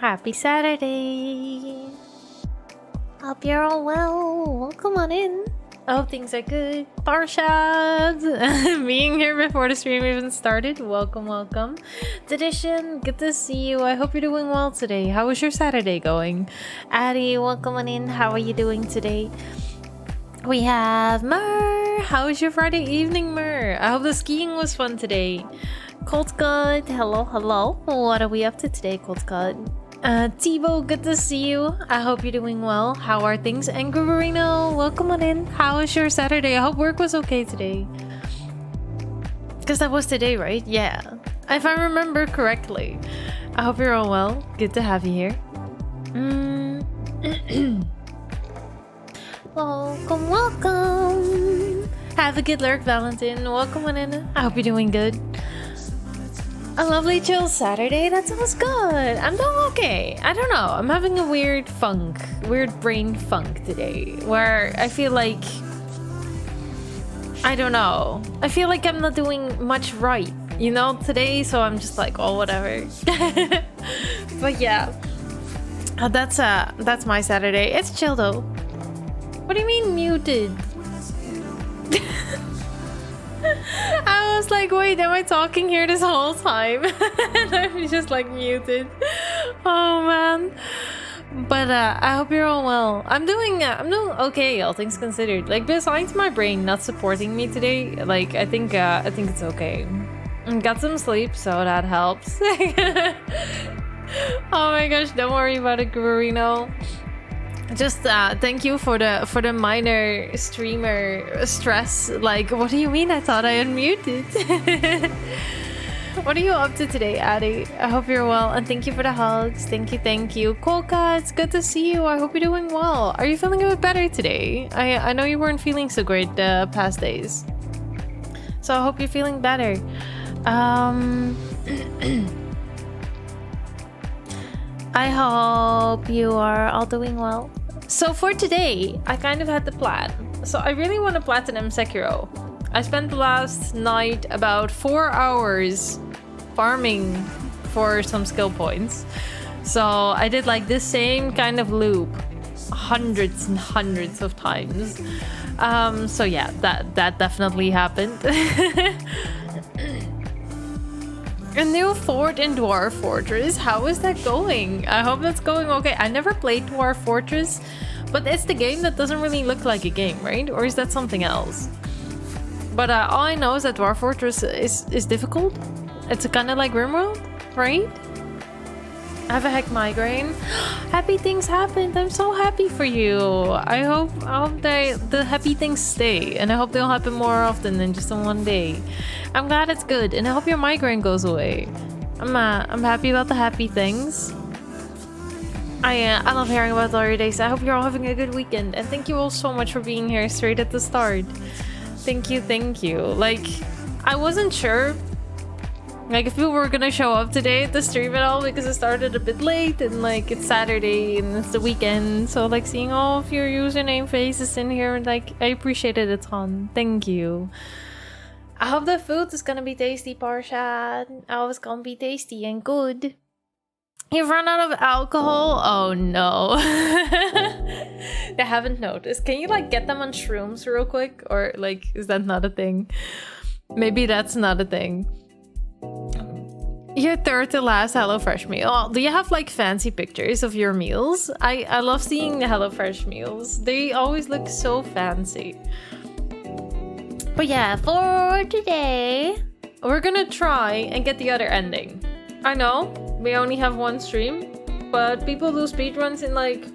Happy Saturday! Hope you're all well. Welcome on in. I hope things are good. Parshad! Being here before the stream even started. Welcome, welcome. Tradition, good to see you. I hope you're doing well today. How was your Saturday going? Addie, welcome on in. How are you doing today? We have Mer. How was your Friday evening, Mer? I hope the skiing was fun today. Cold Cut, hello, hello. What are we up to today, Cold Cut? Tibo, good to see you. I hope you're doing well. How are things? And Gurino, welcome on in. How was your Saturday? I hope work was okay today. Because that was today, right? Yeah. If I remember correctly. I hope you're all well. Good to have you here. Welcome, welcome. Have a good lurk, Valentin. Welcome on in. I hope you're doing good. A lovely chill Saturday. That sounds good. I'm doing okay. I don't know. I'm having a weird brain funk today, where I feel like, I don't know. I feel like I'm not doing much right, you know, today. So I'm just like, oh, whatever. But yeah, that's my Saturday. It's chill though. What do you mean muted? I was like, wait, am I talking here this whole time? And I'm just like muted. Oh man. But I hope you're all well. I'm doing okay, all things considered. Like, besides my brain not supporting me today, like I think it's okay. Got some sleep, so that helps. Oh my gosh, don't worry about it, Gurino. Just thank you for the minor streamer stress. Like, what do you mean? I thought I unmuted. What are you up to today, Addie? I hope you're well, and thank you for the hugs. Thank you. Kolka, it's good to see you. I hope you're doing well. Are you feeling a bit better today? I know you weren't feeling so great the past days, so I hope you're feeling better. I hope you are all doing well. So for today, I kind of had the plan. So I really want to platinum Sekiro. I spent the last night about 4 hours farming for some skill points. So I did like this same kind of loop hundreds and hundreds of times. So yeah, that definitely happened. A new fort in Dwarf Fortress. How is that going? I hope that's going okay. I never played Dwarf Fortress, but it's the game that doesn't really look like a game, right? Or is that something else? But all I know is that Dwarf Fortress is difficult. It's kind of like RimWorld, right? I have a heck migraine. Happy things happened. I'm so happy for you. I hope the happy things stay, and I hope they'll happen more often than just on one day. I'm glad it's good, and I hope your migraine goes away. I'm happy about the happy things. I love hearing about all your days. I hope you're all having a good weekend, and thank you all so much for being here straight at the start. Thank you. Like, I wasn't sure, like, if people were gonna show up today at the stream at all, because it started a bit late, and like it's Saturday and it's the weekend. So like seeing all of your username faces in here, like, I appreciate it a ton. Thank you. I hope the food is gonna be tasty, Parshad. I hope it's gonna be tasty and good. You've run out of alcohol? Oh no. I haven't noticed. Can you like get them on shrooms real quick? Or like, is that not a thing? Maybe that's not a thing. Your third to last HelloFresh meal. Oh, do you have like fancy pictures of your meals? I love seeing the HelloFresh meals. They always look so fancy. But yeah, for today, we're gonna try and get the other ending. I know, we only have one stream, but people do speedruns in like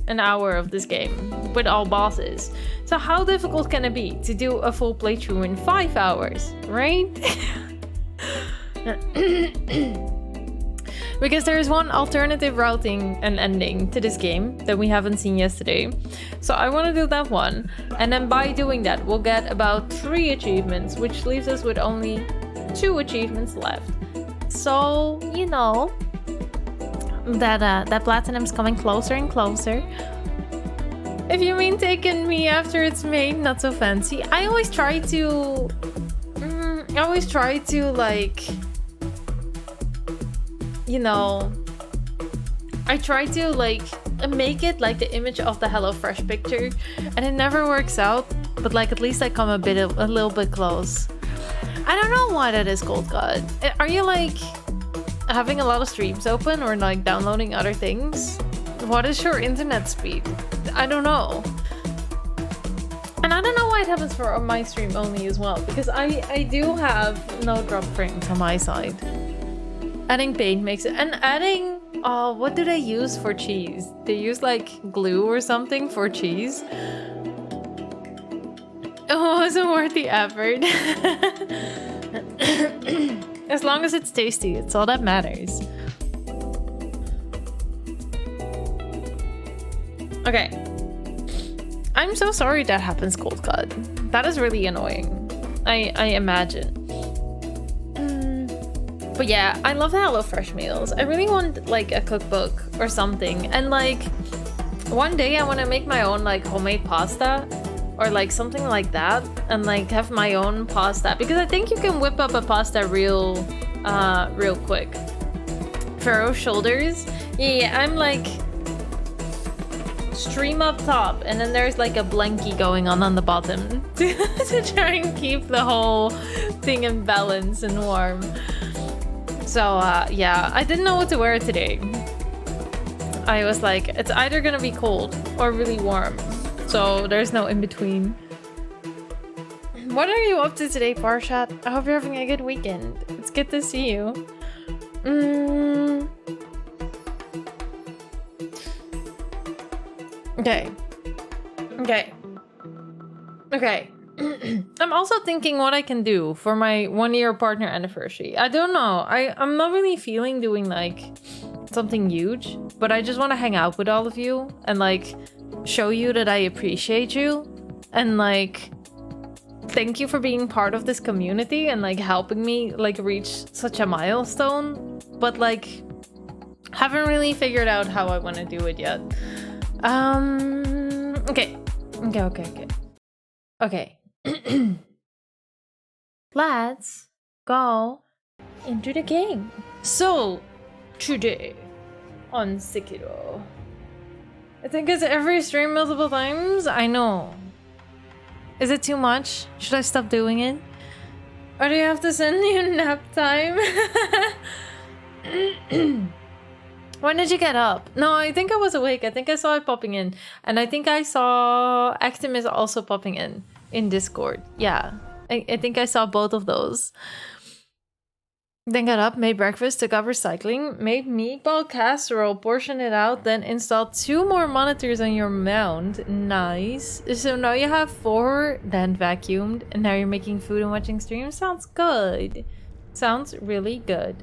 an hour of this game with all bosses. So how difficult can it be to do a full playthrough in 5 hours, right? Because there is one alternative routing and ending to this game that we haven't seen yesterday. So I want to do that one. And then by doing that, we'll get about 3 achievements, which leaves us with only 2 achievements left. So, you know, that platinum's coming closer and closer. If you mean taking me after it's made, not so fancy. I always try to like, you know, I try to like make it like the image of the HelloFresh picture, and it never works out. But like at least I come a little bit close. I don't know why that is, Cold God. Are you like having a lot of streams open or like downloading other things? What is your internet speed? I don't know. And I don't know why it happens for my stream only as well, because I do have no drop frames on my side. Adding paint makes it, and adding, oh, what do they use for cheese? They use like glue or something for cheese. It wasn't worth the effort. As long as it's tasty, it's all that matters. Okay. I'm so sorry that happens, Cold Cut. That is really annoying. I imagine. But yeah, I love the HelloFresh meals. I really want like a cookbook or something. And like one day I want to make my own like homemade pasta or like something like that, and like have my own pasta, because I think you can whip up a pasta real quick. Pharaoh shoulders. Yeah, I'm like stream up top, and then there's like a blankie going on the bottom to try and keep the whole thing in balance and warm. So yeah, I didn't know what to wear today. I was like, it's either gonna be cold or really warm, so there's no in between. What are you up to today, Parshat? I hope you're having a good weekend. It's good to see you. Okay. I'm also thinking what I can do for my 1-year partner anniversary. I don't know. I'm not really feeling doing like something huge, but I just want to hang out with all of you and like show you that I appreciate you and like thank you for being part of this community and like helping me like reach such a milestone, but like haven't really figured out how I want to do it yet. Okay. Let's go into the game. So, today on Sekiro. I think it's every stream multiple times. I know. Is it too much? Should I stop doing it? Or do you have to send you nap time? When did you get up? No, I think I was awake. I think I saw it popping in. And I think I saw Actimus also popping in Discord. Yeah, I think I saw both of those. Then got up, made breakfast, took up recycling, made meatball casserole, portioned it out, then installed 2 more monitors on your mount. Nice. So now you have 4, then vacuumed, and now you're making food and watching streams? Sounds good. Sounds really good.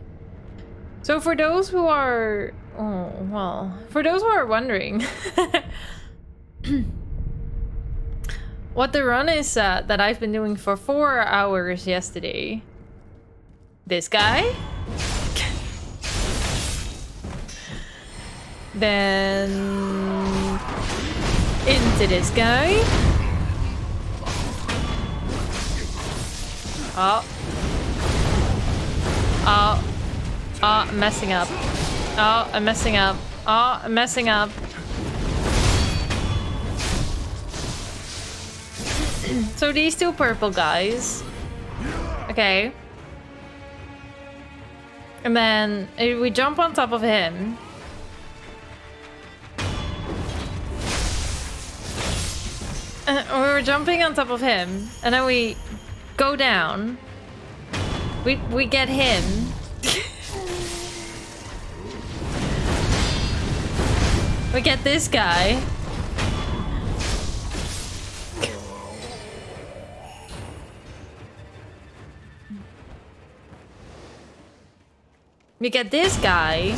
So for those who are... Oh, well. For those who are wondering... what the run is that I've been doing for 4 hours yesterday. This guy. Then... into this guy. Oh. Oh. Oh, I'm messing up. Oh, I'm messing up. Oh, I'm messing up. So these 2 purple guys. Okay. And then we jump on top of him. We were jumping on top of him. And then we go down. We get him. We get this guy. We get this guy.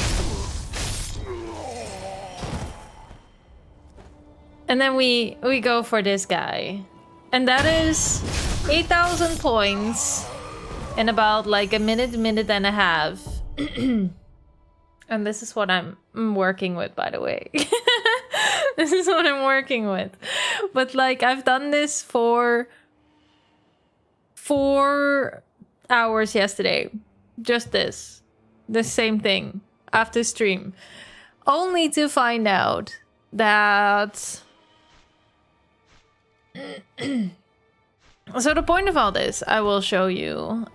And then we go for this guy. And that is 8,000 points in about like a minute and a half. And this is what I'm working with, by the way. This is what I'm working with. But like, I've done this for 4 hours yesterday. Just this. The same thing. After stream. Only to find out that... So the point of all this, I will show you.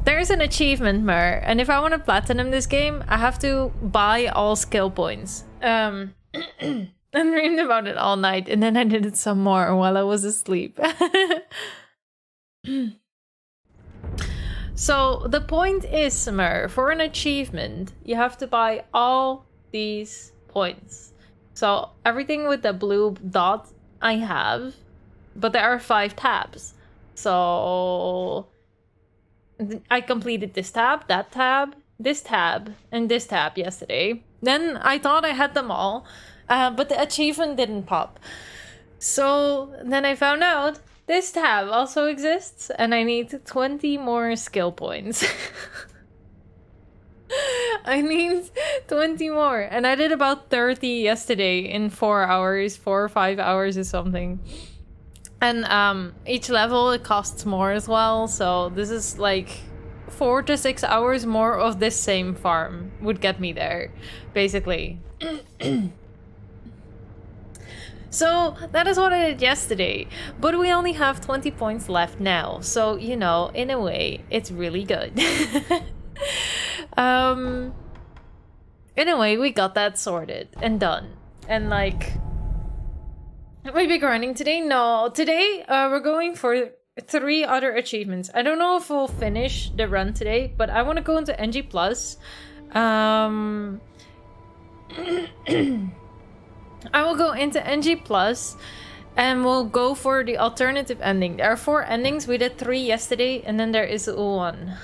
There's an achievement, Mer, and if I want to platinum this game, I have to buy all skill points. And dreamed about it all night, and then I did it some more while I was asleep. So the point is, Mer, for an achievement, you have to buy all these points. So everything with the blue dot I have, but there are 5 tabs. So I completed this tab, that tab, this tab, and this tab yesterday. Then I thought I had them all, but the achievement didn't pop. So then I found out this tab also exists, and I need 20 more skill points. I need 20 more, and I did about 30 yesterday in 4 hours, 4 or 5 hours or something. And each level, it costs more as well, so this is like 4 to 6 hours more of this same farm would get me there, basically. So that is what I did yesterday, but we only have 20 points left now, so you know, in a way, it's really good. Anyway, we got that sorted and done, and like... Will we be grinding today? No. Today, we're going for 3 other achievements. I don't know if we'll finish the run today, but I want to go into NG+. I will go into NG+, and we'll go for the alternative ending. There are 4 endings. We did 3 yesterday, and then there is 1.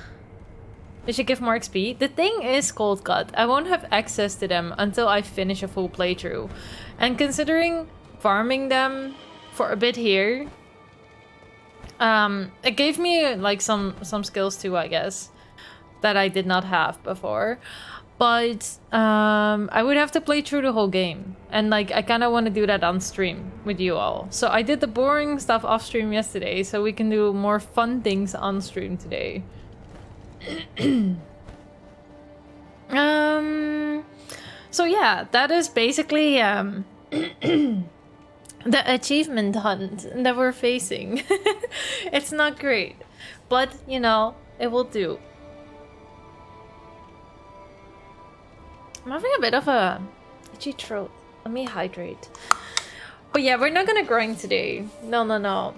They should give more XP. The thing is, Cold Cut, I won't have access to them until I finish a full playthrough. And considering farming them for a bit here, it gave me like some skills too, I guess, that I did not have before. But I would have to play through the whole game, and like I kind of want to do that on stream with you all. So I did the boring stuff off stream yesterday, so we can do more fun things on stream today. So yeah, that is basically the achievement hunt that we're facing. It's not great, but you know, it will do. I'm having a bit of a itchy throat. Let me hydrate. But yeah, we're not gonna grind today. No.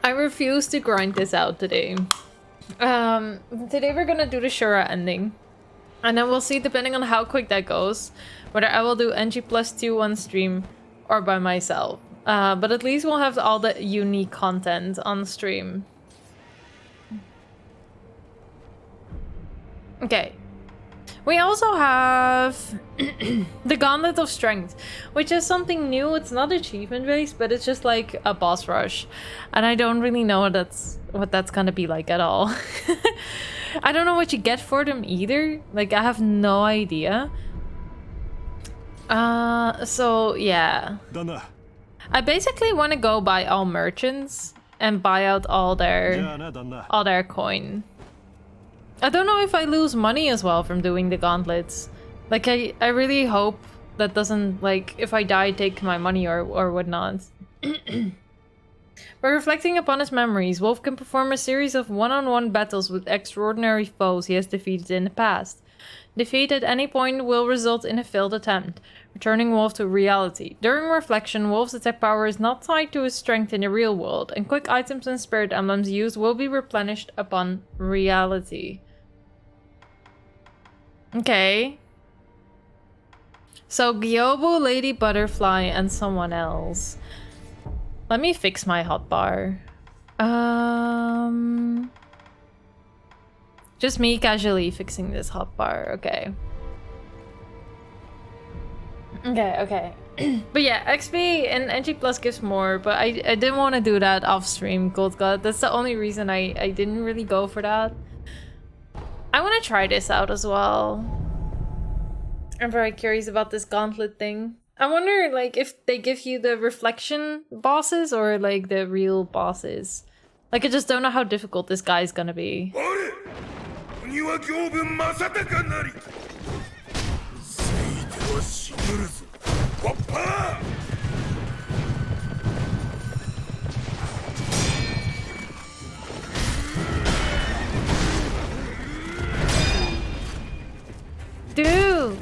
I refuse to grind this out today. Today we're gonna do the Shura ending. And then we'll see, depending on how quick that goes, whether I will do NG+2 on stream or by myself. But at least we'll have all the unique content on stream. Okay. We also have the Gauntlet of Strength, which is something new. It's not achievement based, but it's just like a boss rush. And I don't really know what that's gonna be like at all. I don't know what you get for them either. Like, I have no idea. So yeah. I basically want to go buy all merchants and buy out all their coin. I don't know if I lose money as well from doing the gauntlets. Like, I really hope that doesn't, like, if I die, take my money or whatnot. By reflecting upon his memories, Wolf can perform a series of one-on-one battles with extraordinary foes he has defeated in the past. Defeat at any point will result in a failed attempt, returning Wolf to reality. During reflection, Wolf's attack power is not tied to his strength in the real world, and quick items and spirit emblems used will be replenished upon reality. Okay. So Gyobo, Lady Butterfly, and someone else. Let me fix my hotbar. Just me casually fixing this hotbar. Okay. Okay. But yeah, XP and NG Plus gives more, but I didn't want to do that off stream, Cold God. That's the only reason I didn't really go for that. I want to try this out as well. I'm very curious about this gauntlet thing. I wonder, like, if they give you the reflection bosses or, like, the real bosses. Like, I just don't know how difficult this guy is gonna be. Dude!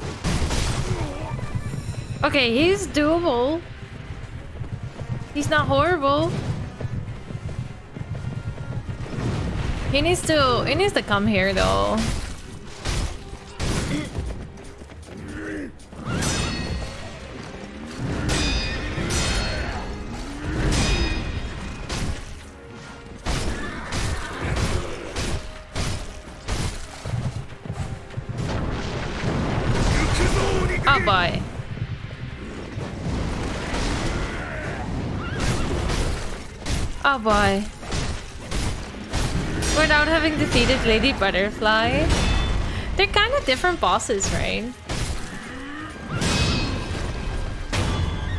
Okay, he's doable. He's not horrible. He needs to come here though. Oh boy. Oh boy. Without having defeated Lady Butterfly. They're kind of different bosses, right?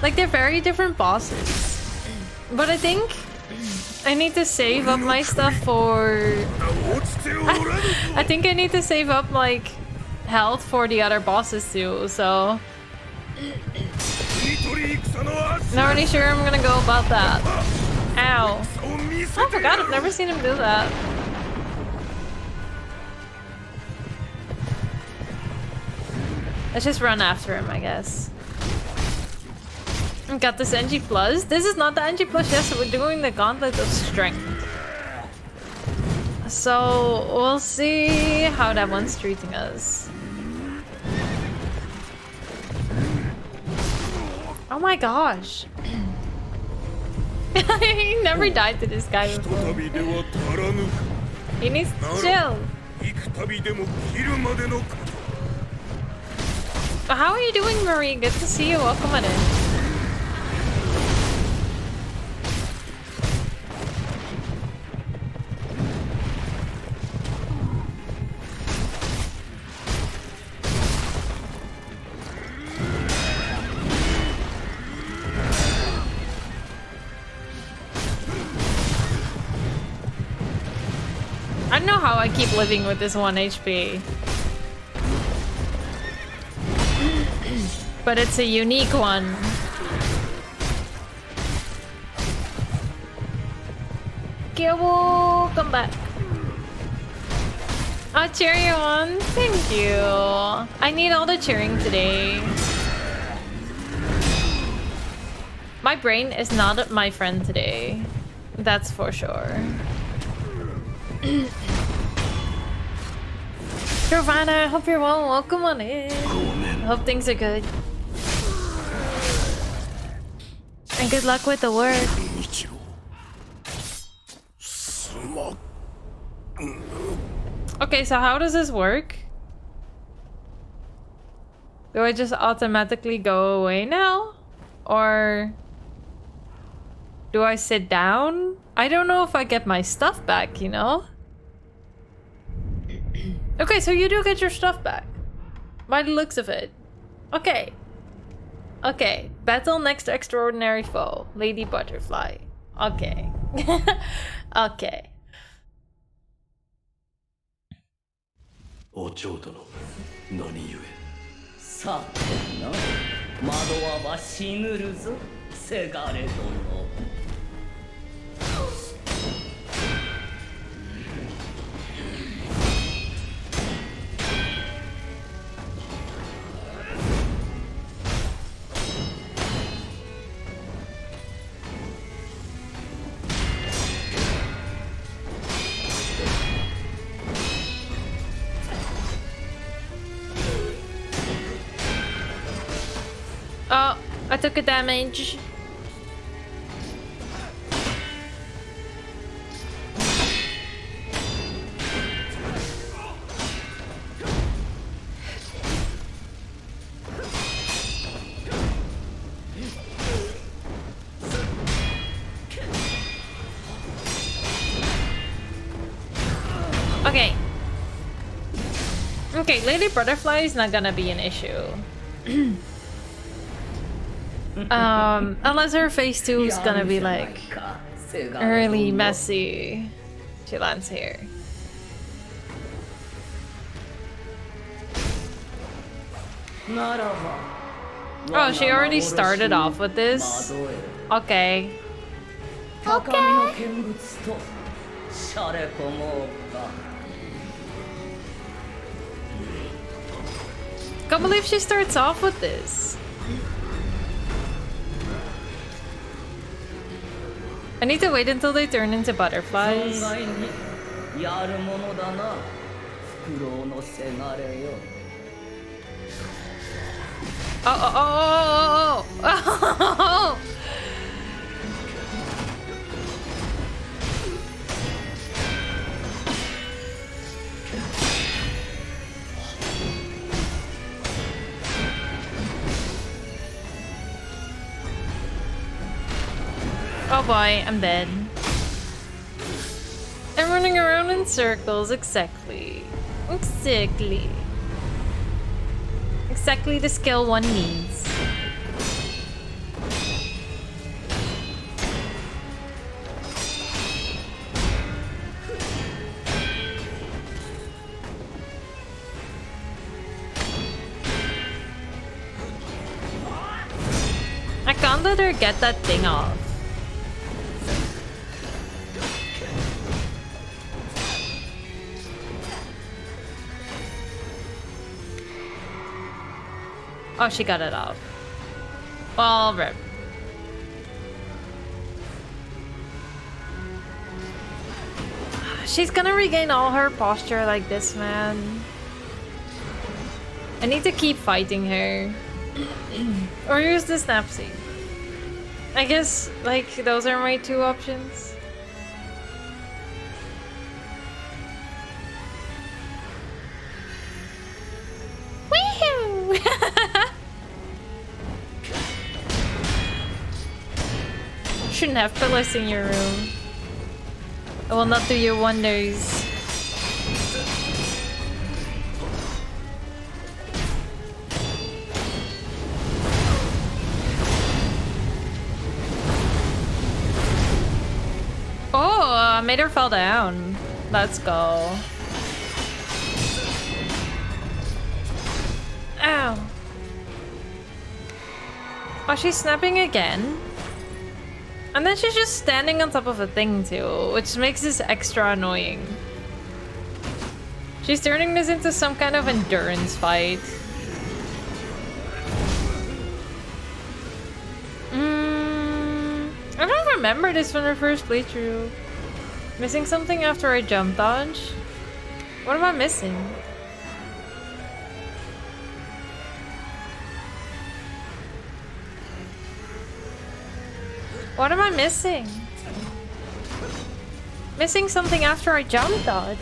Like, they're very different bosses. But I think I need to save up my stuff for... I think I need to save up, like, health for the other bosses too, so... Not really sure I'm gonna go about that. Ow. Oh, I forgot, I've never seen him do that. Let's just run after him, I guess. Got this NG+. This is not the NG+, yes, we're doing the Gauntlet of Strength. So, we'll see how that one's treating us. Oh my gosh. He never died to this guy before. He needs to chill. How are you doing, Marie? Good to see you. Welcome on in. I don't know how I keep living with this 1 HP. But it's a unique one. Gilbo, come back. Oh, cheery one. Thank you. I need all the cheering today. My brain is not my friend today. That's for sure. Giovanna, I hope you're well. Welcome on in. Hope things are good. And good luck with the work. Okay, so how does this work? Do I just automatically go away now? Or do I sit down? I don't know if I get my stuff back, you know? Okay, so you do get your stuff back. By the looks of it. Okay. Okay. Battle next extraordinary foe. Lady Butterfly. Okay. Okay. お蝶殿、何故さてな、惑わば死ぬるぞ、せがれ殿。Oh, I took a damage. Okay. Okay, Lady Butterfly is not gonna be an issue. Unless her phase 2 is gonna be like Early messy. She lands here. Oh, she already started off with this? Okay. Okay. Can't believe she starts off with this. I need to wait until they turn into butterflies. Oh. Oh boy, I'm dead. I'm running around in circles, exactly. Exactly the skill one needs. I can't let her get that thing off. Oh, she got it off. Well, rip. She's gonna regain all her posture like this, man. I need to keep fighting her. Or use the snap seed. I guess, like, those are my two options. Woohoo! Shouldn't have pillars in your room. It will not do you wonders. Oh, I made her fall down. Let's go. Ow. Oh, she's snapping again? And then she's just standing on top of a thing too, which makes this extra annoying. She's turning this into some kind of endurance fight. I don't remember this from the first playthrough. Missing something after I jump dodge? What am I missing? What am I missing? Missing something after I jump dodge.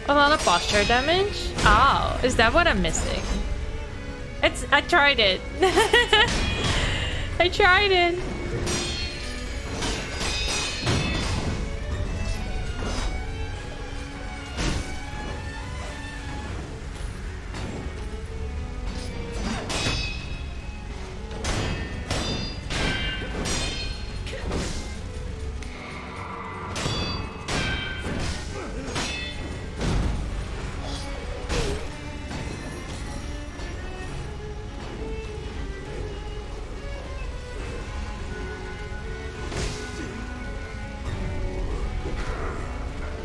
A lot of posture damage? Oh, is that what I'm missing? I tried it. I tried it.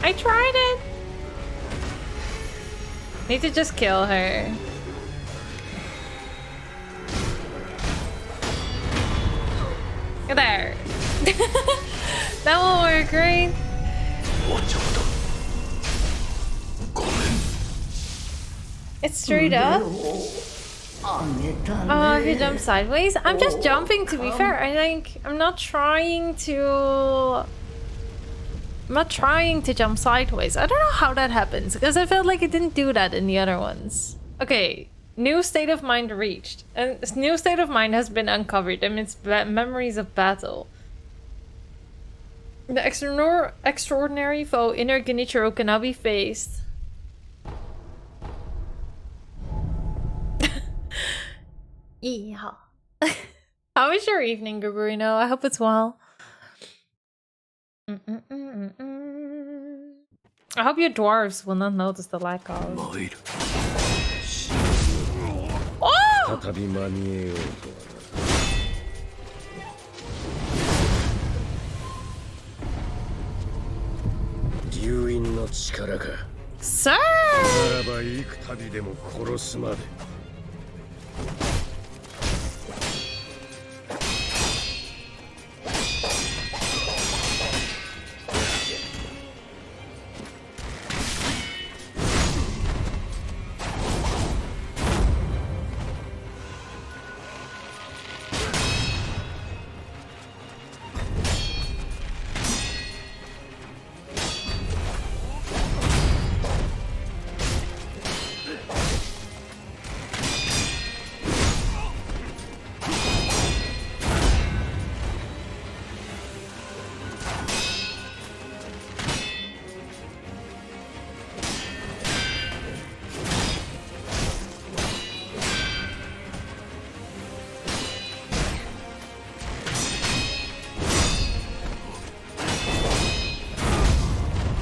I tried it. Need to just kill her. There. That won't work, right? It's straight up. あげた Oh, if you ね jump sideways? I'm just jumping, to be fair. I'm not trying to... I'm not trying to jump sideways. I don't know how that happens, because I felt like it didn't do that in the other ones. Okay, new state of mind reached. And this new state of mind has been uncovered amidst memories of battle. The extraordinary foe, inner Genichiro, can now be faced. Yeah. How was your evening, Gaburino? I hope it's well. I hope your dwarves will not notice the lack of. 参る Oh! 再び間に合おうとはな。龍院の力か。 Sir! ならば幾度でも殺すまで。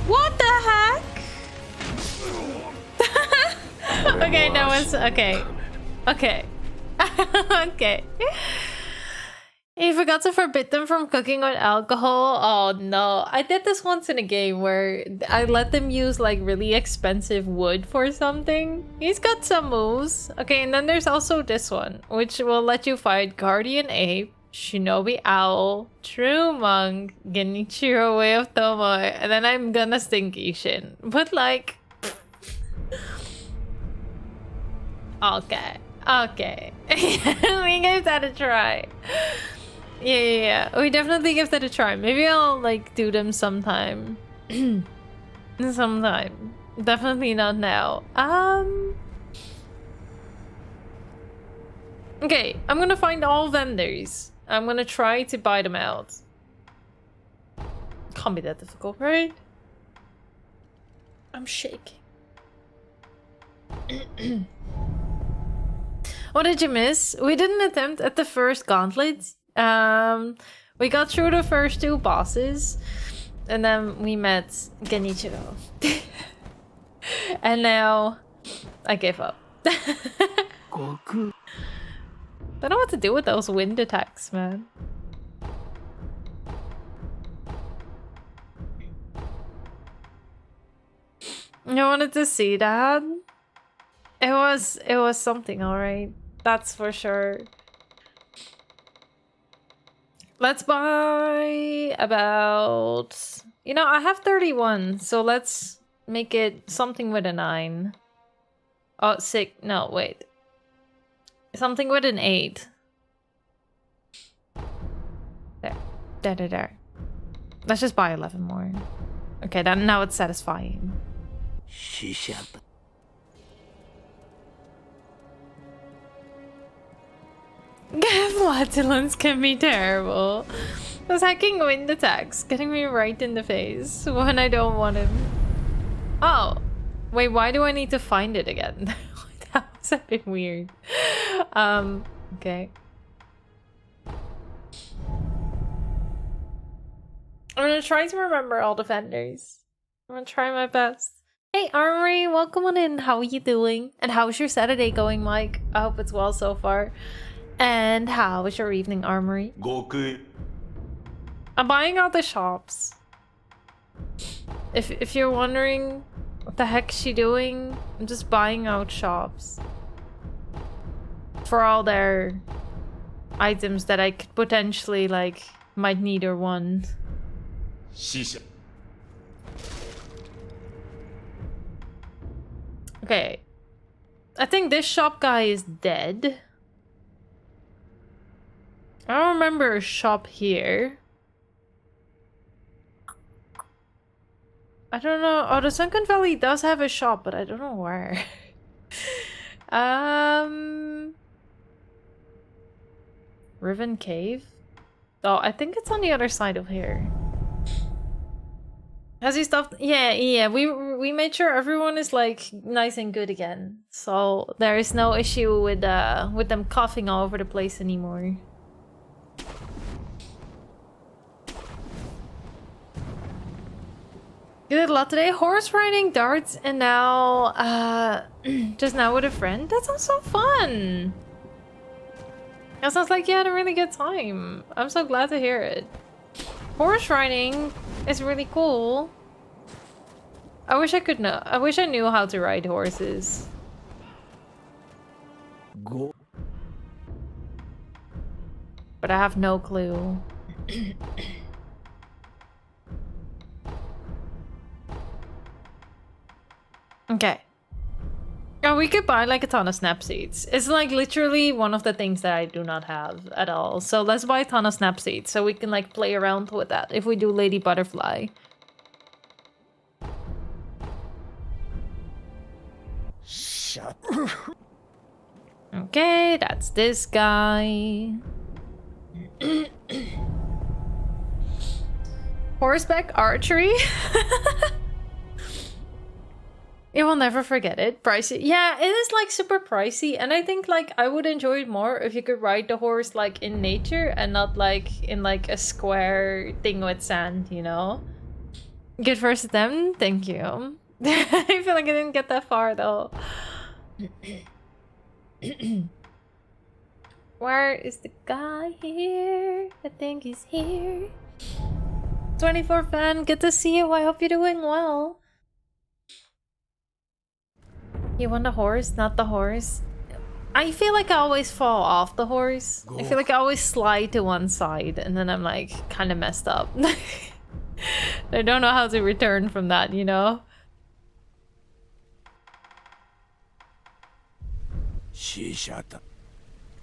What the heck? Okay, that was okay. Okay. Okay. You forgot to forbid them from cooking with alcohol? Oh no. I did this once in a game where I let them use like really expensive wood for something. He's got some moves. Okay, and then there's also this one, which will let you fight Guardian Ape, Shinobi Owl, True Monk, Genichiro Way of Tomoe, and then I'm gonna Stinky Shin. But like... Okay. Okay. We gave that a try. Yeah. We definitely give that a try. Maybe I'll like do them sometime. Sometime. Definitely not now. Okay, I'm gonna find all vendors. I'm gonna try to buy them out. Can't be that difficult, right? I'm shaking. What did you miss? We did an attempt at the first gauntlet. We got through the first two bosses, and then we met Genichiro. And now I gave up. Goku. I don't know what to do with those wind attacks, man. I wanted to see that. It was something, alright. That's for sure. Let's buy about... You know, I have 31, so let's make it something with a 9. Oh, 6. No, wait. Something with an 8. There. Let's just buy 11 more. Okay, then now it's satisfying. Flatulence can be terrible. Those hacking wind attacks getting me right in the face when I don't want him. Oh, wait, why do I need to find it again? That was a bit weird. Okay. I'm gonna try to remember all the vendors. I'm gonna try my best. Hey Armory, welcome on in. How are you doing? And how's your Saturday going, Mike? I hope it's well so far. And how was your evening, Armory? Goku. I'm buying out the shops. If you're wondering what the heck's she doing, I'm just buying out shops. For all their items that I could potentially, like, might need or want. Okay. I think this shop guy is dead. I don't remember a shop here. I don't know. Oh, the Sunken Valley does have a shop, but I don't know where. Riven Cave? Oh, I think it's on the other side of here. Has he stopped? Yeah. We made sure everyone is like nice and good again, so there is no issue with them coughing all over the place anymore. You did a lot today. Horse riding, darts, and now just now with a friend. That sounds so fun. That sounds like you had a really good time. I'm so glad to hear it. Horse riding is really cool. I wish I knew how to ride horses. Go. But I have no clue. Okay. Oh, we could buy like a ton of snap seeds. It's like literally one of the things that I do not have at all. So let's buy a ton of snap seeds so we can like play around with that if we do Lady Butterfly. Shut. Okay, that's this guy. Horseback archery? You will never forget it. Pricey. Yeah, it is like super pricey, and I think like I would enjoy it more if you could ride the horse like in nature and not like in like a square thing with sand, you know? Good first attempt, thank you. I feel like I didn't get that far though. Where is the guy here? I think he's here. 24 fan, good to see you. I hope you're doing well. You want the horse, not the horse? I feel like I always fall off the horse. I feel like I always slide to one side and then I'm like kind of messed up. I don't know how to return from that, you know?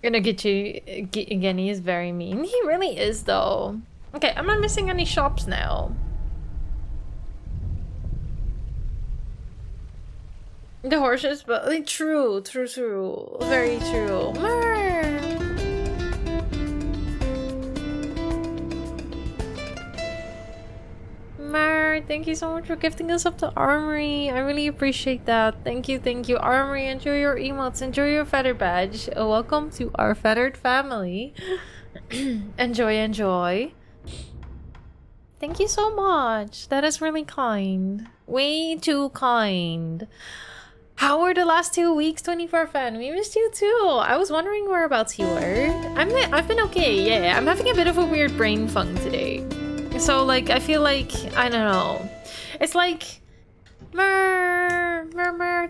Gonna get you again. He is very mean. He really is though. Okay, am I missing any shops now? The horses, but like, true. Very true. Mar, thank you so much for gifting us up to Armory. I really appreciate that. Thank you. Armory, enjoy your emotes, enjoy your feather badge. Welcome to our feathered family. Enjoy. Thank you so much. That is really kind. Way too kind. How were the last 2 weeks, 24 fan? We missed you too. I was wondering whereabouts you were. I've been okay, yeah. I'm having a bit of a weird brain funk today. So like, I feel like, I don't know. It's like,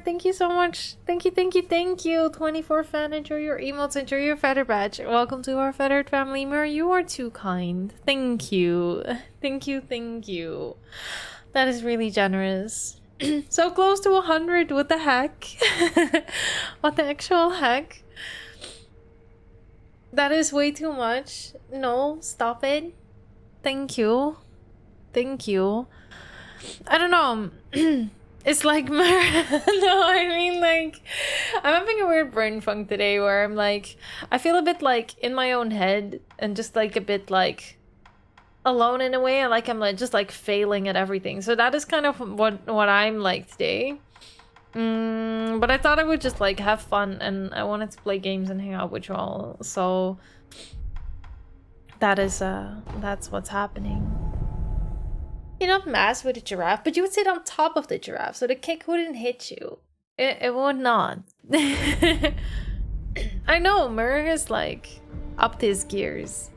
thank you so much. Thank you. 24 fan, enjoy your emotes, enjoy your feather badge. Welcome to our feathered family. You are too kind. Thank you. Thank you. That is really generous. So close to 100, what the heck? What the actual heck? That is way too much. No, stop it. Thank you. I don't know. It's like no, I mean like I'm having a weird brain funk today where I'm like I feel a bit like in my own head and just like a bit like alone in a way, and like I'm like just like failing at everything. So that is kind of what I'm like today. But I thought I would just like have fun, and I wanted to play games and hang out with you all. So that is that's what's happening. You're not masked with a giraffe, but you would sit on top of the giraffe, so the kick wouldn't hit you. It would not. I know, Mur is like upped his gears.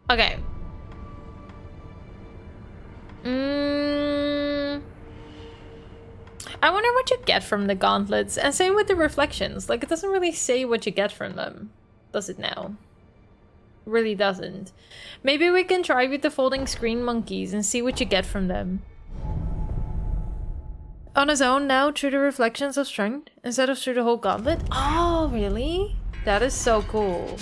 Okay. I wonder what you get from the gauntlets, and same with the reflections. Like, it doesn't really say what you get from them, does it now? Really doesn't. Maybe we can try with the folding screen monkeys and see what you get from them. On his own now through the reflections of strength instead of through the whole gauntlet? Oh, really? That is so cool.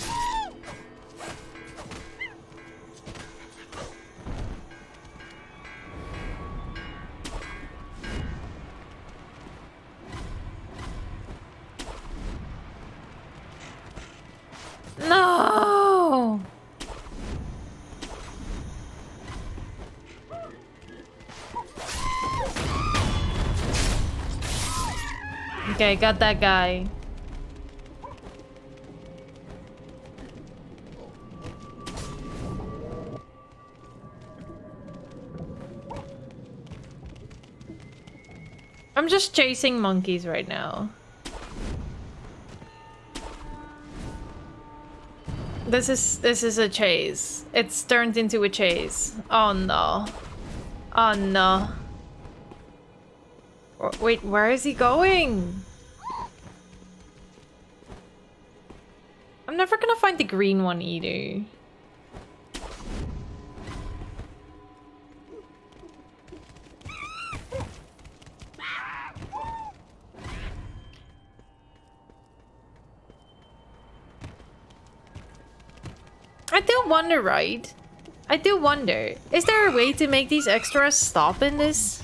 No! Okay, got that guy. I'm just chasing monkeys right now. This is a chase. It's turned into a chase. Oh no. Oh no. Wait, where is he going? I'm never gonna find the green one either. I do wonder, right? I do wonder. Is there a way to make these extras stop in this?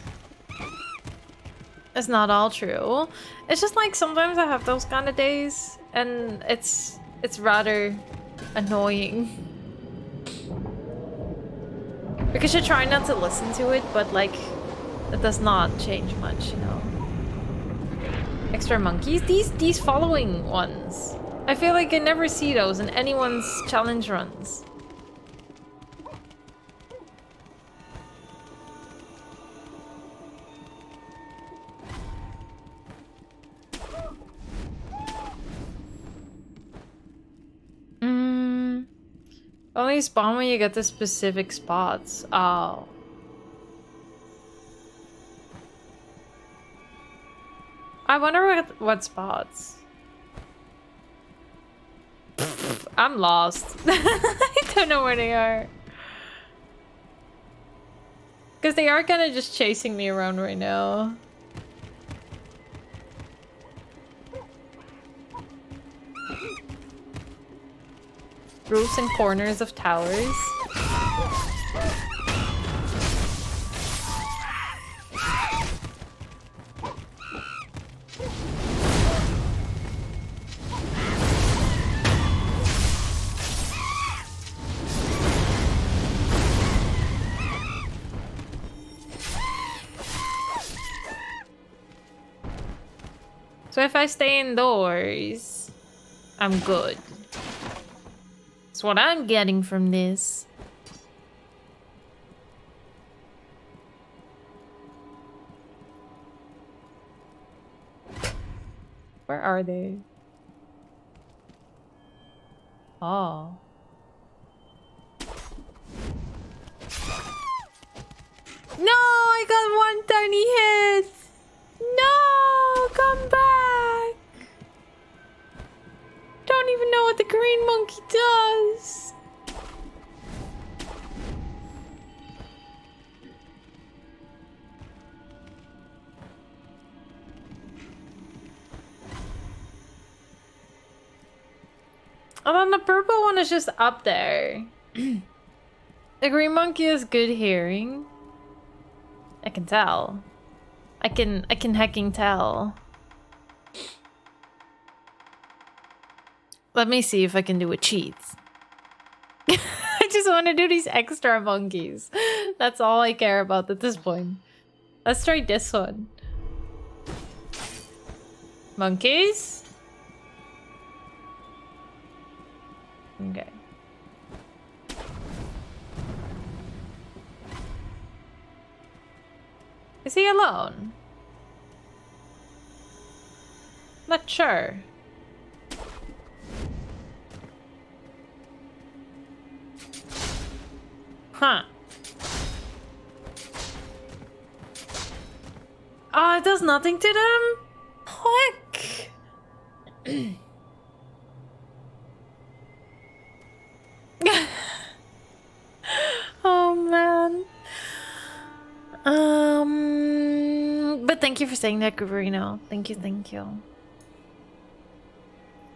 It's not all true. It's just like sometimes I have those kind of days and it's rather annoying. Because you try not to listen to it, but like it does not change much, you know. Extra monkeys? These following ones. I feel like I never see those in anyone's challenge runs. Only spawn when you get the specific spots. Oh. I wonder what spots. I'm lost. I don't know where they are. Because they are kind of just chasing me around right now. Roofs and corners of towers. So if I stay indoors, I'm good. That's what I'm getting from this. Where are they? Oh. No, I got one tiny hit. No, come back. Don't even know what the green monkey does. And then the purple one is just up there. The green monkey has good hearing. I can tell. I can hecking tell. Let me see if I can do a cheat. I just want to do these extra monkeys. That's all I care about at this point. Let's try this one. Monkeys? Okay. Is he alone? Not sure. Huh. Oh, it does nothing to them? Heck. Oh man. But Thank you for saying that, Guberino. Thank you, thank you.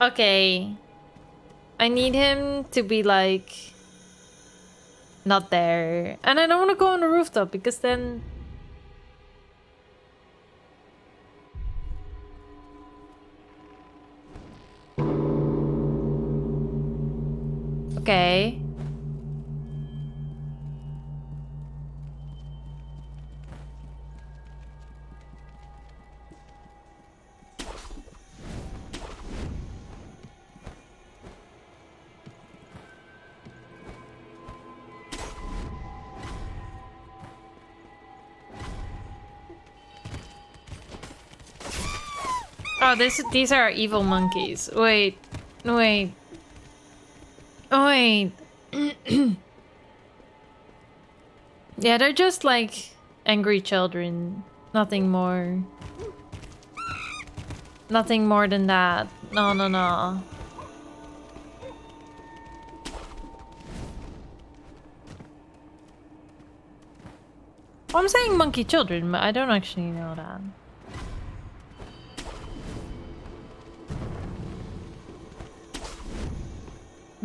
Okay. I need him to be like not there. And I don't want to go on the rooftop because then okay. Oh, these are evil monkeys. Wait. Wait. Wait. Yeah, they're just like angry children. Nothing more. Nothing more than that. No, no, no. Well, I'm saying monkey children, but I don't actually know that.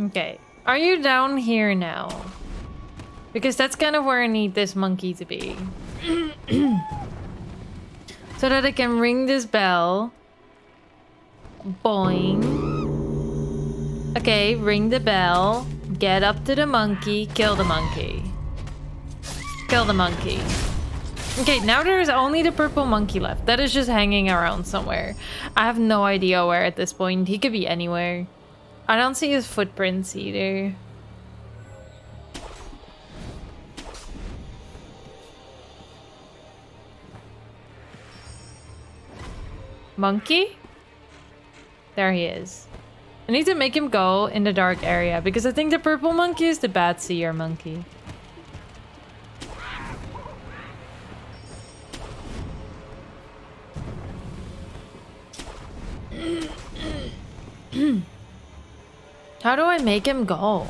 Okay. Are you down here now? Because that's kind of where I need this monkey to be. So that I can ring this bell. Boing. Okay, ring the bell. Get up to the monkey. Kill the monkey. Kill the monkey. Okay, now there's only the purple monkey left. That is just hanging around somewhere. I have no idea where at this point. He could be anywhere. I don't see his footprints either. Monkey? There he is. I need to make him go in the dark area because I think the purple monkey is the bad seer monkey. How do I make him go?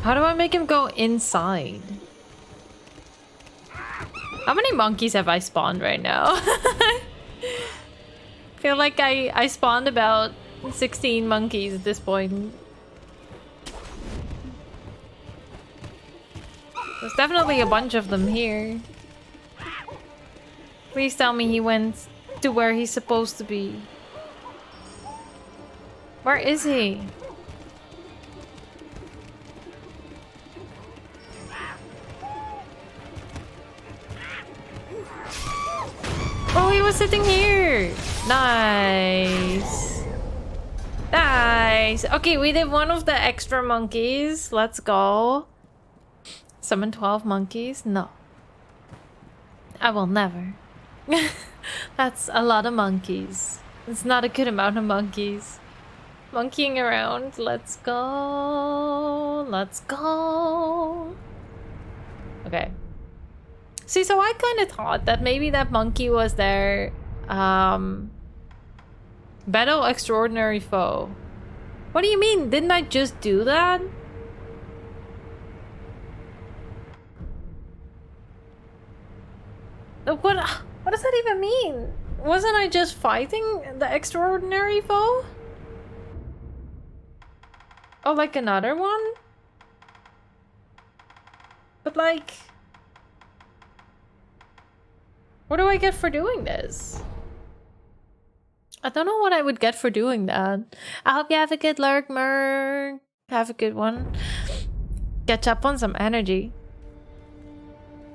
How do I make him go inside? How many monkeys have I spawned right now? Feel like I spawned about 16 monkeys at this point. There's definitely a bunch of them here. Please tell me he went to where he's supposed to be. Where is he? Oh, he was sitting here. Nice. Nice. Okay, we did one of the extra monkeys. Let's go. Summon 12 monkeys? No. I will never. That's a lot of monkeys. It's not a good amount of monkeys. Monkeying around. Let's go. Let's go. Okay. See, so I kind of thought that maybe that monkey was their battle extraordinary foe. What do you mean? Didn't I just do that? What does that even mean? Wasn't I just fighting the extraordinary foe? Oh, like another one? But like... what do I get for doing this? I don't know what I would get for doing that. I hope you have a good lurk, Merc. Have a good one. Catch up on some energy.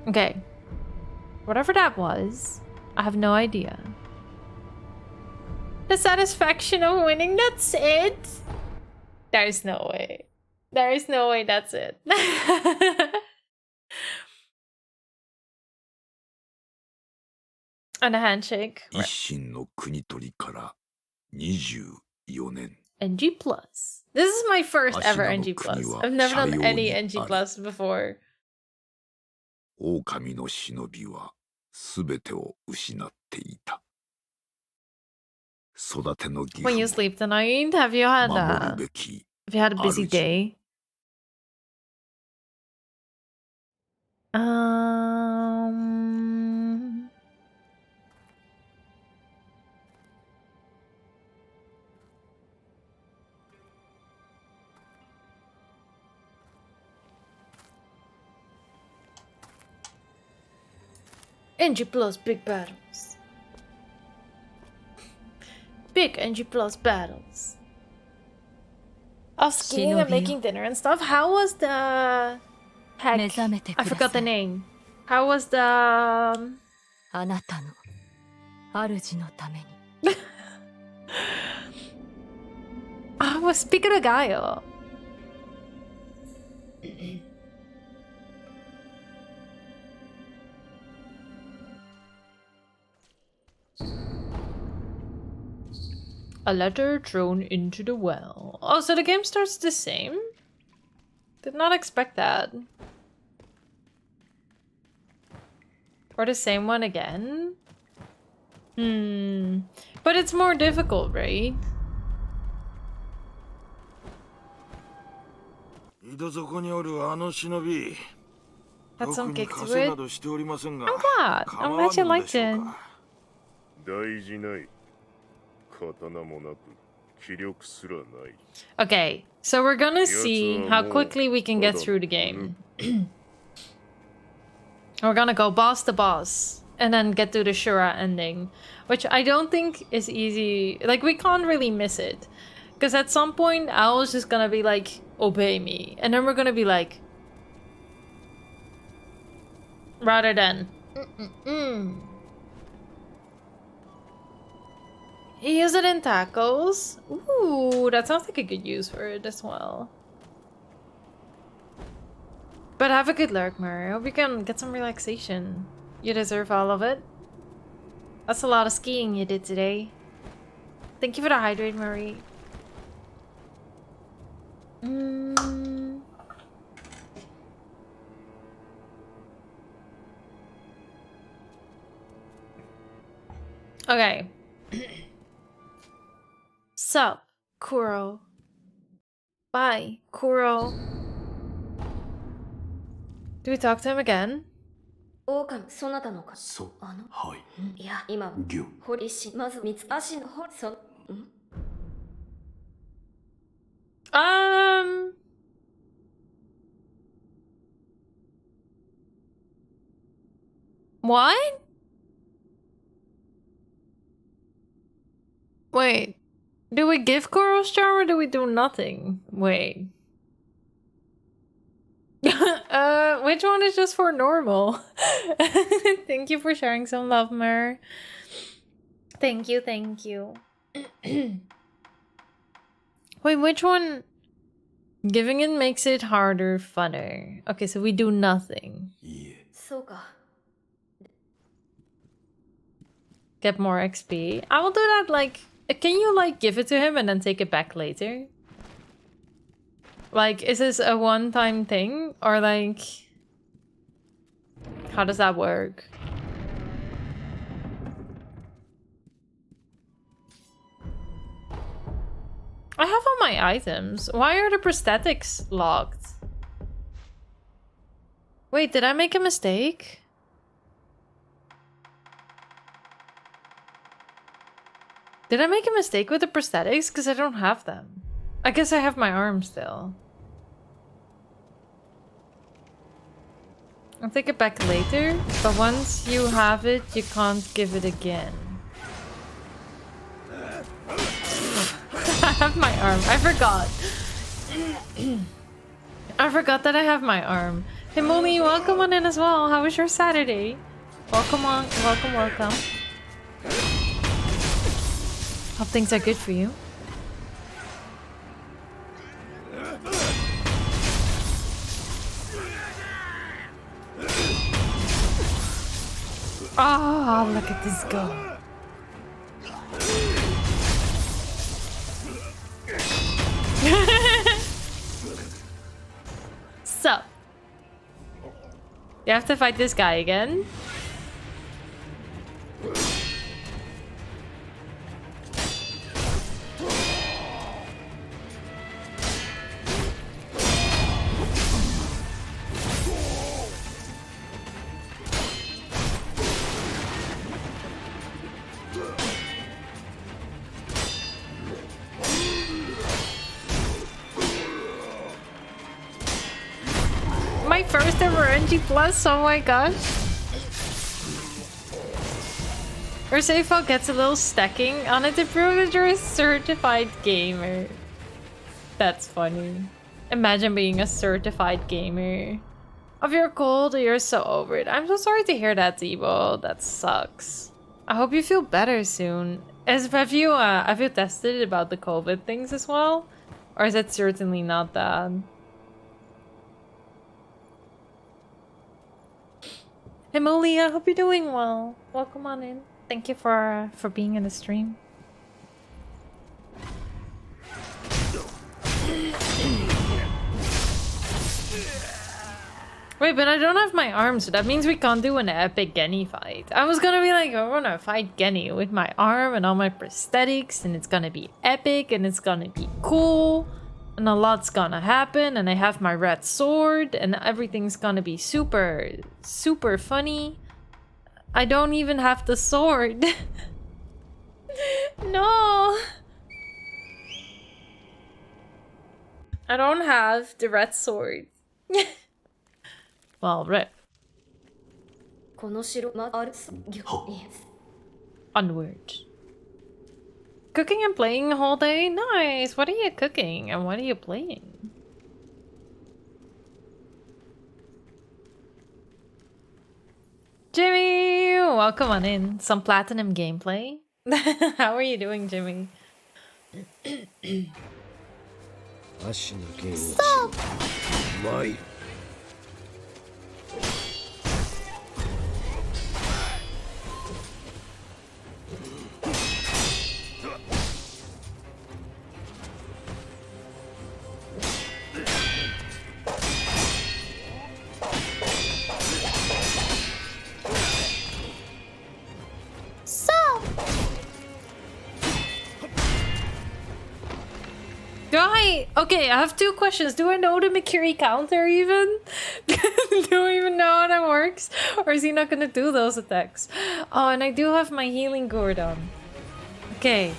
Okay. Whatever that was, I have no idea. The satisfaction of winning, that's it? There's no way. There is no way that's it. And a handshake. Right. NG+. This is my first ever NG+. I've never done any NG+ before. When you sleep tonight, have you had a busy day? Um. NG plus big battles. Big NG plus battles. Oh, skiing and making dinner and stuff. How was the heck? I forgot the name. How was the あなたの主のために Ah, was speaking of Gaio. A letter thrown into the well. Oh, so the game starts the same? Did not expect that. Or the same one again? But it's more difficult, right? Had some kick to it. I'm glad. I'm glad you liked it. Okay, so we're gonna see how quickly we can get through the game. We're gonna go boss to boss and then get to the Shura ending, which I don't think is easy. Like, we can't really miss it. Because at some point, Owl's just gonna be like, obey me. And then we're gonna be like... Rather than... Use it in tacos. Ooh, that sounds like a good use for it as well. But have a good lurk, Murray. I hope you can get some relaxation. You deserve all of it. That's a lot of skiing you did today. Thank you for the hydrate, Murray. Okay. Sup, Kuro. Bye, Kuro. Do we talk to him again? 狼そなたのかそういや今堀氏まず三つ足のほそん What? Wait. Do we give Kuro's charm or do we do nothing? Wait. Which one is just for normal? Thank you for sharing some love, Mer. Thank you, thank you. Wait, which one? Giving it makes it harder, funner. Okay, so we do nothing. そうか Get more XP. I will do that, like... Can you, like, give it to him and then take it back later? Like, is this a one-time thing? Or, like... How does that work? I have all my items. Why are the prosthetics locked? Wait, did I make a mistake? Did I make a mistake with the prosthetics? Because I don't have them. I guess I have my arm still. I'll take it back later, but once you have it, you can't give it again. I have my arm. I forgot. I forgot that I have my arm. Hey Molly, welcome on in as well. How was your Saturday? Welcome on. Welcome, welcome. Hope things are good for you. Oh, look at this go. Sup? You have to fight this guy again? first ever NG+, oh my gosh. Or Seifo gets a little stacking on it to prove that you're a certified gamer. That's funny. Imagine being a certified gamer. If you're cold, you're so over it. I'm so sorry to hear that, Zebo. That sucks. I hope you feel better soon. Have you tested about the COVID things as well? Or is it certainly not that? Hey Molly, I hope you're doing well. Welcome on in. Thank you for being in the stream. Wait, but I don't have my arm, so that means we can't do an epic Genny fight. I was gonna be like, I wanna fight Genny with my arm and all my prosthetics, and it's gonna be epic, and it's gonna be cool, and a lot's gonna happen, and I have my red sword, and everything's gonna be super, super funny. I don't even have the sword. No! I don't have the red sword. Well, rip. Onward. Cooking and playing the whole day? Nice! What are you cooking and what are you playing? Jimmy! Welcome on in. Some platinum gameplay. How are you doing, Jimmy? Stop! Why? Okay, I have two questions. Do I know the Mikiri counter even? Do I even know how that works? Or is he not gonna do those attacks? Oh, and I do have my healing gourd on. Okay.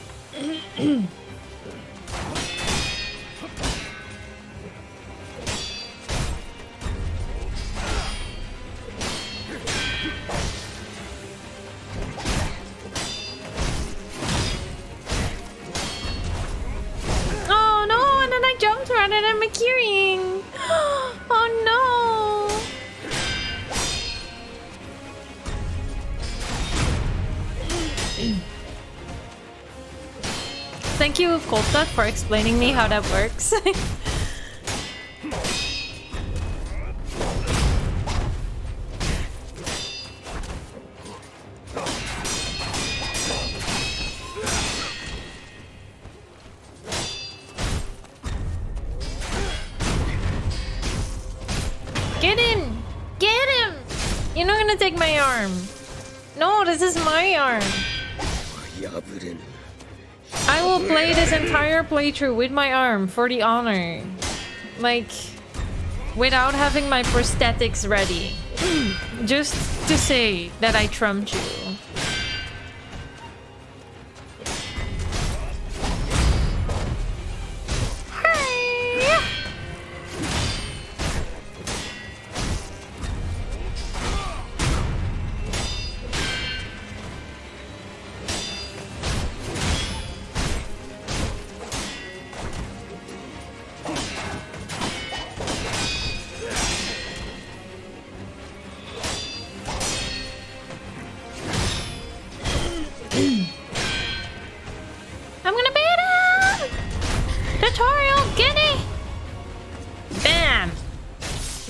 Jumped right and I'm carrying. Oh no! Thank you, Koltat, for explaining me how that works. Take my arm. No, this is my arm. I will play this entire playthrough with my arm for the honor. Like, without having my prosthetics ready. Just to say that I trumped you.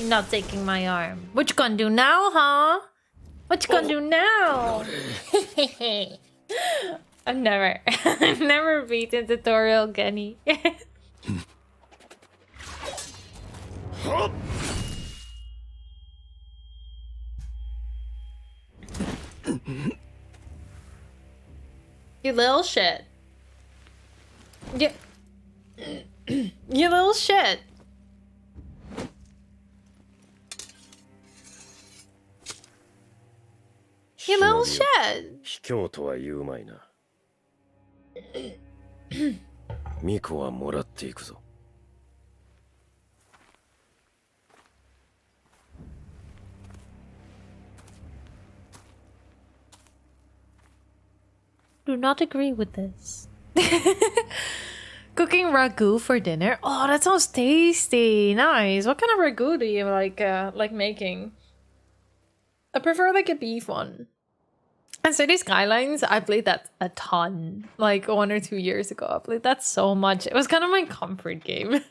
Not taking my arm. What you gonna do now, huh? What you gonna do now? I've never beaten tutorial Genny. You little shit. You little shit. You little shit. 卑怯とは言うまいな。ミコはもらっていくぞ。do not agree with this. Cooking ragu for dinner. Oh, that sounds tasty. Nice. What kind of ragu do you like making? I prefer like a beef one. And City Skylines, I played that a ton. Like 1 or 2 years ago. I played that so much. It was kind of my comfort game.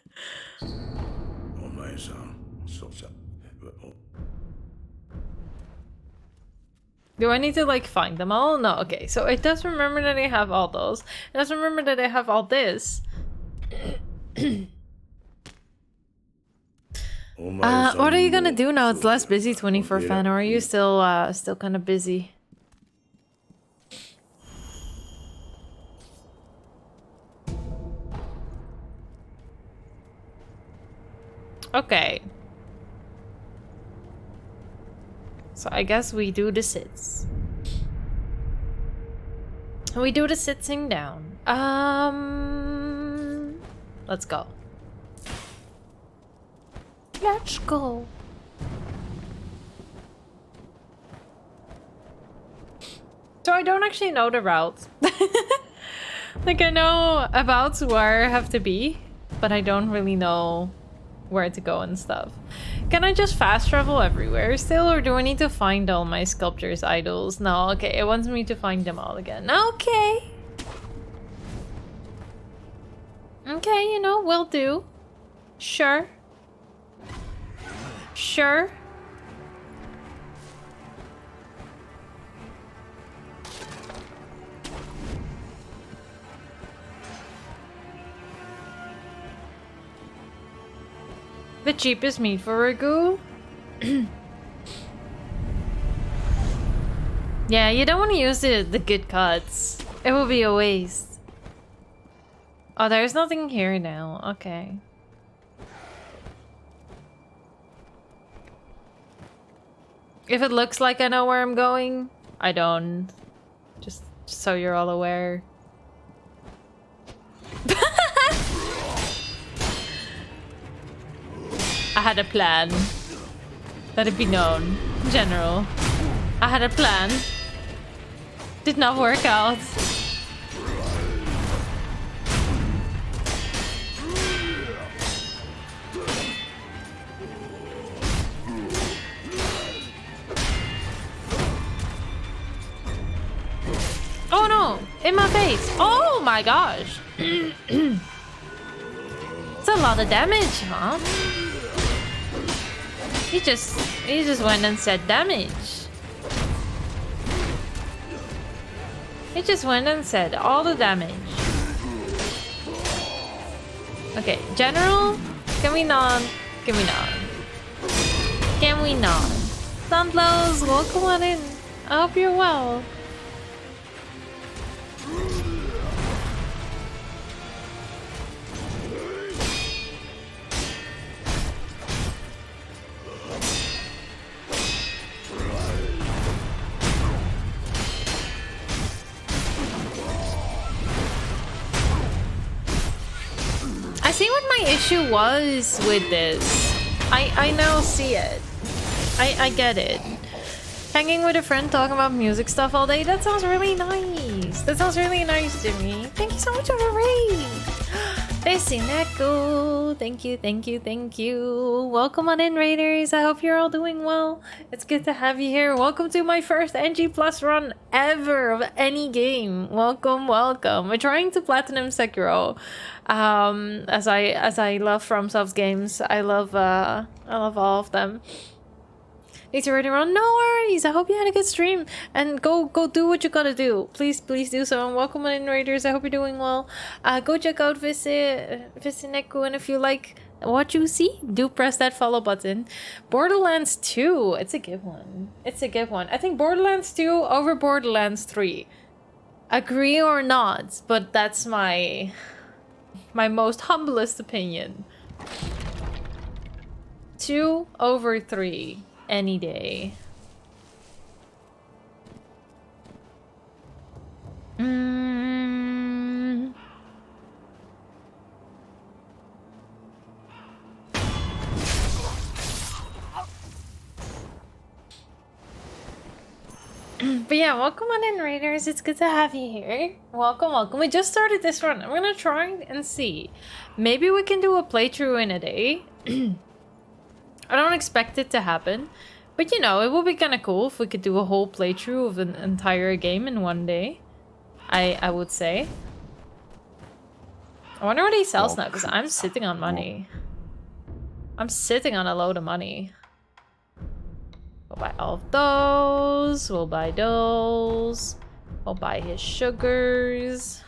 Do I need to like find them all? No, okay. So it does remember that I have all those. It does remember that I have all this. What are you gonna do now? It's less busy 24 fan, or are you still kind of busy? Okay. So I guess we do the sits. We do the sitting down. Let's go. Let's go. So I don't actually know the routes. Like I know about where I have to be, but I don't really know where to go and stuff. Can I just fast travel everywhere still, or do I need to find all my sculptures, idols? No, okay, it wants me to find them all again. Okay. Okay, you know, will do. Sure. Sure. The cheapest meat for ragu? Yeah, you don't want to use the good cuts. It will be a waste. Oh, there's nothing here now. Okay. If it looks like I know where I'm going, I don't. Just so you're all aware. I had a plan. Let it be known. General. I had a plan. Did not work out. Oh no! In my face! Oh my gosh! It's a lot of damage, huh? He just went and said damage. He just went and said all the damage. Okay, General, can we not? Can we not? Can we not? Sunlows, welcome on in. I hope you're well. I see what my issue was with this. I now see it. I get it. Hanging with a friend talking about music stuff all day, that sounds really nice. That sounds really nice to me. Thank you so much for the raid. Neko. Thank you, thank you, thank you. Welcome on in, raiders. I hope you're all doing well. It's good to have you here. Welcome to my first NG+ run ever of any game. Welcome, welcome. We're trying to platinum Sekiro. As I love FromSoft's games. I love all of them. Need to ready around. No worries. I hope you had a good stream, and go do what you gotta do. Please do so. And welcome in, raiders. I hope you're doing well. Go check out Visit Neko, and if you like what you see, do press that follow button. Borderlands 2. It's a good one. It's a good one. I think Borderlands 2 over Borderlands 3. Agree or not, but that's my most humblest opinion. 2 over 3. Any day. But yeah, welcome on in, Raiders. It's good to have you here. Welcome, welcome. We just started this run. I'm gonna try and see. Maybe we can do a playthrough in a day. I don't expect it to happen. But you know, it would be kind of cool if we could do a whole playthrough of an entire game in one day. I would say. I wonder what he sells now, because I'm sitting on money. I'm sitting on a load of money. We'll buy all of those. We'll buy those. We'll buy his sugars.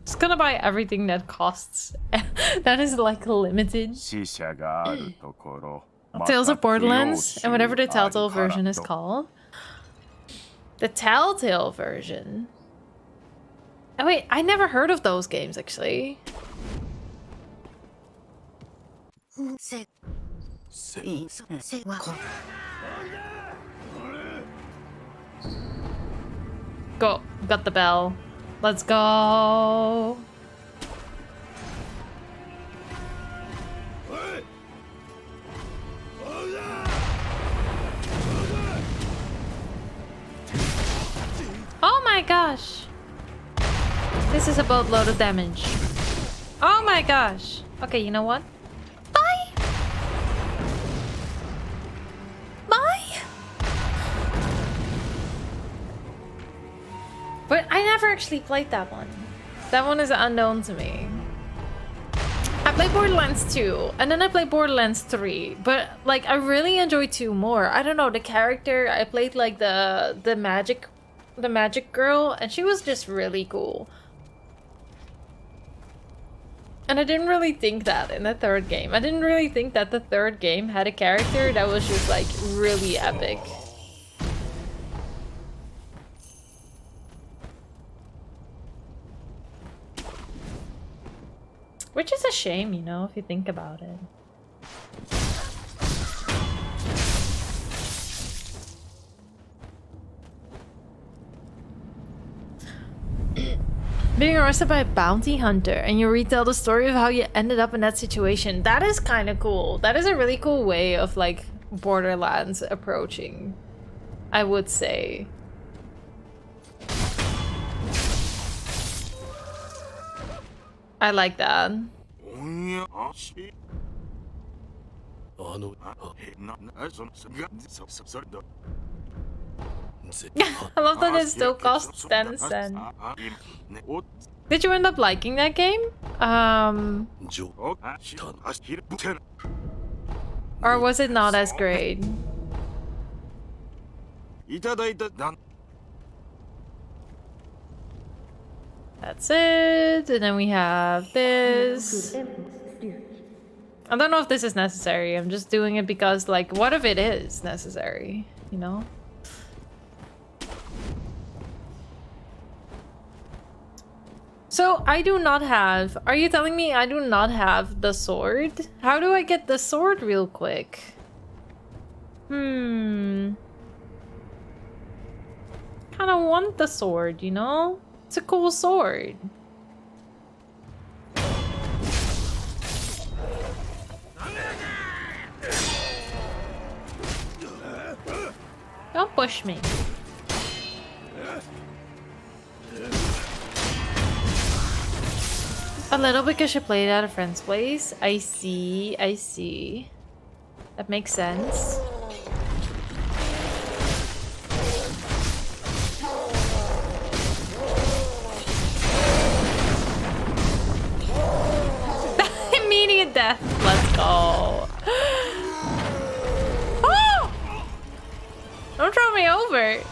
Just gonna buy everything that costs. That is like limited. Tales of Borderlands and whatever the Telltale version is called. The Telltale version. Oh wait, I never heard of those games actually. Go, got the bell. Let's go. Oh my gosh. This is a boatload of damage. Oh my gosh. Okay, you know what? Bye. Bye. But I never actually played that one. That one is unknown to me. I played Borderlands 2 and then I played Borderlands 3, but like I really enjoyed 2 more. I don't know, the character, I played like the magic girl and she was just really cool. And I didn't really think that in the third game. I didn't really think that the third game had a character that was just like really epic. Which is a shame, you know, if you think about it. Being arrested by a bounty hunter and you retell the story of how you ended up in that situation. That is kind of cool. That is a really cool way of like Borderlands approaching, I would say. I like that. I love that it still costs 10 cents. Did you end up liking that game? Or was it not as great? That's it. And then we have this. I don't know if this is necessary. I'm just doing it because, like, what if it is necessary? You know? So, I do not have... Are you telling me I do not have the sword? How do I get the sword real quick? Kinda want the sword, you know? It's a cool sword. Don't push me. A little because you played at a friend's place. I see, I see. That makes sense. Immediate death. Let's go. Oh! Don't throw me over.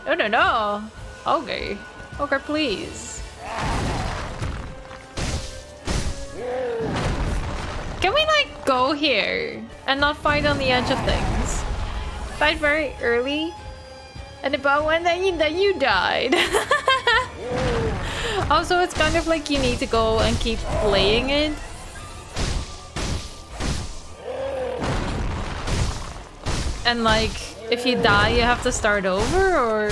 No, no, no. Okay. Okay, please. Can we like go here and not fight on the edge of things? Fight very early, and about when then you died. Also, it's kind of like you need to go and keep playing it. And like, if you die, you have to start over, or...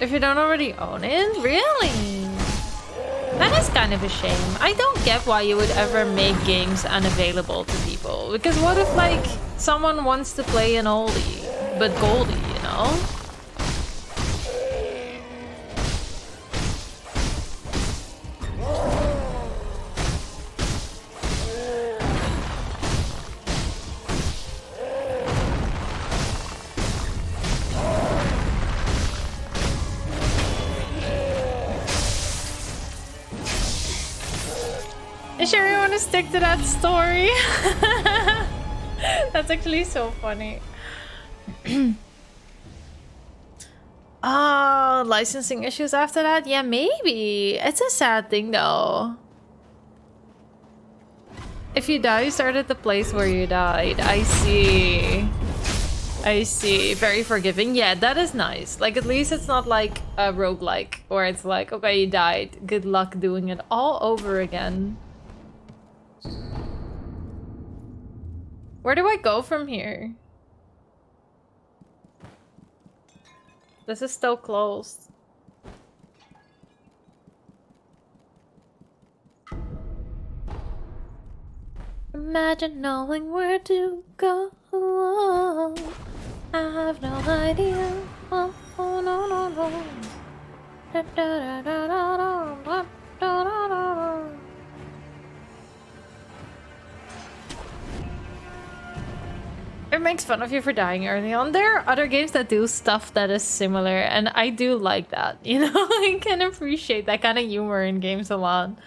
If you don't already own it? Really? That is kind of a shame. I don't get why you would ever make games unavailable to people. Because what if, like, someone wants to play an oldie, but goldie, you know? You sure you want to stick to that story? That's actually so funny. Oh, licensing issues after that? Yeah, maybe. It's a sad thing though. If you die, you start at the place where you died. I see. I see. Very forgiving. Yeah, that is nice. Like, at least it's not like a roguelike where it's like, okay, you died. Good luck doing it all over again. Where do I go from here? This is still closed. Imagine knowing where to go. I have no idea. Oh, oh no, no, no. Da, da, da, da, da, da, da, da, da. It makes fun of you for dying early on. There are other games that do stuff that is similar, and I do like that. You know, I can appreciate that kind of humor in games a lot.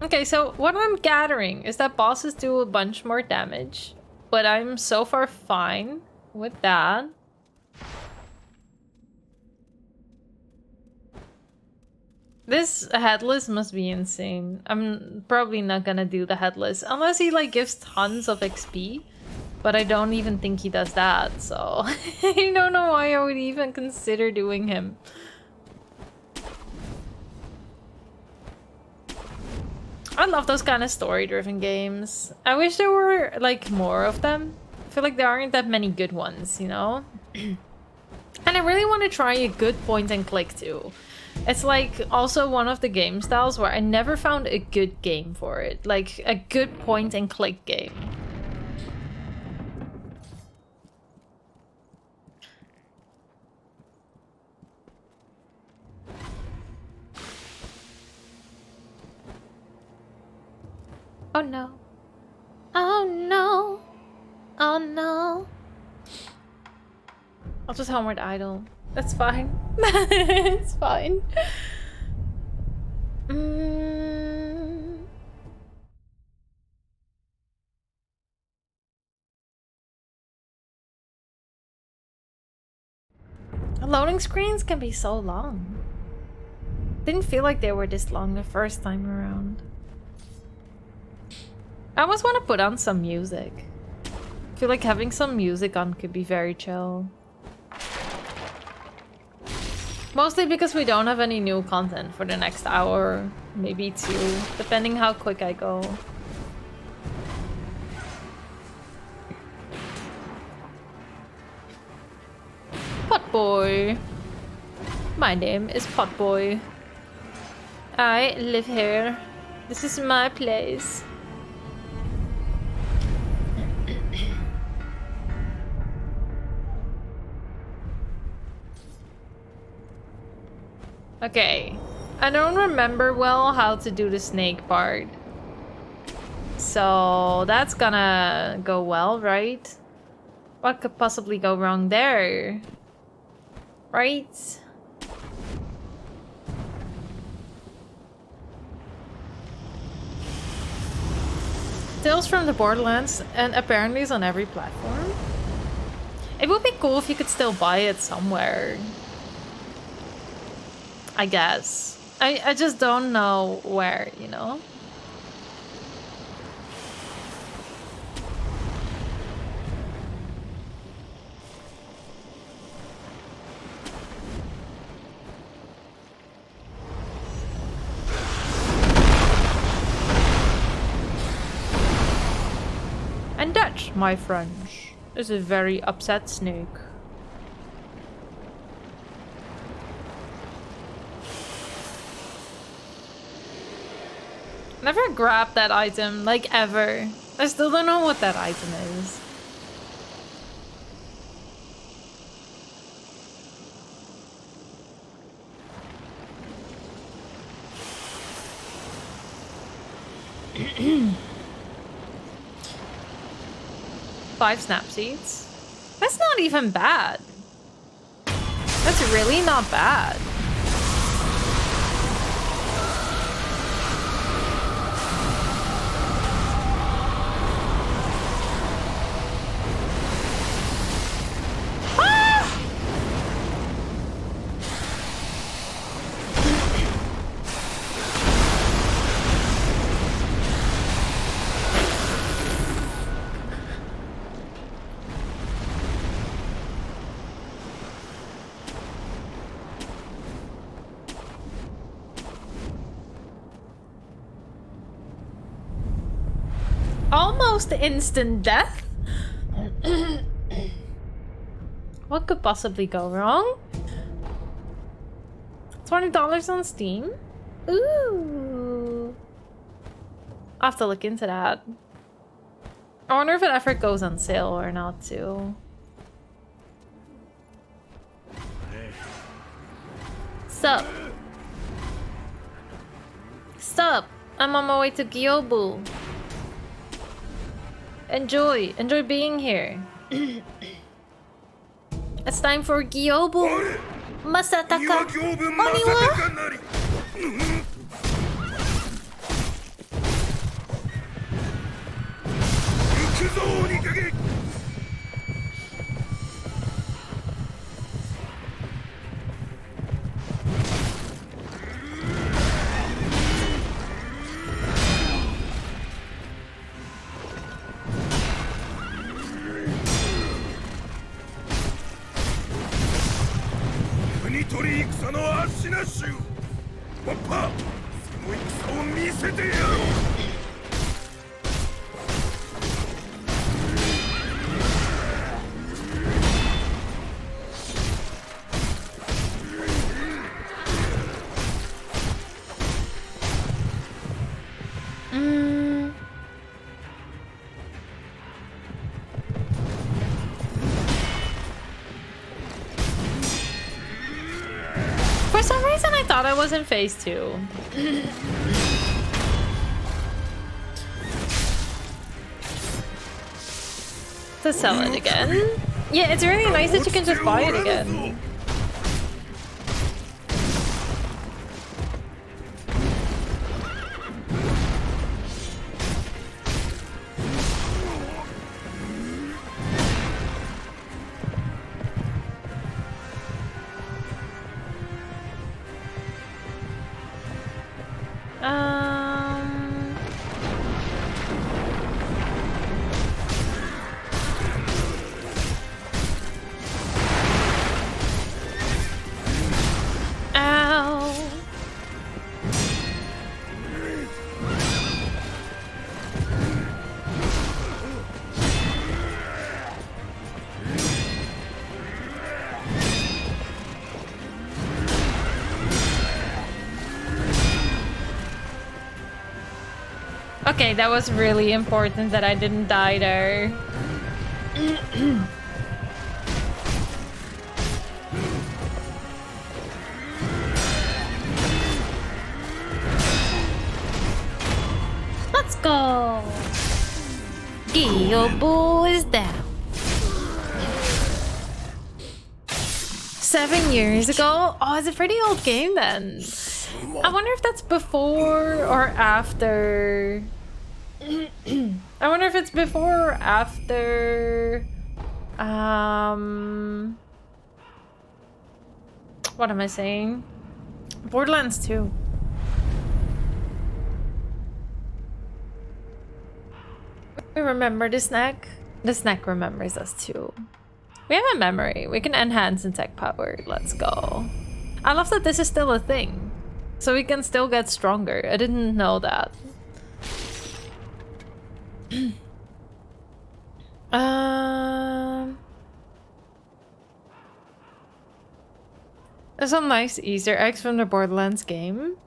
Okay, so what I'm gathering is that bosses do a bunch more damage, but I'm so far fine with that. This headless must be insane. I'm probably not gonna do the headless unless he like gives tons of XP, but I don't even think he does that, so I don't know why I would even consider doing him. I love those kind of story-driven games. I wish there were like more of them. I feel like there aren't that many good ones, you know? And I really want to try a good point and click too. It's like also one of the game styles where I never found a good game for it. Like a good point and click game. Oh no. Oh no. Oh no. I'll just homeward idle. That's fine. It's fine. Loading screens can be so long. Didn't feel like they were this long the first time around. I almost want to put on some music. I feel like having some music on could be very chill. Mostly because we don't have any new content for the next hour, maybe 2, depending how quick I go. Potboy. My name is Potboy. I live here. This is my place. Okay, I don't remember well how to do the snake part. So that's gonna go well, right? What could possibly go wrong there? Right? Tales from the Borderlands, and apparently it's on every platform. It would be cool if you could still buy it somewhere. I guess. I just don't know where, you know? And that, my friends, is a very upset snake. Never grabbed that item, like ever. I still don't know what that item is. Five snap seeds. That's not even bad. That's really not bad. Almost instant death? What could possibly go wrong? $20 on Steam? Ooh. I'll have to look into that. I wonder if it ever goes on sale or not too. Sup? Sup? I'm on my way to Gyobu. Enjoy being here. It's time for Gyobu. Masataka. Oniwa. For some reason I thought I was in phase 2. To sell it again. Yeah, it's really nice that you can just buy it again. Ow. Okay, that was really important that I didn't die there. Let's go! Gyobu is down. 7 years ago? Oh, it's a pretty old game then. I wonder if that's before or after. I wonder if it's before or after. What am I saying? Borderlands 2. We remember the snack. The snack remembers us too. We have a memory. We can enhance in tech power. Let's go. I love that this is still a thing. So we can still get stronger. I didn't know that. There's some nice Easter eggs from the Borderlands game.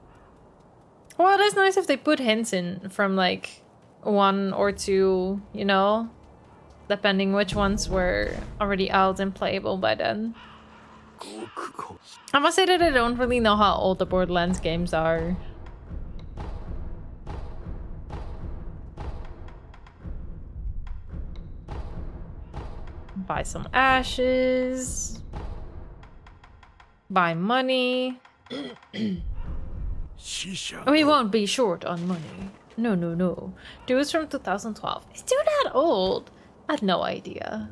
Well, it is nice if they put hints in from like 1 or 2, you know? Depending which ones were already out and playable by then. I must say that I don't really know how old the Borderlands games are. Buy some ashes. Buy money. We won't be short on money. No, no, no. Dude's from 2012. Is dude that old? I had no idea.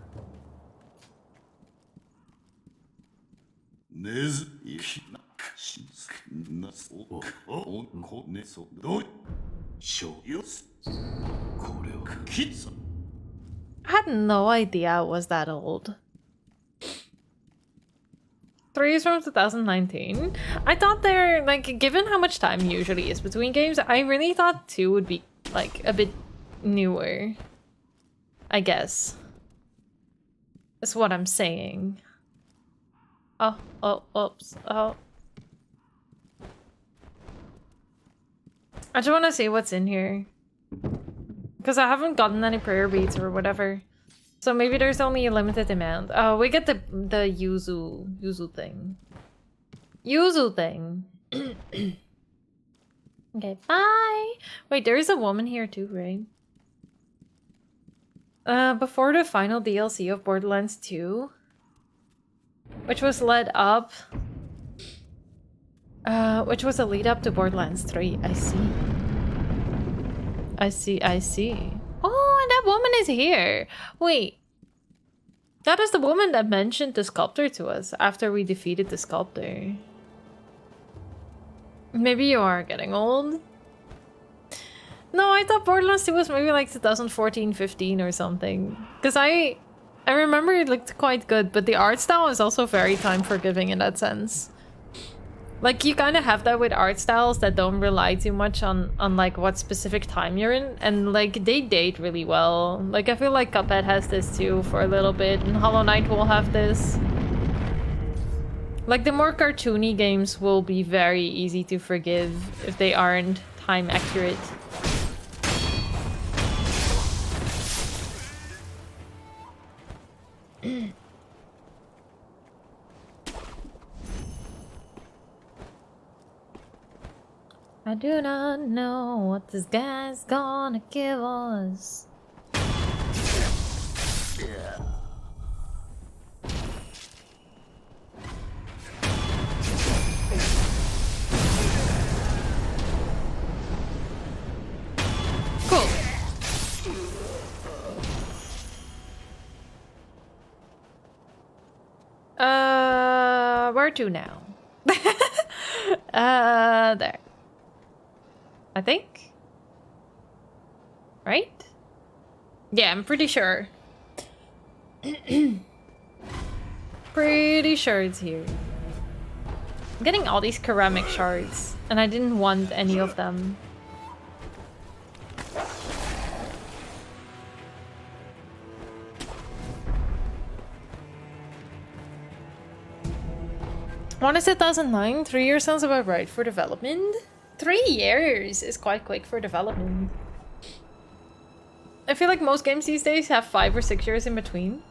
I had no idea I was that old. 3 is from 2019. I thought they're, like, given how much time usually is between games, I really thought 2 would be, like, a bit newer. I guess. That's what I'm saying. Oh, oops. Oh. I just want to see what's in here. Because I haven't gotten any prayer beads or whatever. So maybe there's only a limited amount. Oh, we get the yuzu thing. Yuzu thing. Okay, bye. Wait, there is a woman here too, right? Before the final DLC of Borderlands 2, which was led up, which was a lead up to Borderlands 3. I see. Oh, and that woman is here. Wait. That is the woman that mentioned the sculptor to us after we defeated the sculptor. Maybe you are getting old. No, I thought Borderlands 2 was maybe like 2014-15 or something. Because I remember it looked quite good, but the art style is also very time-forgiving in that sense. Like, you kind of have that with art styles that don't rely too much on like what specific time you're in, and like they date really well. Like, I feel like Cuphead has this too for a little bit, and Hollow Knight will have this. Like, the more cartoony games will be very easy to forgive if they aren't time accurate. I do not know what this guy's gonna give us. Cool. Where to now? There. I think. Right? Yeah, I'm pretty sure. Pretty sure it's here. I'm getting all these ceramic shards, and I didn't want any of them. One is 2009. 3 years sounds about right for development. 3 years is quite quick for development. I feel like most games these days have 5 or 6 years in between.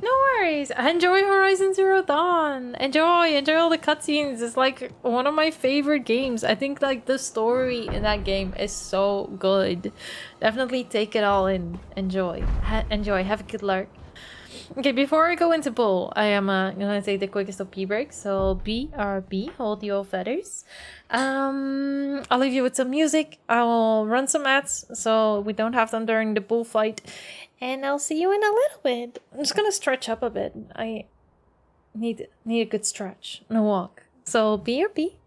No worries. Enjoy Horizon Zero Dawn. Enjoy all the cutscenes. It's like one of my favorite games. I think like the story in that game is so good. Definitely take it all in. Enjoy. Enjoy. Have a good lark. Okay, before I go into bull, I am gonna take the quickest of pee breaks. So BRB, hold your feathers. I'll leave you with some music. I'll run some ads so we don't have them during the bull fight. And I'll see you in a little bit. I'm just gonna stretch up a bit. I need a good stretch and a walk. So BRB.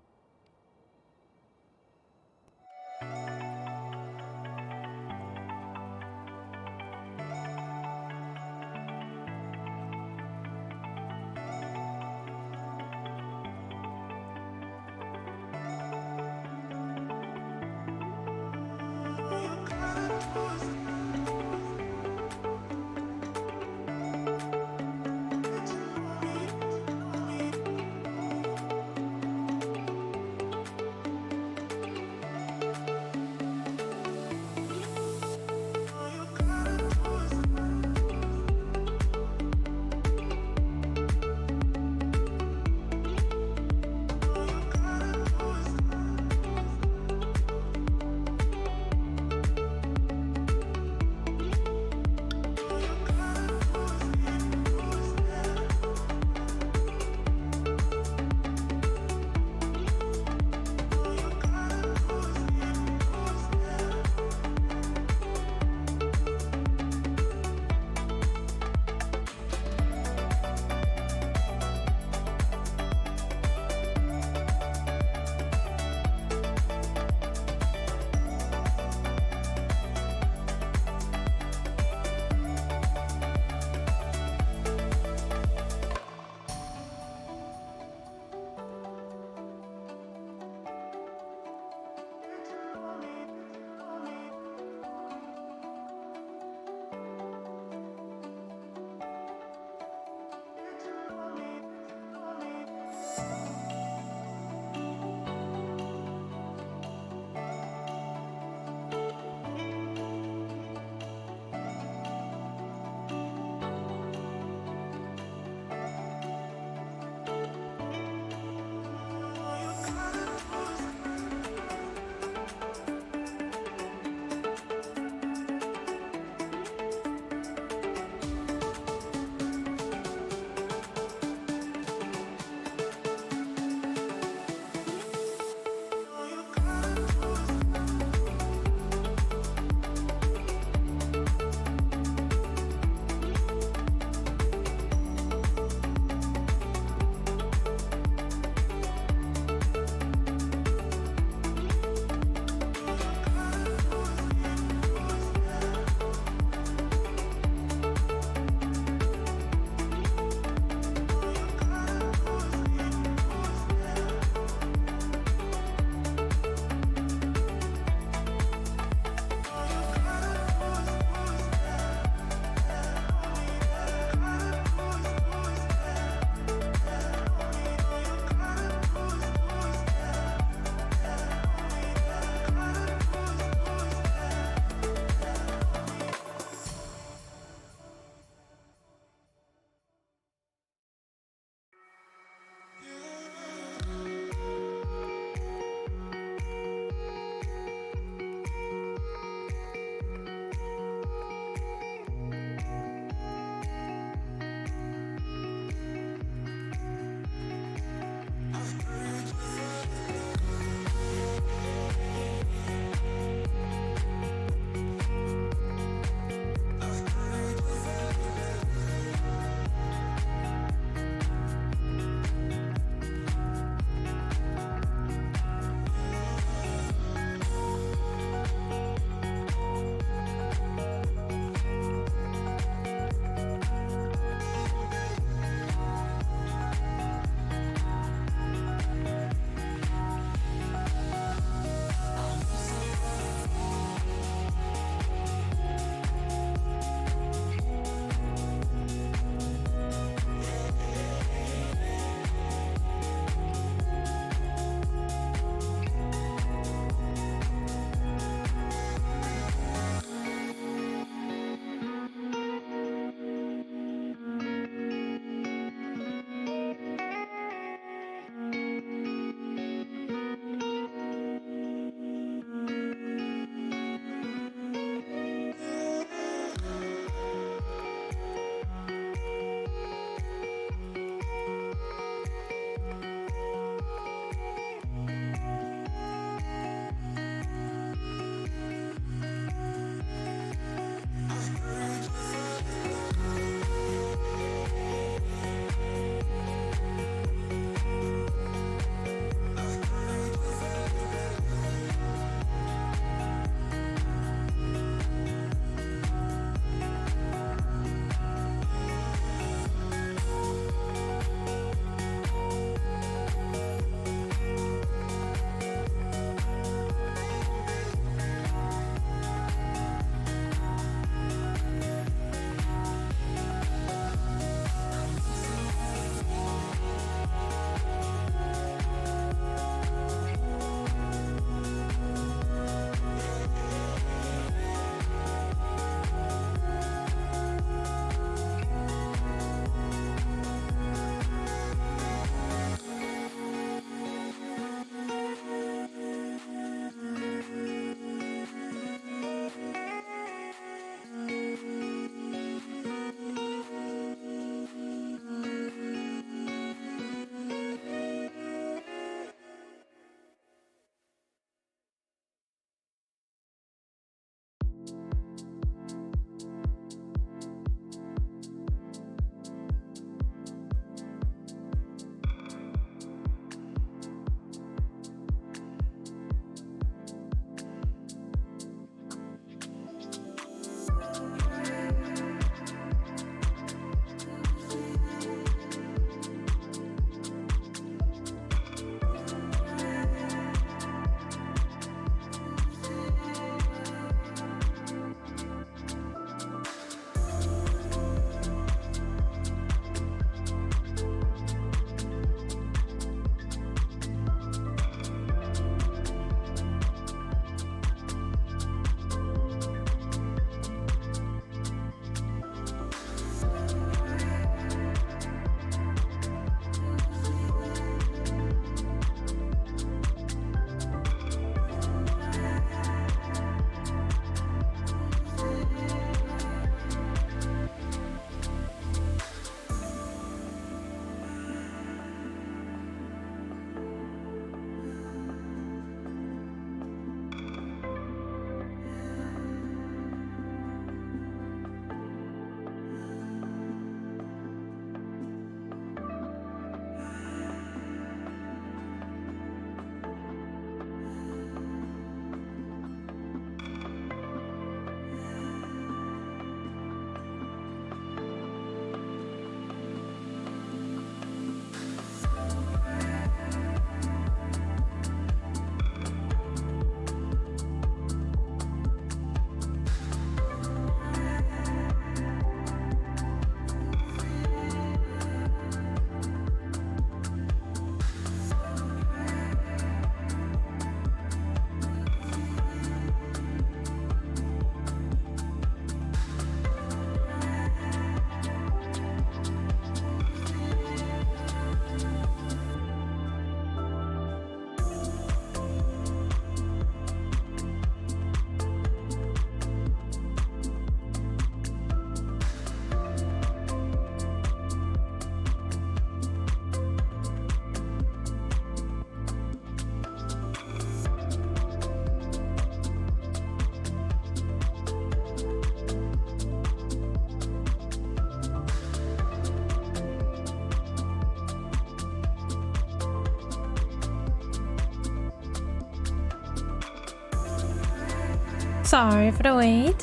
Sorry for the wait.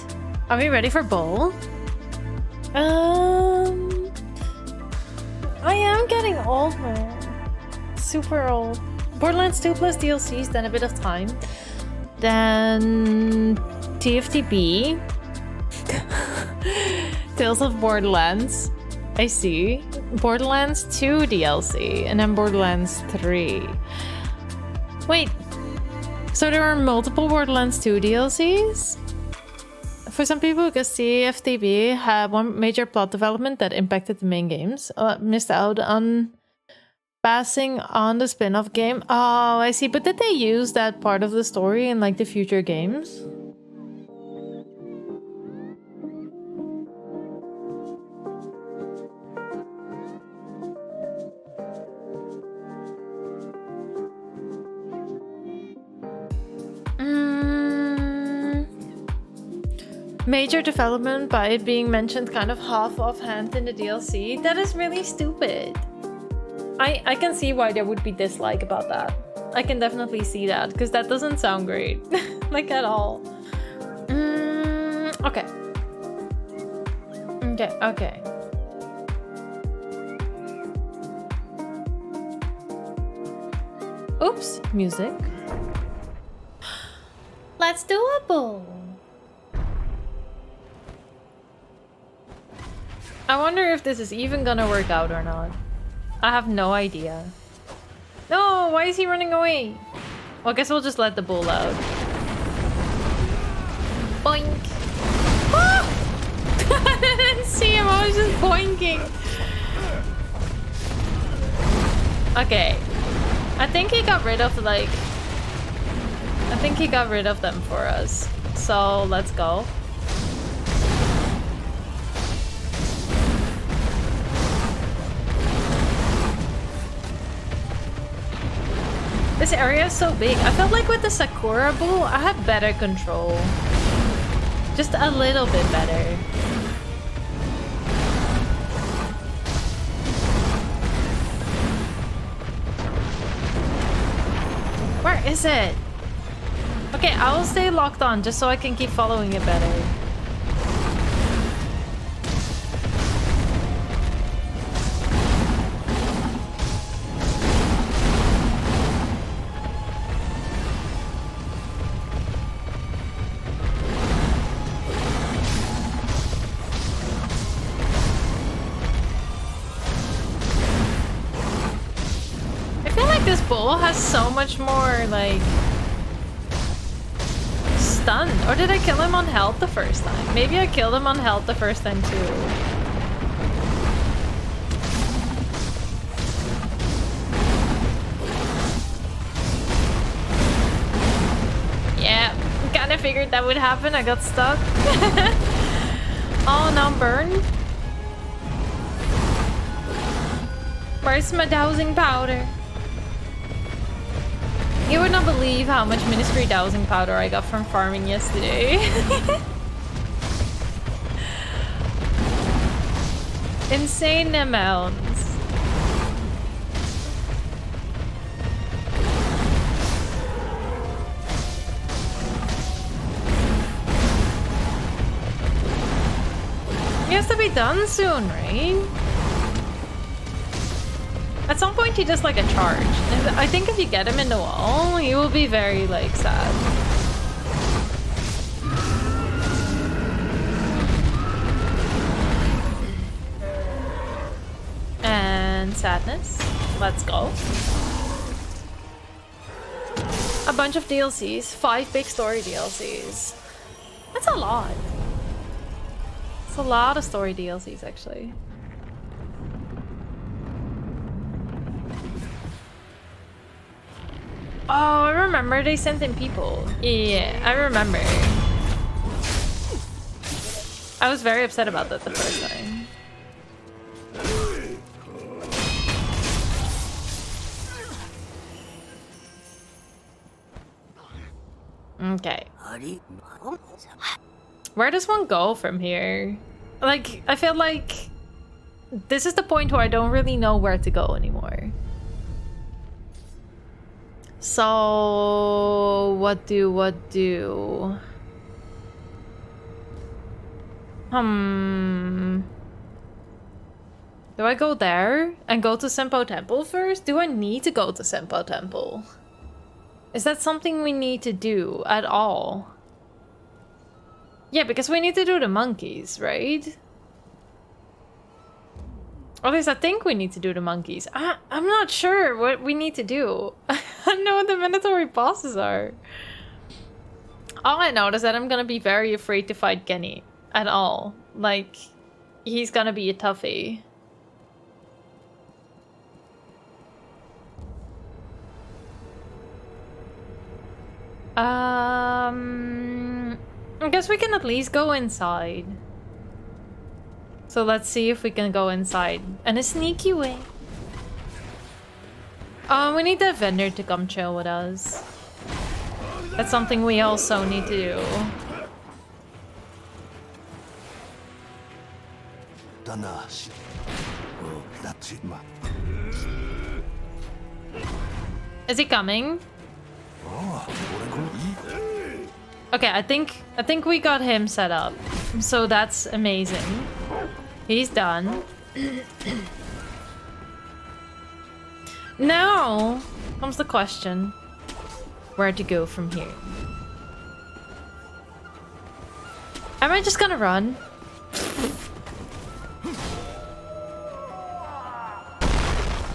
Are we ready for bowl? I am getting old, man. Super old. Borderlands 2 plus DLCs, then a bit of time. Then TFTP. Tales of Borderlands. I see. Borderlands 2 DLC, and then Borderlands 3. Wait. So there are multiple Borderlands 2 DLCs? For some people, because TFTP had one major plot development that impacted the main games, missed out on passing on the spin-off game. Oh, I see. But did they use that part of the story in like the future games? Major development by it being mentioned kind of half offhand in the DLC. That is really stupid. I can see why there would be dislike about that. I can definitely see that, because that doesn't sound great. Like at all. Okay. Okay. Oops, music. Let's do a bowl. I wonder if this is even gonna work out or not. I have no idea. No, why is he running away? Well, I guess we'll just let the bull out. Boink. Ah! I didn't see him, I was just boinking. Okay. I think he got rid of like... I think he got rid of them for us. So, let's go. This area is so big. I felt like with the Sakura bull, I have better control. Just a little bit better. Where is it? Okay, I will stay locked on just so I can keep following it better. Has so much more like stun. Or did I kill him on health the first time? Maybe I killed him on health the first time too. Yeah, kind of figured that would happen. I got stuck. Oh, now I'm burned. Where's my dowsing powder? You would not believe how much Ministry dowsing powder I got from farming yesterday. Insane amounts. He has to be done soon, right? At some point he does like a charge. And I think if you get him in the wall, he will be very like sad. And sadness. Let's go. A bunch of DLCs. 5 big story DLCs. That's a lot. It's a lot of story DLCs actually. Oh, I remember they sent in people. Yeah, I remember. I was very upset about that the first time. Okay. Where does one go from here? Like, I feel like this is the point where I don't really know where to go anymore. So, what do? Do I go there and go to Senpo Temple first? Do I need to go to Senpo Temple? Is that something we need to do at all? Yeah, because we need to do the monkeys, right? Or at least I think we need to do the monkeys. I'm not sure what we need to do. I don't know what the mandatory bosses are. All I know is that I'm gonna be very afraid to fight Genny at all. Like, he's gonna be a toughie. I guess we can at least go inside. So let's see if we can go inside in a sneaky way. We need the vendor to come chill with us. That's something we also need to do. Is he coming? Okay, I think we got him set up. So that's amazing. He's done. Now comes the question. Where to go from here? Am I just gonna run?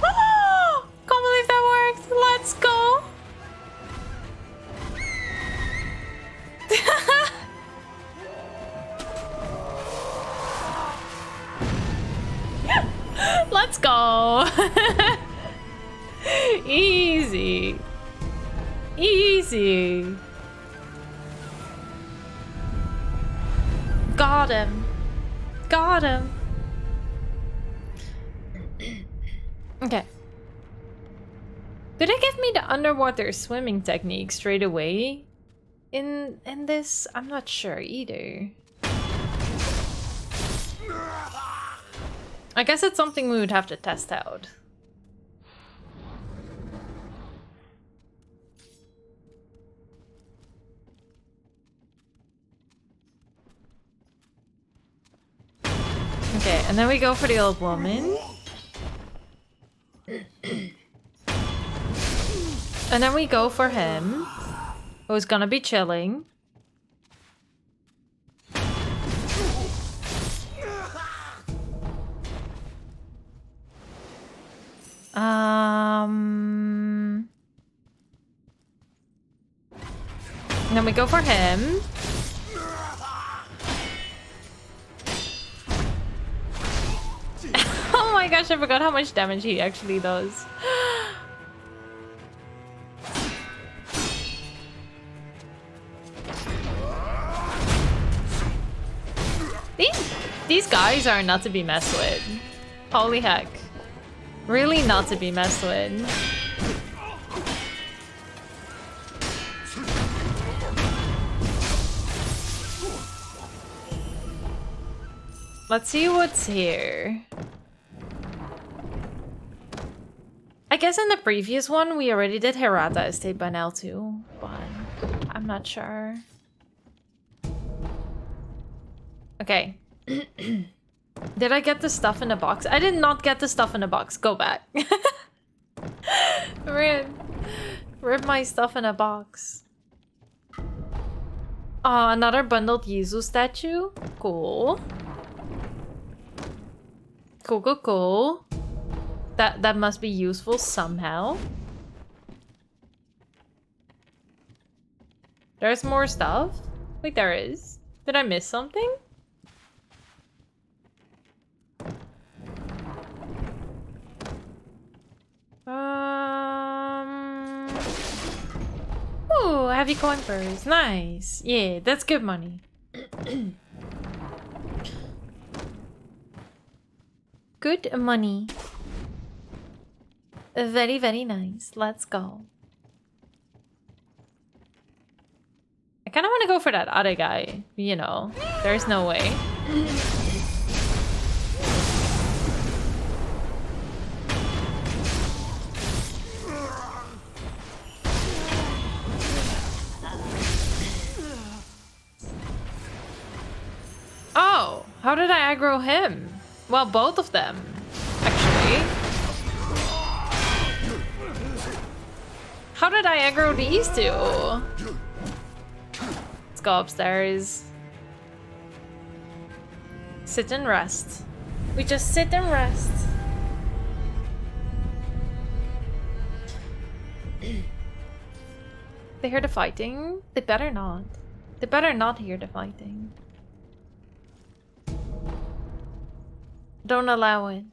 Oh, can't believe that worked. Let's go. Let's go. Easy. Easy. Got him. Got him. Okay. Did it give me the underwater swimming technique straight away in this? I'm not sure either. I guess it's something we would have to test out. Okay, and then we go for the old woman. And then we go for him, who's gonna be chilling. And then we go for him. Oh my gosh, I forgot how much damage he actually does. These guys are not to be messed with. Holy heck. Really not to be messed with. Let's see what's here. I guess in the previous one we already did Hirata Estate by now too, but I'm not sure. Okay. Did I get the stuff in the box? I did not get the stuff in the box. Go back. Rip my stuff in a box. Another bundled Yuzu statue. Cool. Cool, cool, cool. That must be useful somehow. There's more stuff? Wait, there is. Did I miss something? Ooh, heavy coin purse. Nice. Yeah, that's good money. Good money. Very, very nice. Let's go. I kind of want to go for that other guy. You know, there's no way. Oh! How did I aggro him? Well, both of them, actually. How did I aggro these two? Let's go upstairs. Sit and rest. We just sit and rest. They hear the fighting? They better not. They better not hear the fighting. Don't allow it.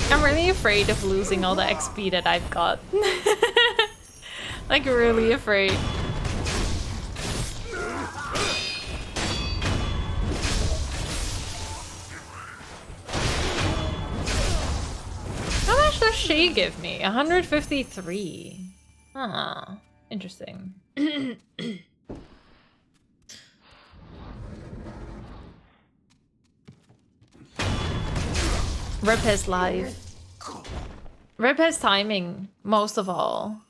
I'm really afraid of losing all the XP that I've got. Like, really afraid. How much does she give me? 153. Huh. Interesting. Rip his life. Rip his timing, most of all.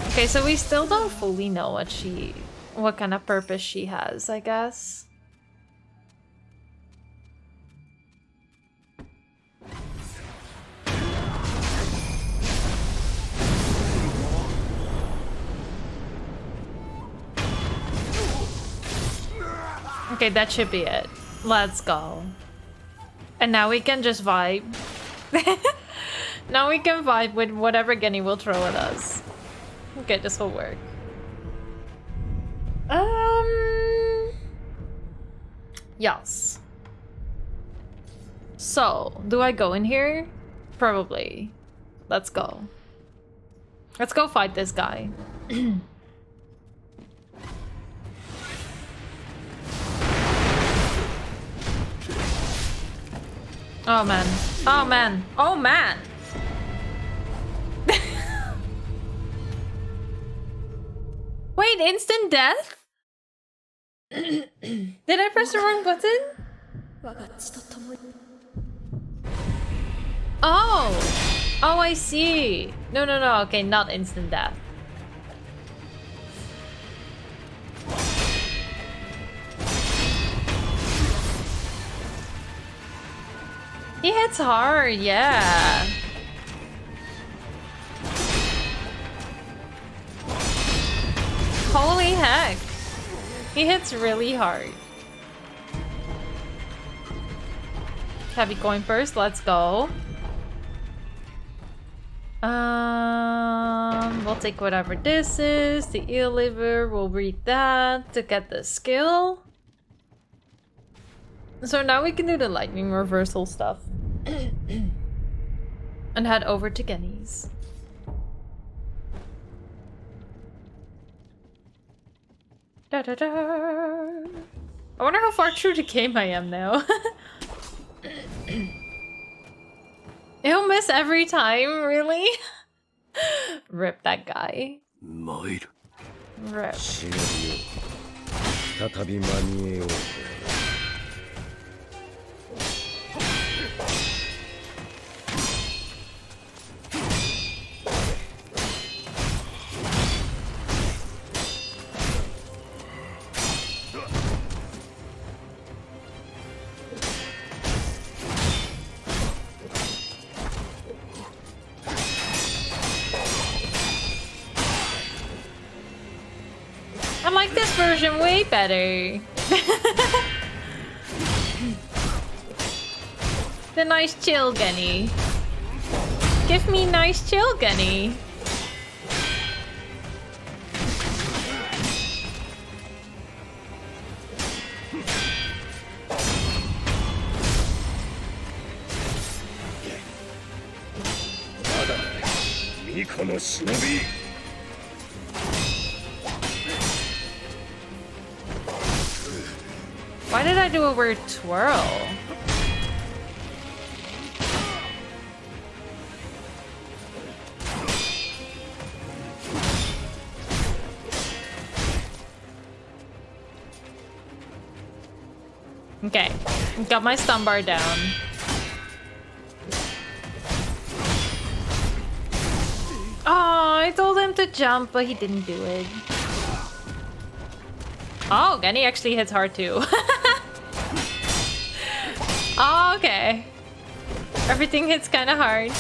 Okay, so we still don't fully know what kind of purpose she has, I guess. Okay, that should be it. Let's go. And now we can just vibe. Now we can vibe with whatever Genny will throw at us. Okay, this will work. Yes. So, do I go in here? Probably. Let's go. Let's go fight this guy. Oh man. Oh man. Oh man. Wait, instant death? Did I press the wrong button? Oh. Oh, I see. No. Okay, not instant death. He hits hard, yeah. Holy heck. He hits really hard. Heavy coin first, let's go. We'll take whatever this is. The eel liver, we'll read that to get the skill. So now we can do the lightning reversal stuff. And head over to Genny's. Da da da. I wonder how far through the game I am now. He'll miss every time, really? Rip that guy. Rip. I like this version way better. The nice chill Genny. Give me nice chill Genny. Why did I do a weird twirl? Okay, got my stun bar down. to jump, but he didn't do it. Oh, Genny actually hits hard too. Oh, okay. Everything hits kind of hard.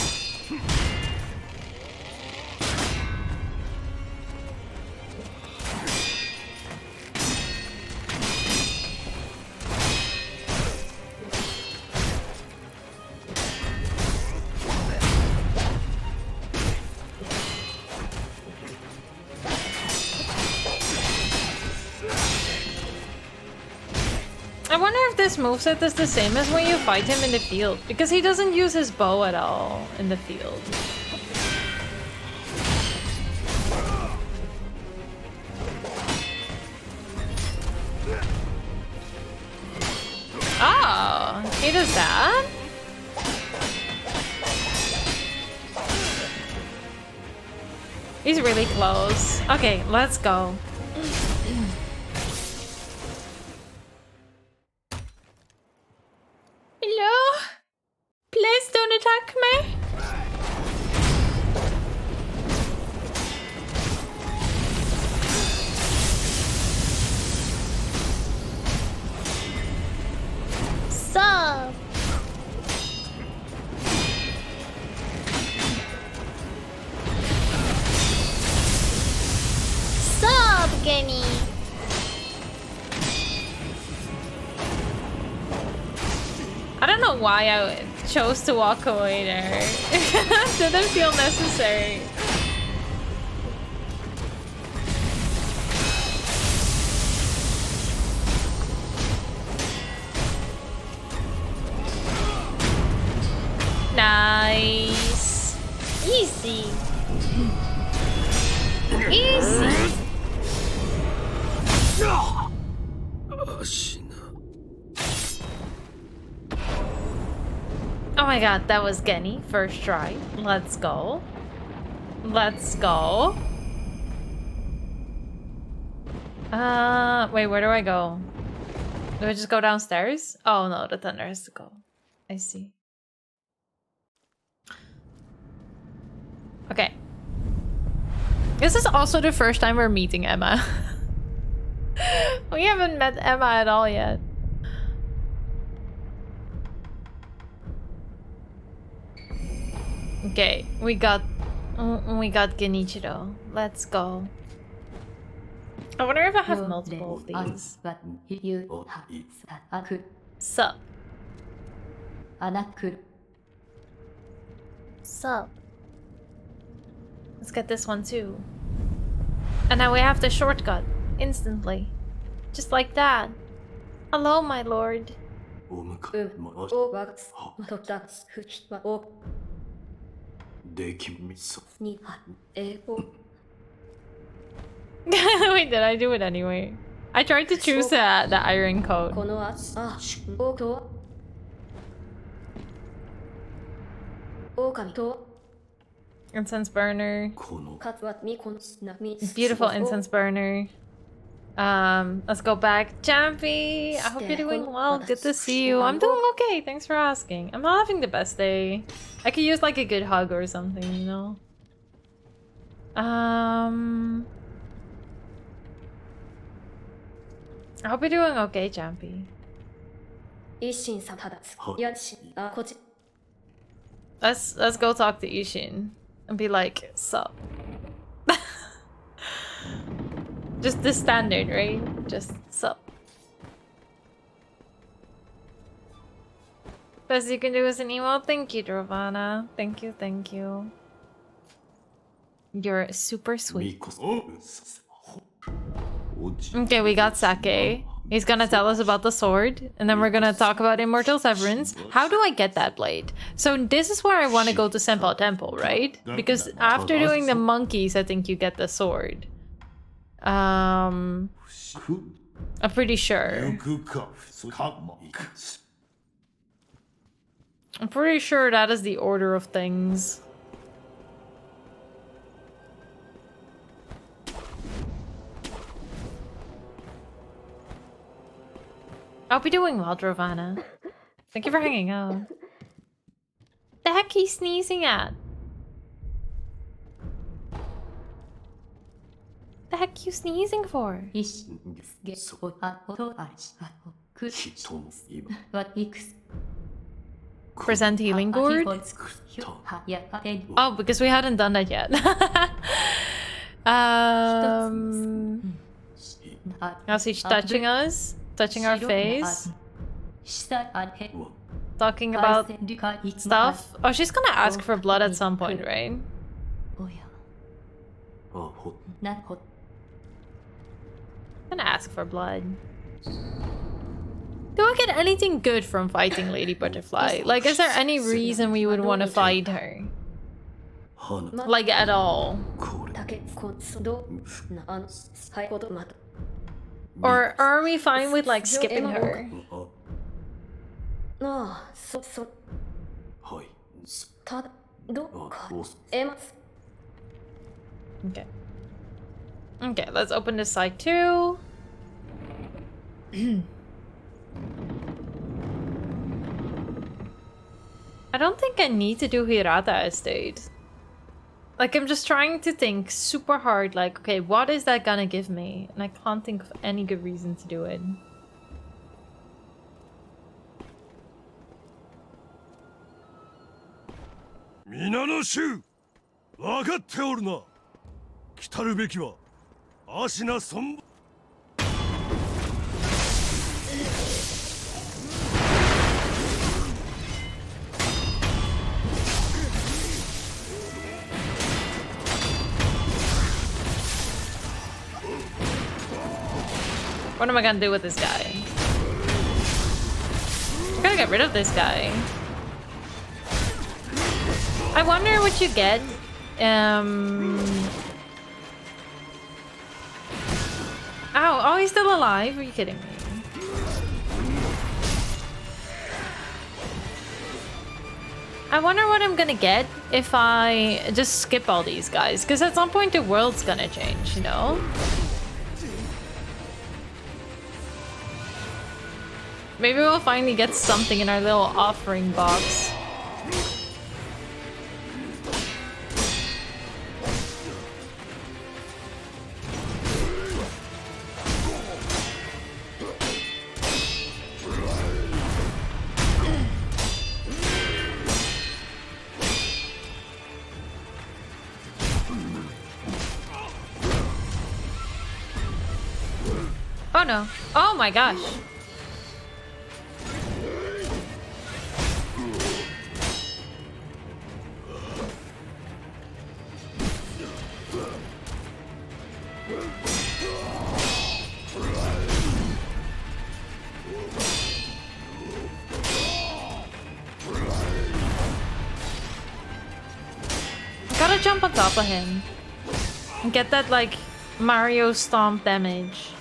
I wonder if this moveset is the same as when you fight him in the field, because he doesn't use his bow at all in the field. Oh, he does that? He's really close. Okay, let's go. Hello? Please don't attack me. Sup? Sup, Genny? I don't know why I chose to walk away there. Didn't feel necessary. Nice. Easy. Easy. Oh my god, that was Genny. First try. Let's go. Let's go. Wait, where do I go? Do I just go downstairs? Oh no, the thunder has to go. I see. Okay. This is also the first time we're meeting Emma. We haven't met Emma at all yet. Okay, we got Genichiro. Let's go. I wonder if I have multiple of these. Sup? Sup? Let's get this one too. And now we have the shortcut instantly. Just like that. Hello, my lord. Wait, did I do it anyway? I tried to choose the iron code. Incense burner. Beautiful incense burner. Let's go back. Champy, I hope you're doing well. Good to see you. I'm doing okay. Thanks for asking. I'm not having the best day. I could use like a good hug or something, you know? I hope you're doing okay, Champy. Let's go talk to Ishin and be like, sup. Just the standard, right? Just sup. Best you can do is an email. Thank you, Dravana. Thank you, thank you. You're super sweet. Okay, we got Sake. He's gonna tell us about the sword, and then we're gonna talk about Immortal Severance. How do I get that blade? So this is where I want to go to Senpou Temple, right? Because after doing the monkeys, I think you get the sword. I'm pretty sure. I'm pretty sure that is the order of things. I'll be doing well, Dravana. Thank you for hanging out. The heck he's sneezing at? The heck you sneezing for? Present healing gourd? Oh, because we hadn't done that yet. How's he touching us? Touching our face? Talking about stuff? Oh, she's gonna ask for blood at some point, right? Gonna ask for blood. Do I get anything good from fighting Lady Butterfly? Like, is there any reason we would want to fight her? Like, at all? Or are we fine with, like, skipping her? Okay. Okay, let's open this side too. I don't think I need to do Hirata Estate. Like, I'm just trying to think super hard, like, okay, what is that gonna give me? And I can't think of any good reason to do it. What am I gonna do with this guy? I gotta get rid of this guy. I wonder what you get. Oh, he's still alive? Are you kidding me? I wonder what I'm gonna get if I just skip all these guys. Because at some point the world's gonna change, you know? Maybe we'll finally get something in our little offering box. Oh no. Oh my gosh. Gotta jump on top of him and get that, like, Mario stomp damage.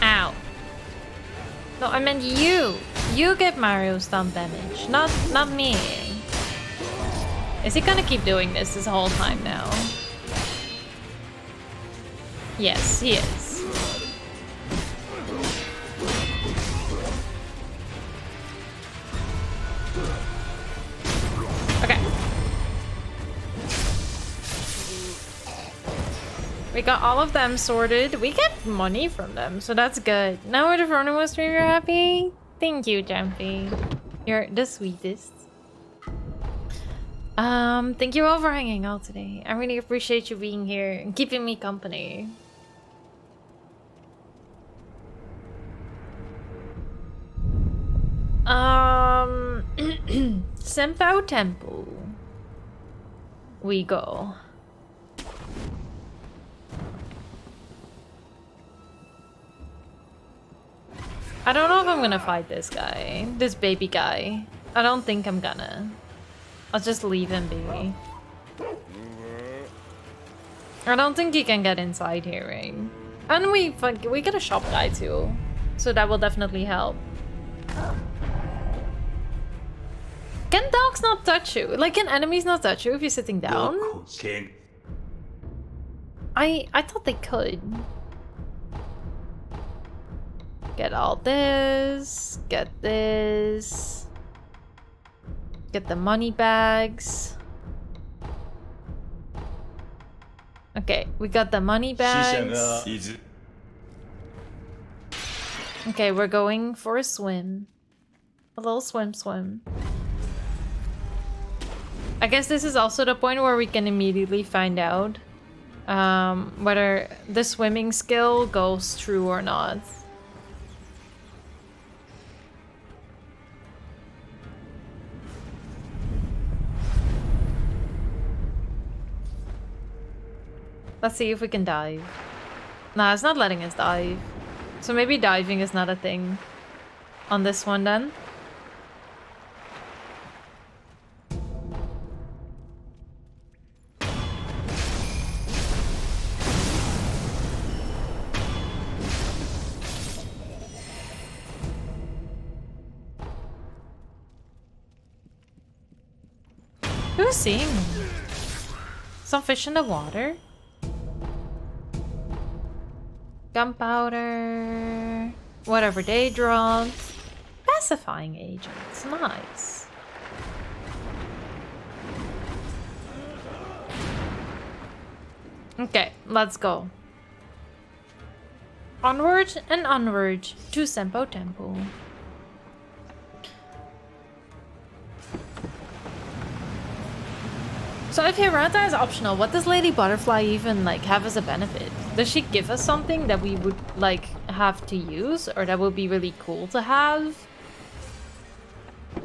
Ow. No, I meant you. You get Mario stomp damage, not me. Is he gonna keep doing this whole time now? Yes, he is. Okay. We got all of them sorted. We get money from them, so that's good. Now we're the Frono stream, you're happy? Thank you, Jumpy. You're the sweetest. Thank you all for hanging out today. I really appreciate you being here and keeping me company. Senpou Temple. We go. I don't know if I'm gonna fight this guy. This baby guy. I don't think I'm gonna. I'll just leave him be. I don't think he can get inside here, right? And we get a shop guy too. So that will definitely help. Can dogs not touch you? Like, can enemies not touch you if you're sitting down? I thought they could. Get all this. Get this. Get the money bags. Okay, we got the money bags. Okay, we're going for a swim. A little swim. I guess this is also the point where we can immediately find out whether the swimming skill goes through or not. Let's see if we can dive. Nah, it's not letting us dive. So maybe diving is not a thing on this one then. Who's seeing me? Some fish in the water? Gunpowder, whatever they dropped. Pacifying agents, nice. Okay, let's go. Onward and onward to Senpo Temple. So if Hirata is optional, what does Lady Butterfly even like have as a benefit? Does she give us something that we would like have to use, or that would be really cool to have?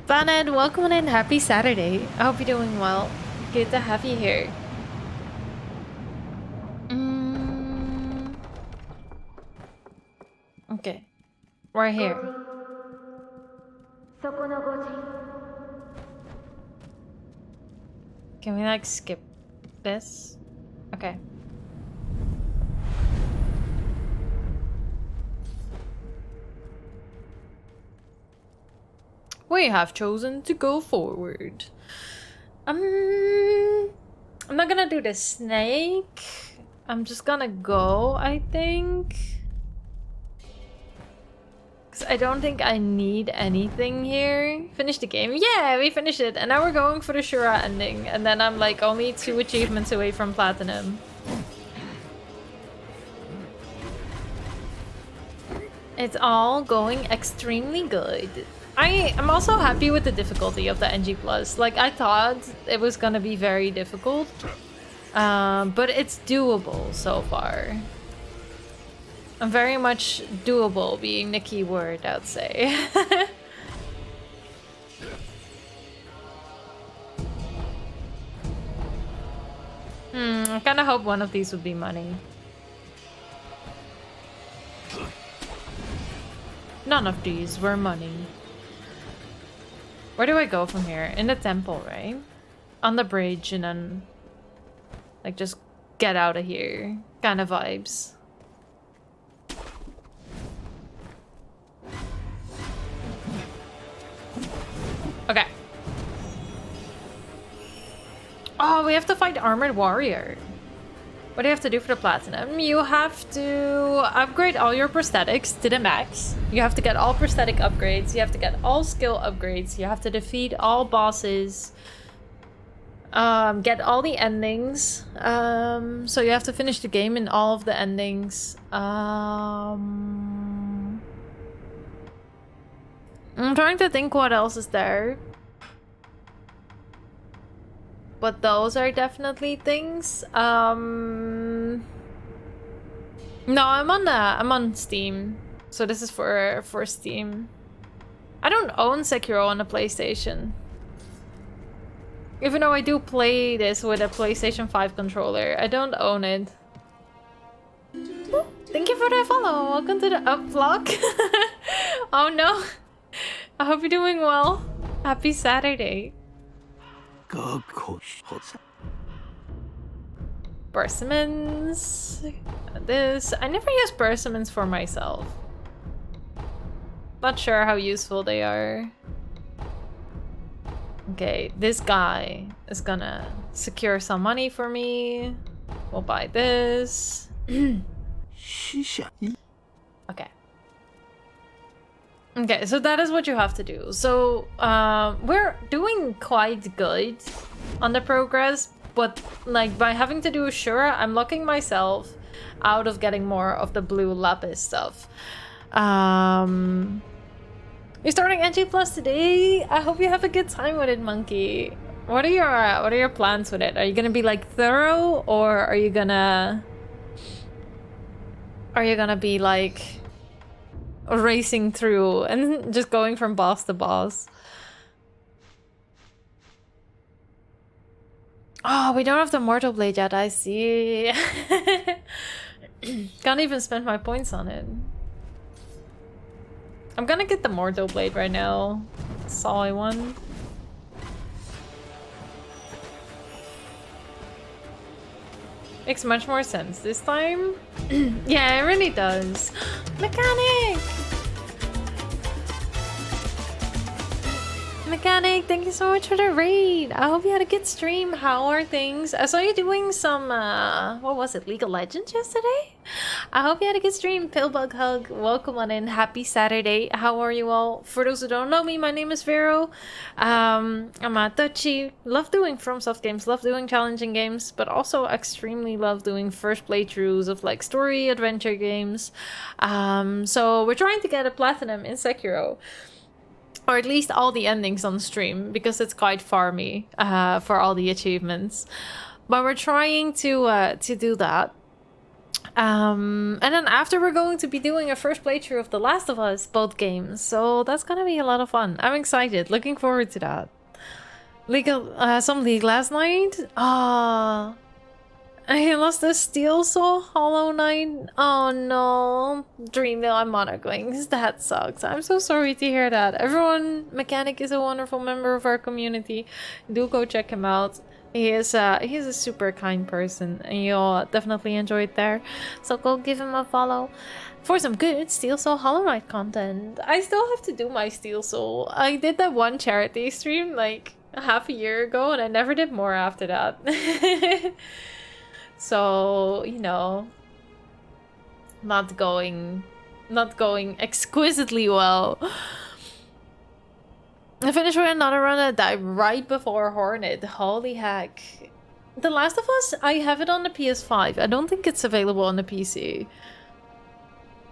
Vaned, welcome in. Happy Saturday. I hope you're doing well. Good to have you here. Okay, we're here. Can we like skip this? Okay. We have chosen to go forward. I'm not gonna do the snake. I'm just gonna go, I think. Cause I don't think I need anything here. Finish the game. Yeah, we finished it. And now we're going for the Shura ending. And then I'm like only 2 achievements away from platinum. It's all going extremely good. I am also happy with the difficulty of the NG+. Like, I thought it was gonna be very difficult. But it's doable so far. Very much doable being the key word, I'd say. I kind of hope one of these would be money. None of these were money. Where do I go from here? In the temple, right? On the bridge and then... like, just get out of here. Kind of vibes. Okay. Oh, we have to fight Armored Warrior. What do you have to do for the platinum? You have to upgrade all your prosthetics to the max. You have to get all prosthetic upgrades. You have to get all skill upgrades. You have to defeat all bosses. Get all the endings. So you have to finish the game in all of the endings. I'm trying to think what else is there. But those are definitely things. No, I'm on Steam. So this is for Steam. I don't own Sekiro on a PlayStation. Even though I do play this with a PlayStation 5 controller, I don't own it. Ooh, thank you for the follow. Welcome to the up vlog. Oh no. I hope you're doing well. Happy Saturday. Persimmons. This. I never use persimmons for myself. Not sure how useful they are. Okay, this guy is gonna secure some money for me. We'll buy this. Okay. Okay, so that is what you have to do. So we're doing quite good on the progress, but like by having to do Shura, I'm locking myself out of getting more of the blue lapis stuff. You're starting NG+ today. I hope you have a good time with it, Monkey. What are your plans with it? Are you gonna be like thorough, or are you gonna be like racing through and just going from boss to boss? Oh, we don't have the Mortal Blade yet, I see. Can't even spend my points on it. I'm gonna get the Mortal Blade right now. That's all I want. Makes much more sense this time. Yeah, it really does. Mechanic! Mechanic, thank you so much for the raid. I hope you had a good stream. How are things? I saw you doing some, what was it, League of Legends yesterday? I hope you had a good stream. Pillbug Hug, welcome on in. Happy Saturday. How are you all? For those who don't know me, my name is Vero. I'm a touchy. Love doing FromSoft games, love doing challenging games, but also extremely love doing first playthroughs of like story adventure games. So we're trying to get a platinum in Sekiro. Or at least all the endings on stream, because it's quite farmy for all the achievements. But we're trying to do that. And then after, we're going to be doing a first playthrough of The Last of Us, both games. So that's gonna be a lot of fun. I'm excited, looking forward to that. Some League last night? Ah. I lost the Steel Soul Hollow Knight. Oh no. Dreamville, I'm monographing. That sucks. I'm so sorry to hear that. Everyone, Mechanic is a wonderful member of our community. Do go check him out. He is a super kind person, and you'll definitely enjoy it there. So go give him a follow for some good Steel Soul Hollow Knight content. I still have to do my Steel Soul. I did that one charity stream like half a year ago, and I never did more after that. So, you know, not going exquisitely well. I finished with another run that died right before Hornet. Holy heck. The Last of Us, I have it on the PS5. I don't think it's available on the PC.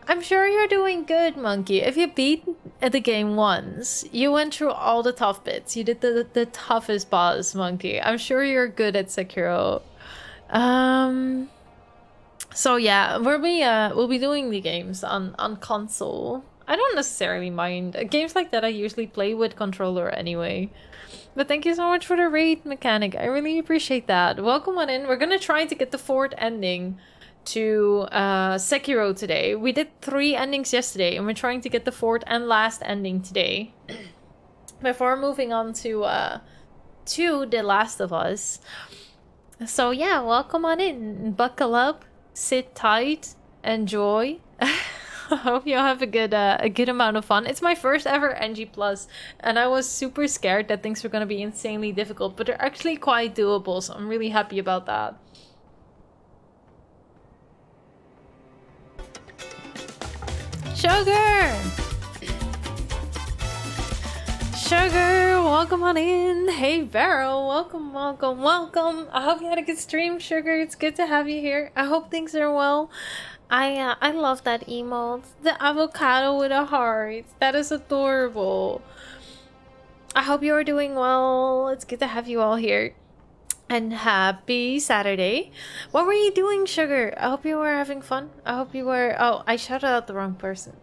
I'm sure you're doing good, Monkey. If you beat the game once, you went through all the tough bits. You did the toughest boss, Monkey. I'm sure you're good at Sekiro. So yeah, we'll be doing the games on console. I don't necessarily mind. Games like that I usually play with controller anyway. But thank you so much for the raid, Mechanic. I really appreciate that. Welcome on in. We're gonna try to get the 4th ending to Sekiro today. We did 3 endings yesterday, and we're trying to get the 4th and last ending today. Before moving on to The Last of Us. So yeah, welcome on in. Buckle up, sit tight, enjoy. I hope you'll have a good amount of fun. It's my first ever NG+, and I was super scared that things were gonna be insanely difficult, but they're actually quite doable, so I'm really happy about that. Sugar! Sugar, welcome on in. Hey Vero, welcome. I hope you had a good stream, Sugar. It's good to have you here. I hope things are well. I love that emote. The avocado with a heart. That is adorable. I hope you are doing well. It's good to have you all here. And happy Saturday. What were you doing, Sugar? I hope you were having fun. I hope you were... Oh, I shouted out the wrong person.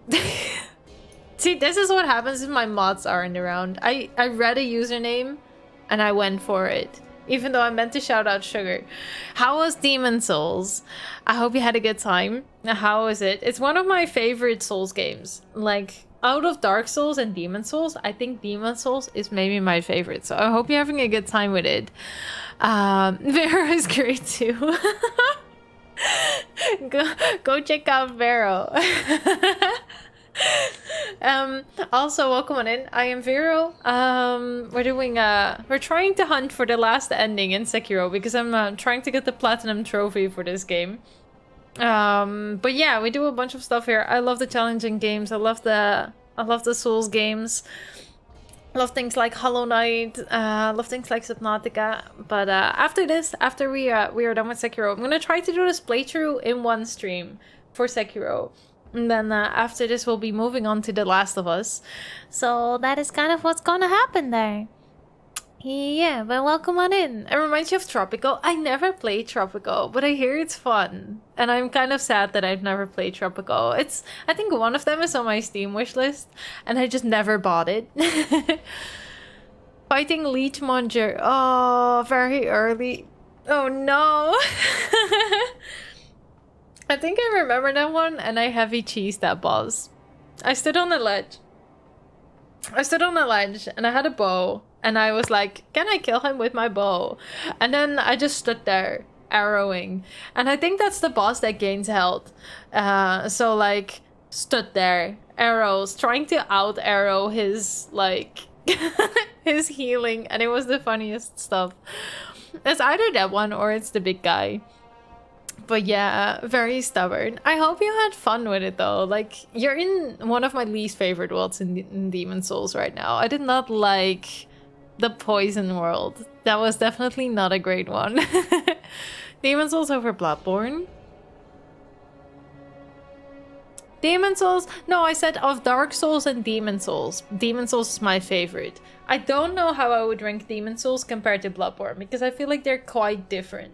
See, this is what happens if my mods aren't around. I read a username and I went for it. Even though I meant to shout out Sugar. How was Demon Souls? I hope you had a good time. How is it? It's one of my favorite Souls games. Like, out of Dark Souls and Demon Souls, I think Demon Souls is maybe my favorite. So I hope you're having a good time with it. Vero is great too. Go check out Vero. Also welcome on in. I am Vero. We're trying to hunt for the last ending in Sekiro because I'm trying to get the platinum trophy for this game. But yeah, we do a bunch of stuff here. I love the challenging games. I love the I love the Souls games. Love things like Hollow Knight, love things like Subnautica. But after this, after we are done with Sekiro, I'm gonna try to do this playthrough in one stream for Sekiro. And then after this, we'll be moving on to The Last of Us. So that is kind of what's gonna happen there. Yeah, but welcome on in. It reminds you of Tropico. I never played Tropico, but I hear it's fun. And I'm kind of sad that I've never played Tropico. I think one of them is on my Steam wishlist, and I just never bought it. Fighting Leech Monger. Oh, very early. Oh no. I think I remember that one, and I heavy cheesed that boss. I stood on a ledge. And I had a bow. And I was like, can I kill him with my bow? And then I just stood there, arrowing. And I think that's the boss that gains health. So, like, stood there, arrows, trying to out-arrow his, like, his healing. And it was the funniest stuff. It's either that one or it's the big guy. But yeah, very stubborn. I hope you had fun with it though. Like, you're in one of my least favorite worlds in Demon Souls right now. I did not like the poison world. That was definitely not a great one. Demon Souls over Bloodborne. Demon Souls? No, I said of Dark Souls and Demon Souls. Demon Souls is my favorite. I don't know how I would rank Demon Souls compared to Bloodborne, because I feel like they're quite different.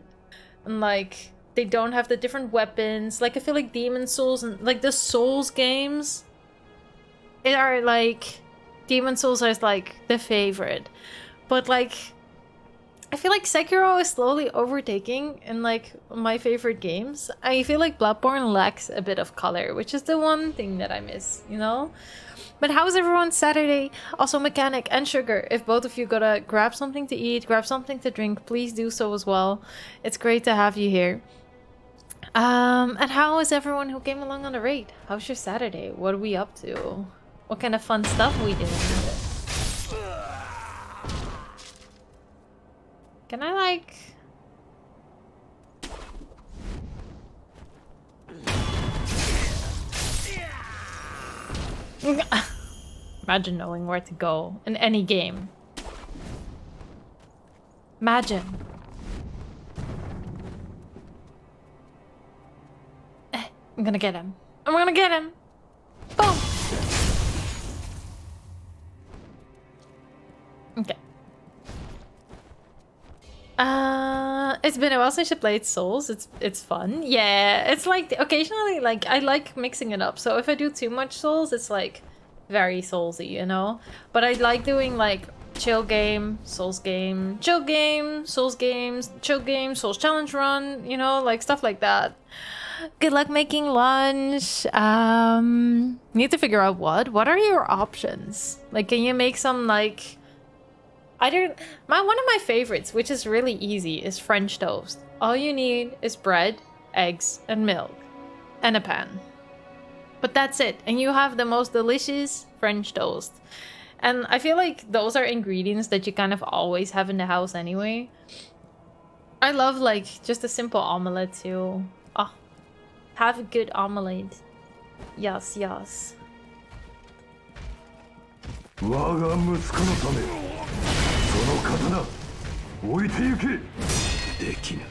And like, they don't have the different weapons. Like, I feel like Demon Souls and like the Souls games, it are like, Demon Souls is like the favorite. But like, I feel like Sekiro is slowly overtaking in like my favorite games. I feel like Bloodborne lacks a bit of color, which is the one thing that I miss, you know? But how's everyone's Saturday? Also, Mechanic and Sugar, if both of you gotta grab something to eat, grab something to drink, please do so as well. It's great to have you here. And how is everyone who came along on the raid? How's your Saturday? What are we up to? What kind of fun stuff we did? Can I like... Imagine knowing where to go in any game. Imagine. I'm gonna get him. I'm gonna get him! Boom! Okay. It's been a while since I played Souls. It's fun. Yeah, it's like occasionally like I like mixing it up. So if I do too much Souls, it's like very Soulsy, you know? But I like doing like chill game, Souls game, chill game, Souls games, chill game, Souls challenge run, you know, like stuff like that. Good luck making lunch. Need to figure out what are your options? Like, can you make some like one of my favorites, which is really easy, is French toast. All you need is bread, eggs, and milk, and a pan. But that's it, and you have the most delicious French toast. And I feel like those are ingredients that you kind of always have in the house anyway. I love like just a simple omelette too. Oh, have a good omelette. Yes, yes. 我が息子のためその刀置いてゆけできぬ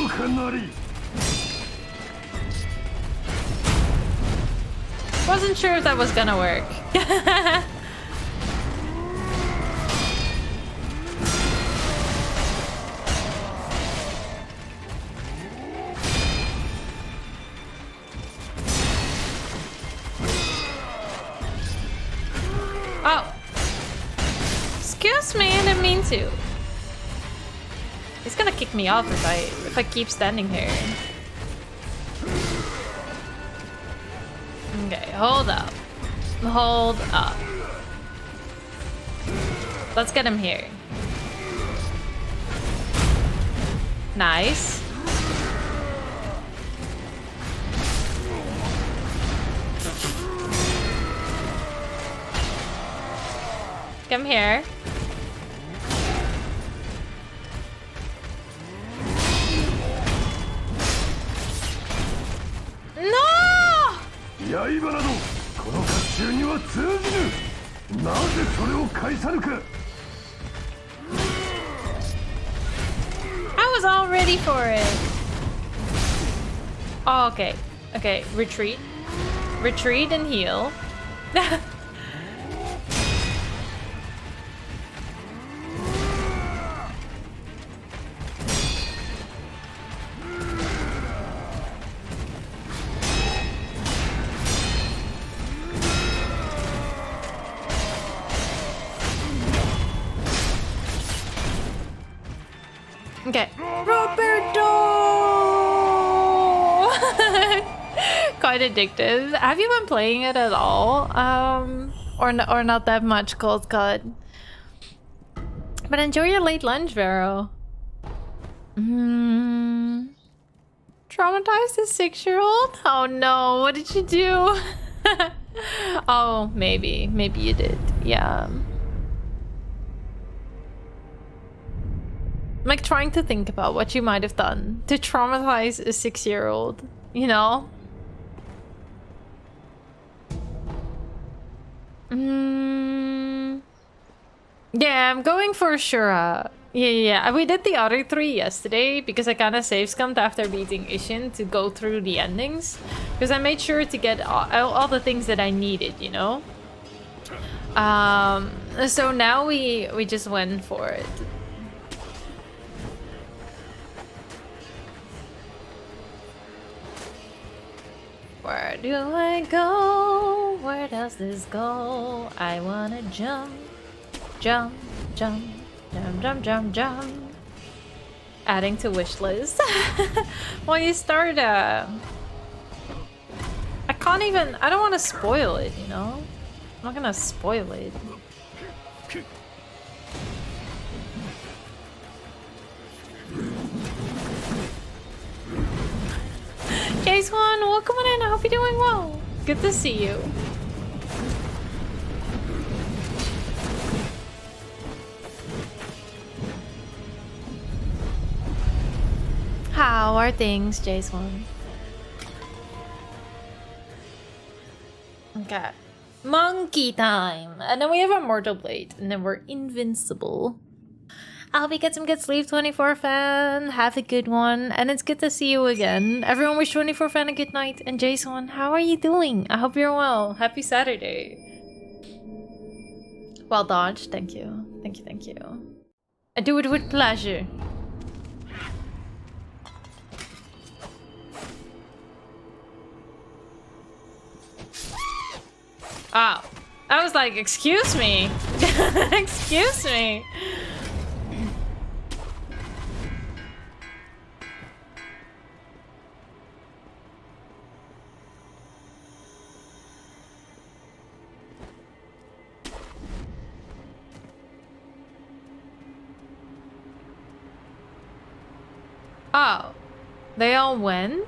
愚かなり Wasn't sure if that was gonna work. Oh. Excuse me, I didn't mean to. He's gonna kick me off if I keep standing here. Okay, hold up. Hold up. Let's get him here. Nice. Come here. No! 刃などこの価値習には通じぬ。なぜそれを返さぬか。 I was all ready for it. Oh, okay. Okay, retreat. Retreat and heal. Okay. Roberto! Quite addictive. Have you been playing it at all? Or not that much, Cold Cut. But enjoy your late lunch, Vero. Traumatized a 6-year-old? Oh no, what did you do? Oh, maybe. Maybe you did. Yeah. I'm like trying to think about what you might have done to traumatize a 6-year-old, you know? Yeah, I'm going for Shura. Yeah. We did the other 3 yesterday because I kind of save scummed after beating Ishin to go through the endings. Because I made sure to get all the things that I needed, you know? So now we just went for it. Where do I go? Where does this go? I wanna jump, jump, jump, jump, jump, jump, jump. Adding to wish list. Well, you start. I can't even. I don't want to spoil it. You know, I'm not gonna spoil it. Jace1, welcome on in. I hope you're doing well. Good to see you. How are things, Jace1? Okay. Monkey time. And then we have a Mortal Blade. And then we're invincible. I hope you get some good sleep, 24 fan. Have a good one. And it's good to see you again. Everyone wish 24 fan a good night. And Jason, how are you doing? I hope you're well. Happy Saturday. Well dodged. Thank you. Thank you, thank you. I do it with pleasure. Oh. I was like, excuse me. Excuse me. Oh, they all went?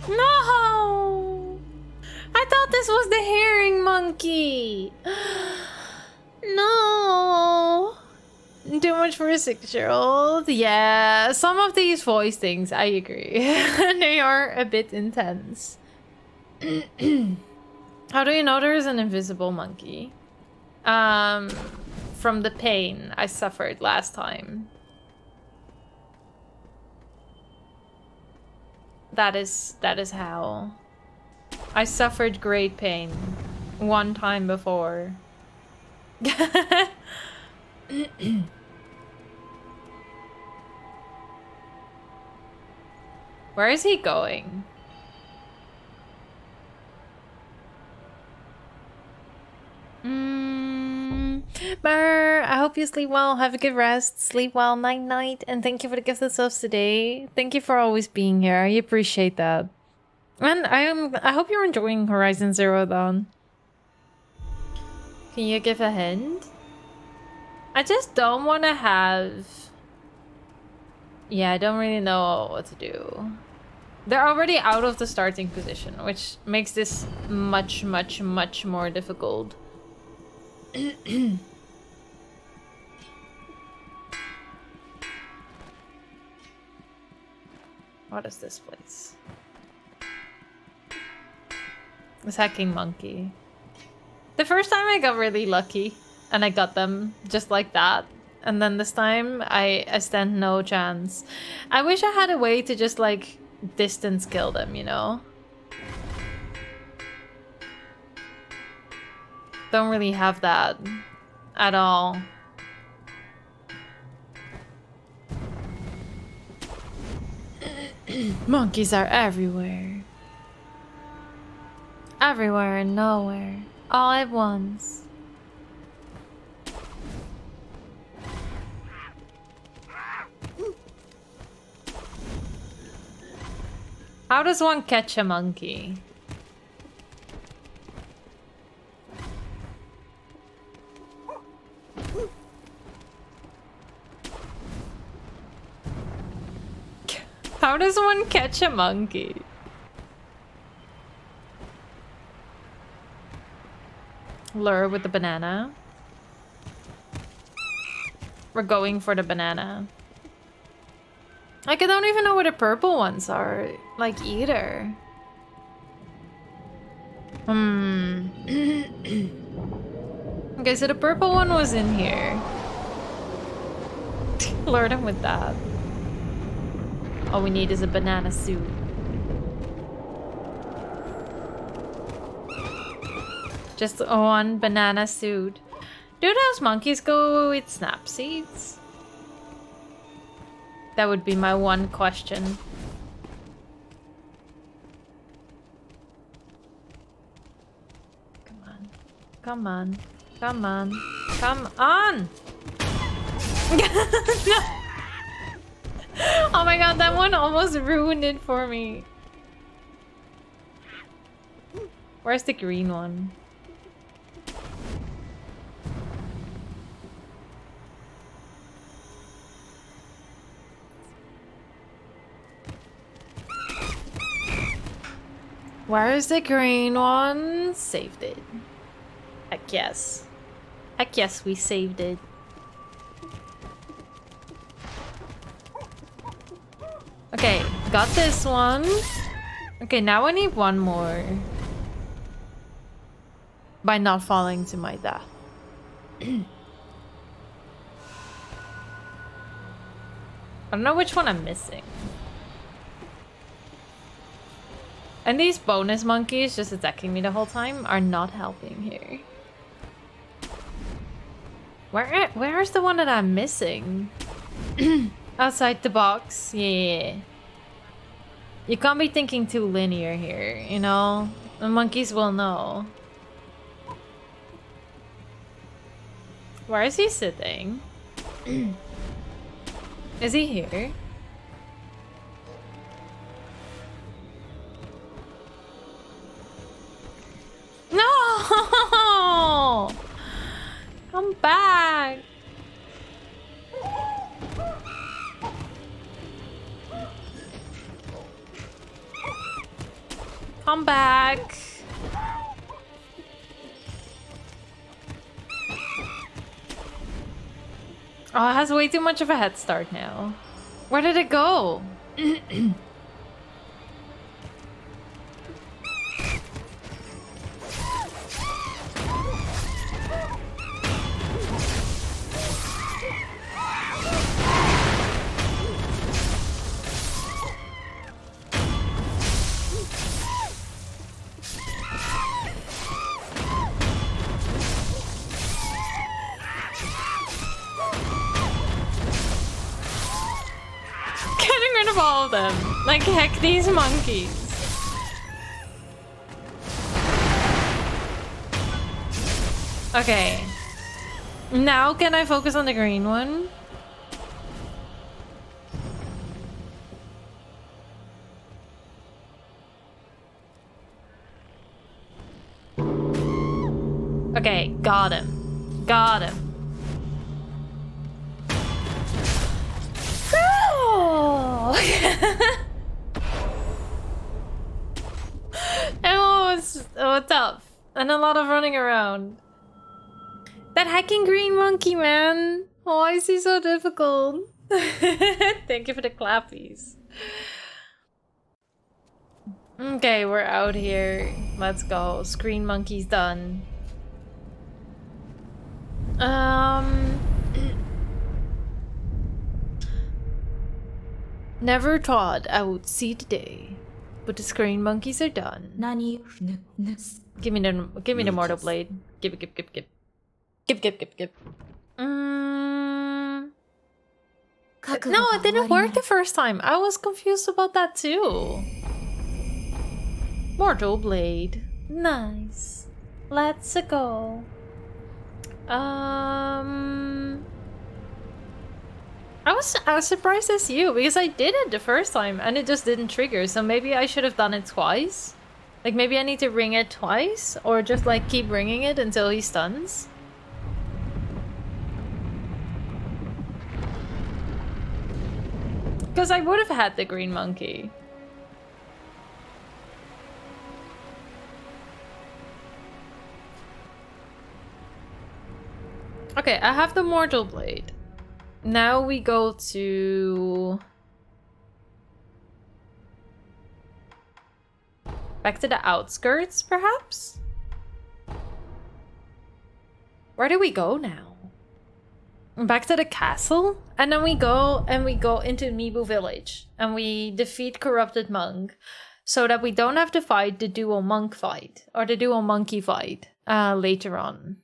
No! I thought this was the herring monkey. No. Too much for a 6-year-old. Yeah, some of these voice things, I agree. They are a bit intense. How do you know there is an invisible monkey? From the pain I suffered last time. That is how. I suffered great pain one time before. Where is he going? Brr, I hope you sleep well. Have a good rest. Sleep well. Night night. And thank you for the gift of subs today. Thank you for always being here. I appreciate that. And I hope you're enjoying Horizon Zero Dawn. Can you give a hint? I just don't want to have... Yeah, I don't really know what to do. They're already out of the starting position, which makes this much, much, much more difficult. What is this place? This hacking monkey. The first time I got really lucky and I got them just like that. And then this time I stand no chance. I wish I had a way to just like distance kill them, you know? Don't really have that at all. Monkeys are everywhere. Everywhere and nowhere. All at once. How does one catch a monkey? How does one catch a monkey? Lure with the banana. We're going for the banana. Like, I don't even know where the purple ones are. Like, either. Okay, so the purple one was in here. Lure them with that. All we need is a banana suit. Just one banana suit. Do those monkeys go with snap seeds? That would be my one question. Come on. Come on. Come on. Come on! No! Oh my god, that one almost ruined it for me. Where's the green one? Where is the green one? Saved it. Heck yes. Heck yes, we saved it. Okay, got this one. Okay, now I need one more. By not falling to my death. I don't know which one I'm missing. And these bonus monkeys just attacking me the whole time are not helping here. Where's the one that I'm missing? Outside the box? Yeah. You can't be thinking too linear here, you know? The monkeys will know. Where is he sitting? Is he here? No! Come back! Come back! Oh, it has way too much of a head start now. Where did it go? All of them. Like, heck these monkeys. Okay. Now can I focus on the green one? Okay, got him. Got him. And a lot of running around. That hacking green monkey, man. Why is he so difficult? Thank you for the clappies. Okay, we're out here. Let's go. Screen monkey's done. Never thought I would see the day, but the screen monkeys are done. Give me the mortal blade. Give. No, it didn't work the first time. I was confused about that too. Mortal blade. Nice. Let's go. I was as surprised as you because I did it the first time and it just didn't trigger. So maybe I should have done it twice. Like maybe I need to ring it twice or just like keep ringing it until he stuns. Because I would have had the green monkey. Okay, I have the mortal blade. Now we go to... back to the outskirts, perhaps? Where do we go now? Back to the castle? And then we go into Mibu village. And we defeat Corrupted Monk. So that we don't have to fight the dual monk fight. Or the dual monkey fight later on.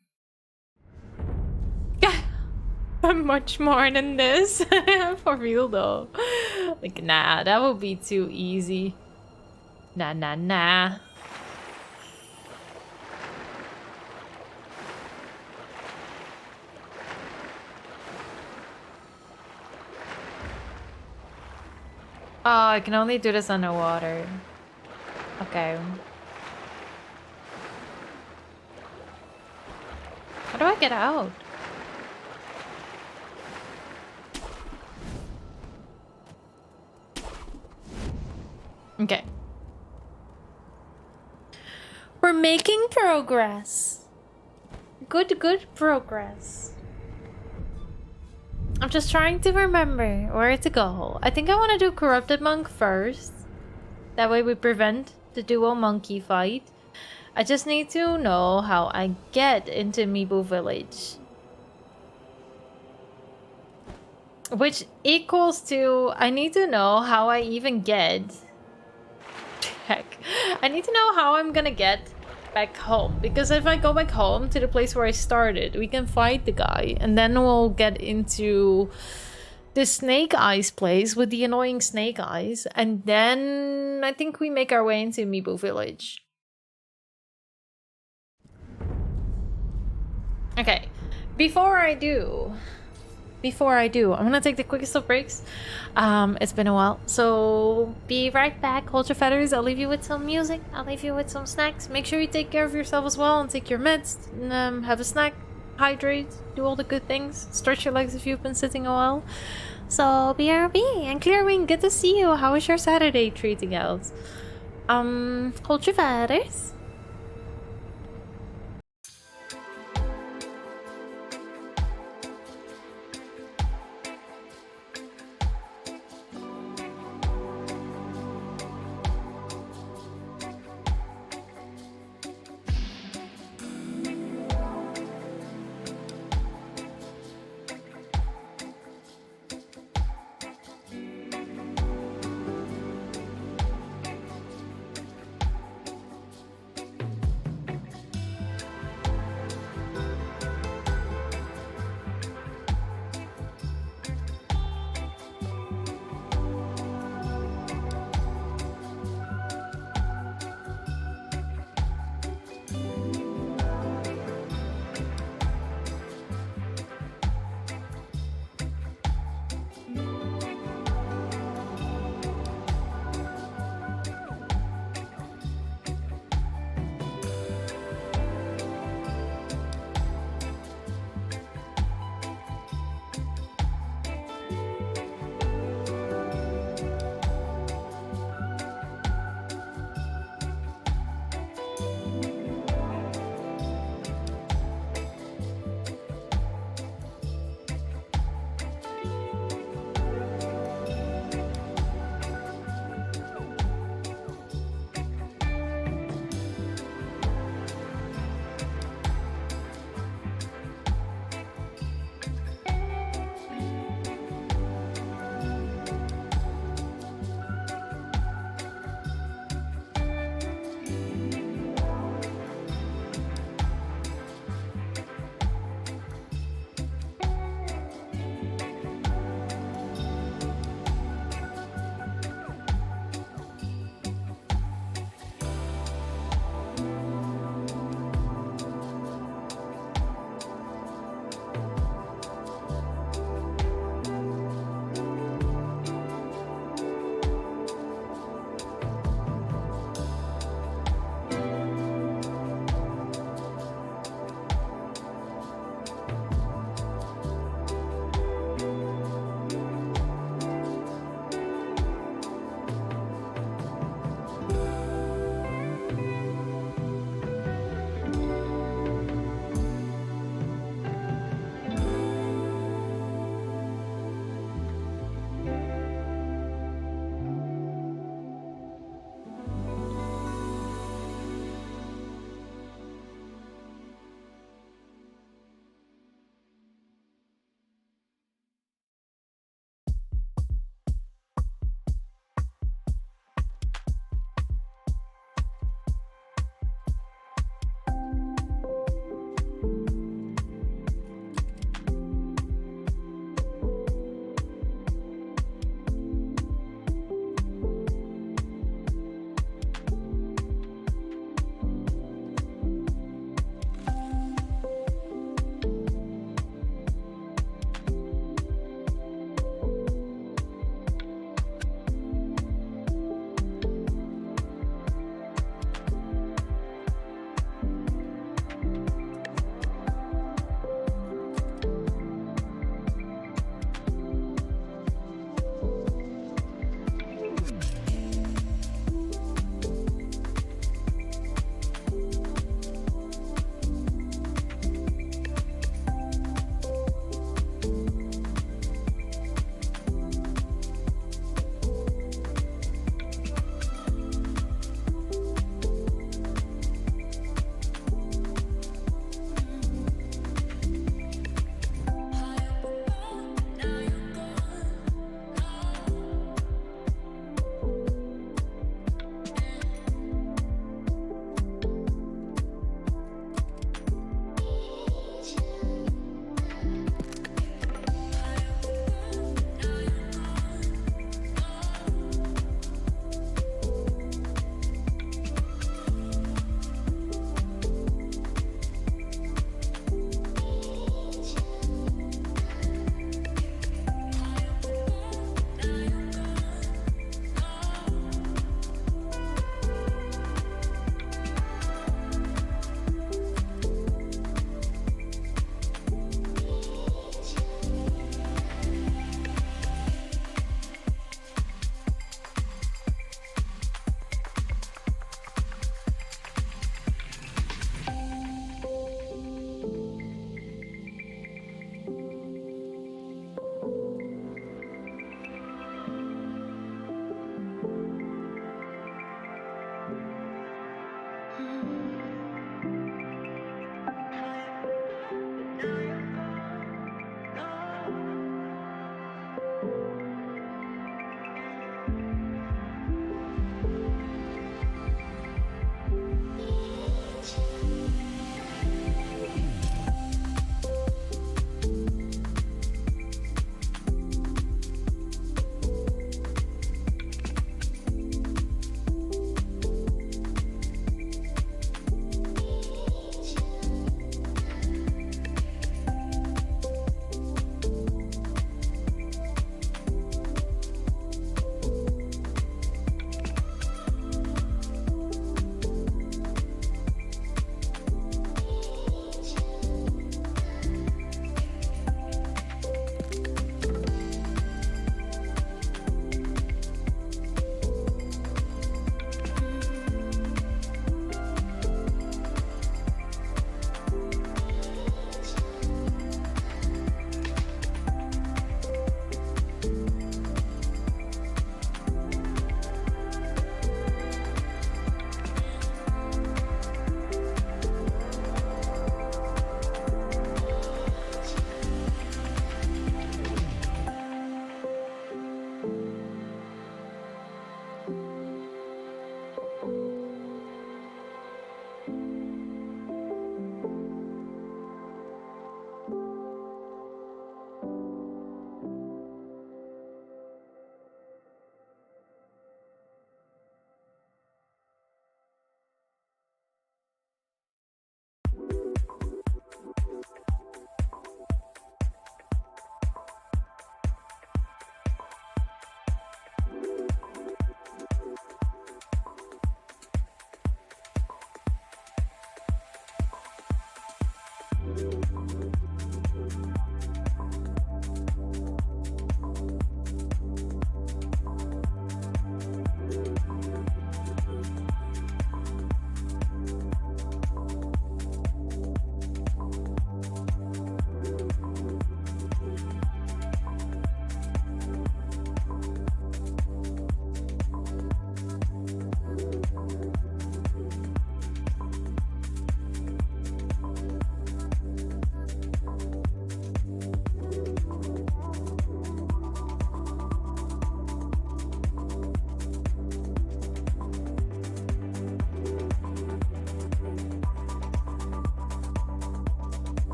Much more than this. For real though. Like, nah, that would be too easy. Nah. Oh, I can only do this underwater. Okay. How do I get out? Okay. We're making progress. Good progress. I'm just trying to remember where to go. I think I want to do Corrupted Monk first. That way we prevent the dual monkey fight. I just need to know how I get into Mibu village. Which equals to... I need to know how I even get... Heck. I need to know how I'm gonna get back home. Because if I go back home to the place where I started, we can fight the guy. And then we'll get into the Snake Eyes place with the annoying Snake Eyes. And then I think we make our way into Mibu village. Okay. Before I do, I'm gonna take the quickest of breaks. It's been a while, so be right back. Hold your feathers. I'll leave you with some music. I'll leave you with some snacks. Make sure you take care of yourself as well and take your meds. Have a snack, hydrate, do all the good things. Stretch your legs if you've been sitting a while. So BRB and Clearwing, good to see you. How is your Saturday treating out? Hold your feathers.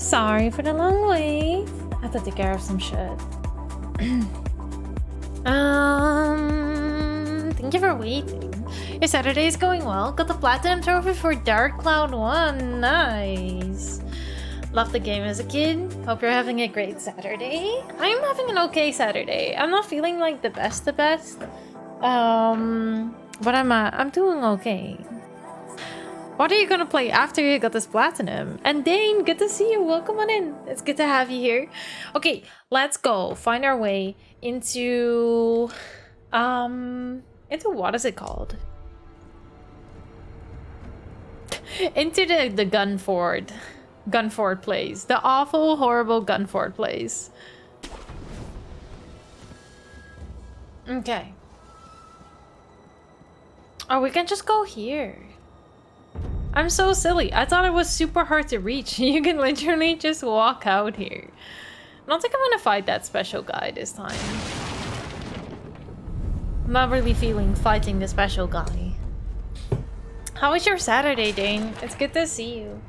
Sorry for the long wait. I have to take care of some shit. Thank you for waiting. Your Saturday is going well. Got the platinum trophy for Dark Cloud 1. Nice. Loved the game as a kid. Hope you're having a great Saturday. I'm having an okay Saturday. I'm not feeling like the best. But I'm doing okay. What are you gonna play after you got this platinum? And Dane, good to see you. Welcome on in. It's good to have you here. Okay, let's go find our way into what is it called? Into the Gunford place. The awful, horrible Gunford place. Okay. Oh, we can just go here. I'm so silly. I thought it was super hard to reach. You can literally just walk out here. I don't think I'm gonna fight that special guy this time. I'm not really feeling fighting the special guy. How was your Saturday, Dane? It's good to see you.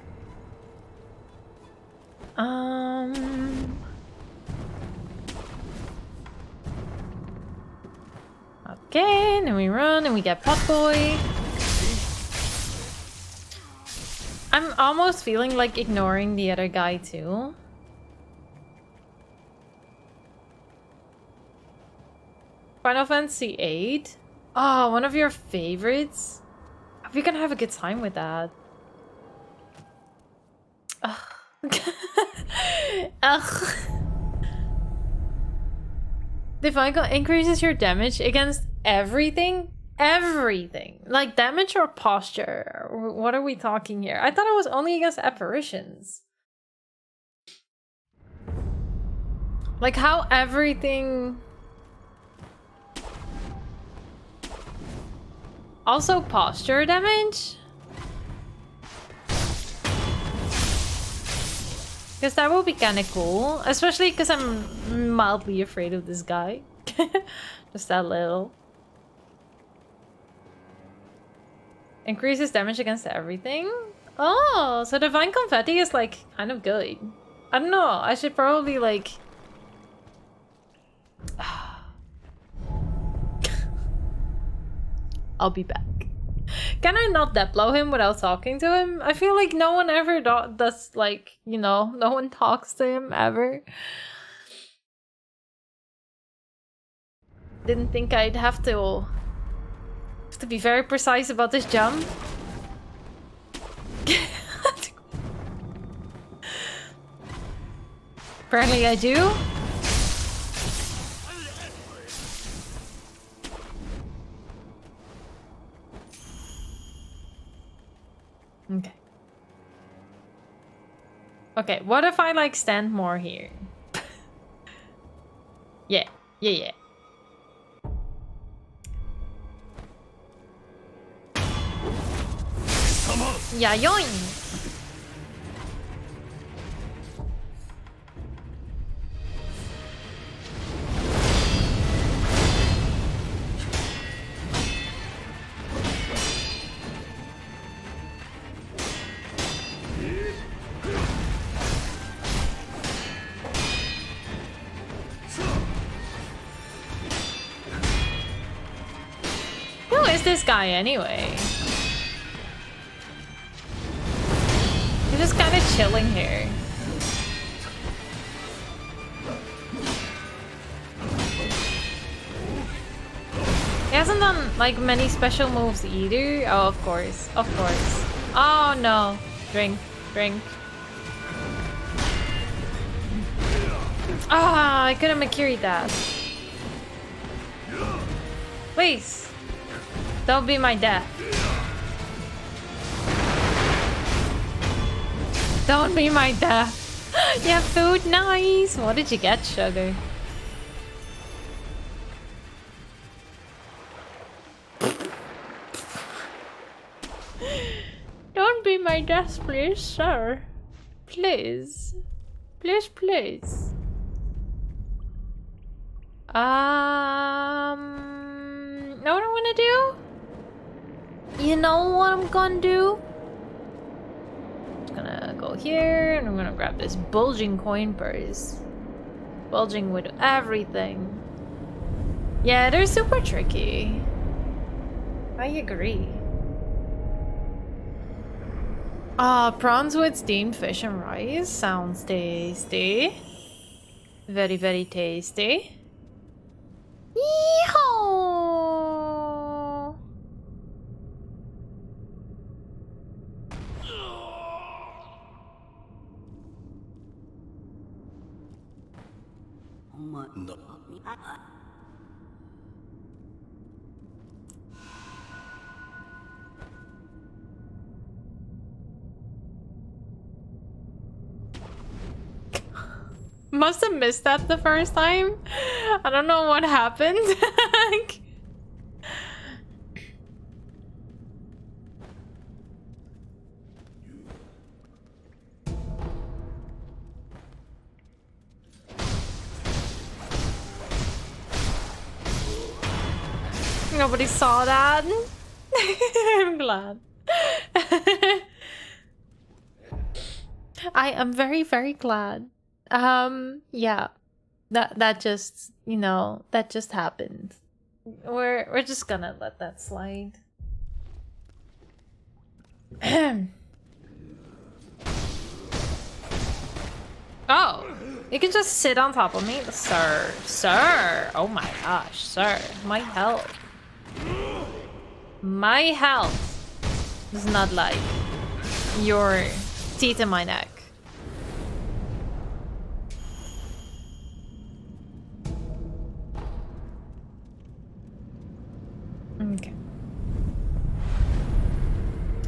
Okay, then we run and we get Pot Boy. I'm almost feeling like ignoring the other guy too. Final Fantasy VIII? Oh, one of your favorites? We can have a good time with that. Ugh. Ugh. Divine Gun increases your damage against everything? Everything. Like damage or posture? What are we talking here? I thought it was only against apparitions. Like how everything... Also posture damage? Because that would be kind of cool. Especially because I'm mildly afraid of this guy. Just that little. Increases damage against everything? Oh, so Divine Confetti is like kind of good. I don't know. I should probably like... I'll be back. Can I not deploy him without talking to him? I feel like no one ever does, like, you know, no one talks to him ever. Didn't think I'd have to be very precise about this jump. Apparently I do. Okay. Okay, what if I like stand more here? Yeah. Yeah. Yeah, yoink! Who is this guy anyway? He's just kind of chilling here. He hasn't done like many special moves either. Oh, of course. Of course. Oh no. Drink. Ah, I couldn't have carried that. Please. Don't be my death. Don't be my death. You have food? Nice. What did you get, Sugar? Don't be my death, please, sir. Please. Please. Know what I'm gonna do? You know what I'm gonna do? I'm gonna go here, and I'm gonna grab this bulging coin purse. Bulging with everything. Yeah, they're super tricky. I agree. Prawns with steamed fish and rice sounds tasty. Very, very tasty. Yeehaw! Must have missed that the first time. I don't know what happened. Nobody saw that. I'm glad. I am very, very glad. Yeah. That just, you know, that just happened. We're just gonna let that slide. Oh, you can just sit on top of me, sir. Sir. Oh my gosh, sir. My health. My health does not like your teeth in my neck. Okay.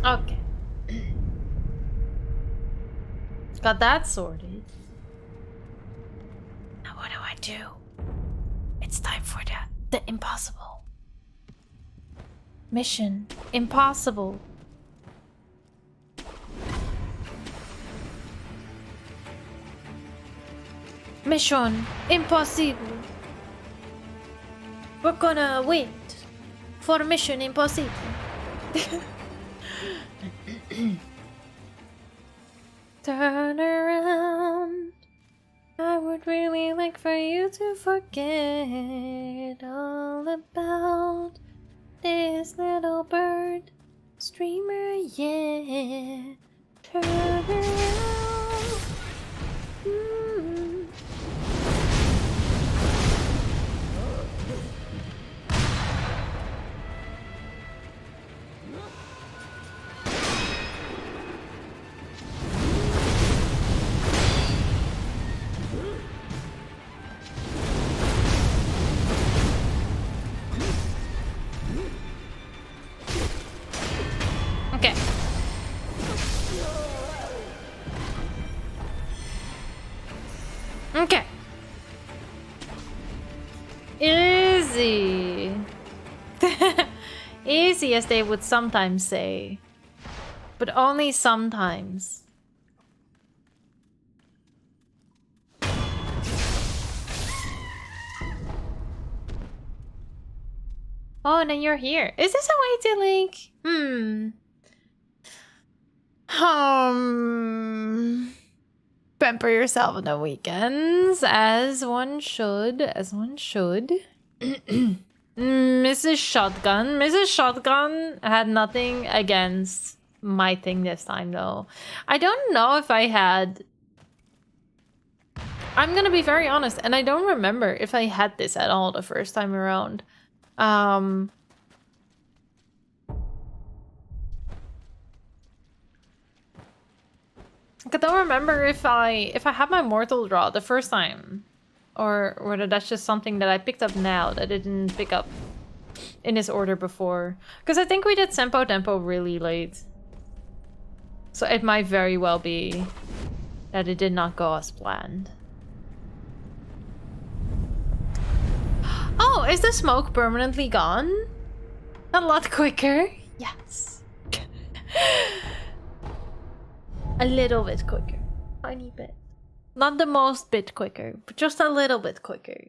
Okay. Got that sorted. Now what do I do? It's time for the impossible. Mission impossible. Mission impossible. We're gonna wait for Mission Impossible. Turn around. I would really like for you to forget all about this little bird streamer, yeah. Turn around. Okay. Okay. Easy. Easy, as they would sometimes say. But only sometimes. Oh, and then you're here. Is this a way to like... pamper yourself on the weekends, as one should, Mrs. Shotgun had nothing against my thing this time, though. I don't know if I had... I'm gonna be very honest, and I don't remember if I had this at all the first time around. I don't remember if I had my mortal draw the first time, or whether that's just something that I picked up now that I didn't pick up in this order before. Because I think we did Sempo Tempo really late, so it might very well be that it did not go as planned. Oh, is the smoke permanently gone? A lot quicker. Yes. A little bit quicker. Tiny bit. Not the most bit quicker, but just a little bit quicker.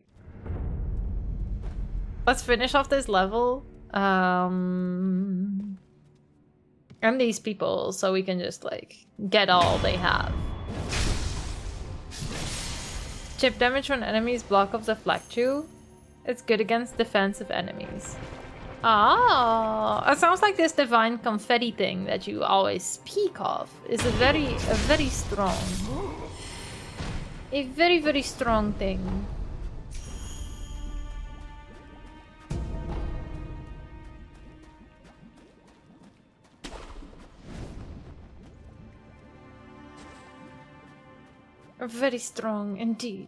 Let's finish off this level. And these people, so we can just like get all they have. Chip damage when enemies block off the flak chew. It's good against defensive enemies. Oh, it sounds like this divine confetti thing that you always speak of is a very strong, a very strong thing. Very strong indeed.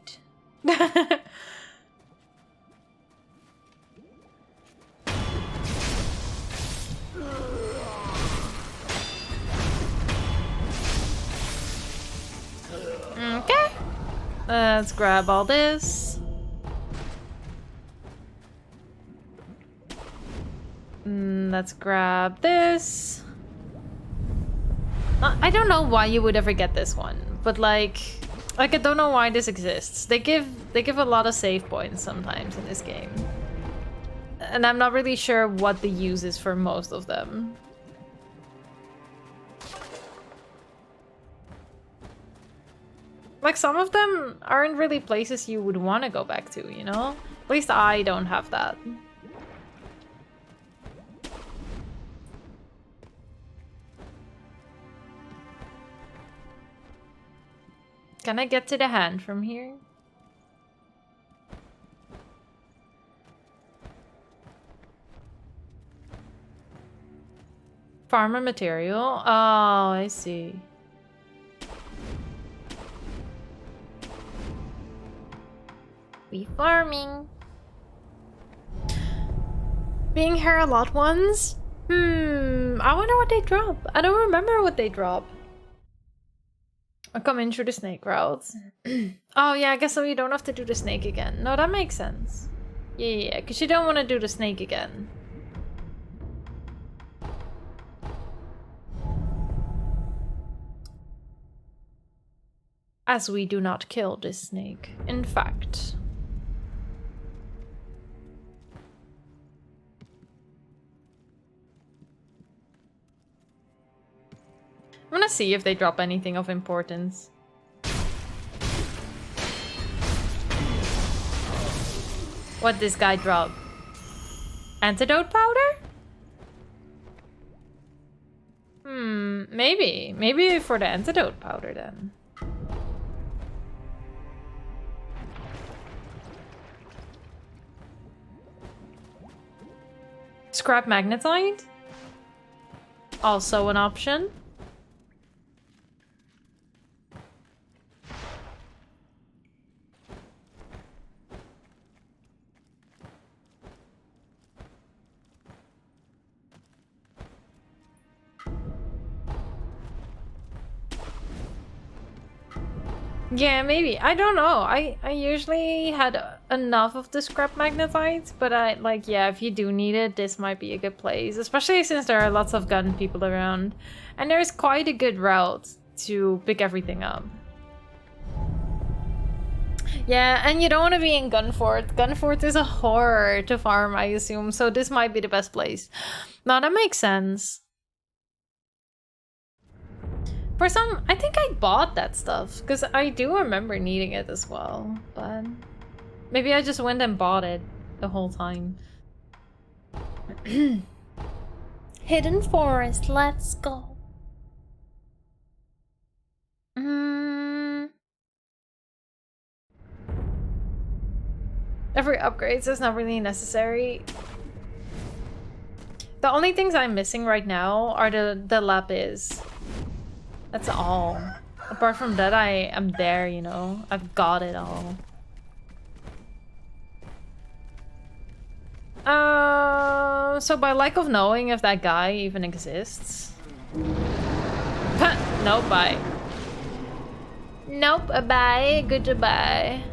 Okay. Let's grab all this. Let's grab this. I don't know why you would ever get this one, but like I don't know why this exists. They give a lot of save points sometimes in this game. And I'm not really sure what the use is for most of them. Like, some of them aren't really places you would want to go back to, you know? At least I don't have that. Can I get to the hand from here? Farmer material? Oh, I see. We farming. Being here a lot ones? I wonder what they drop. I don't remember what they drop. I'll come in through the snake route. Oh yeah, I guess so you don't have to do the snake again. No, that makes sense. Yeah, because you don't want to do the snake again. As we do not kill this snake, in fact. I'm gonna see if they drop anything of importance. What this guy drop? Antidote powder? Maybe. Maybe for the antidote powder then. Scrap magnetite? Also an option. Yeah, maybe. I don't know. I usually had enough of the scrap magnetites, but yeah, if you do need it, this might be a good place. Especially since there are lots of gun people around. And there's quite a good route to pick everything up. Yeah, and you don't want to be in Gunfort. Gunfort is a horror to farm, I assume, so this might be the best place. No, that makes sense. For some, I think I bought that stuff, because I do remember needing it as well, but maybe I just went and bought it the whole time. Hidden forest, let's go. Every upgrade is not really necessary. The only things I'm missing right now are the lapis. That's all. Apart from that, I am there, you know. I've got it all. So by lack of knowing if that guy even exists. Nope, bye. Nope, bye. Goodbye.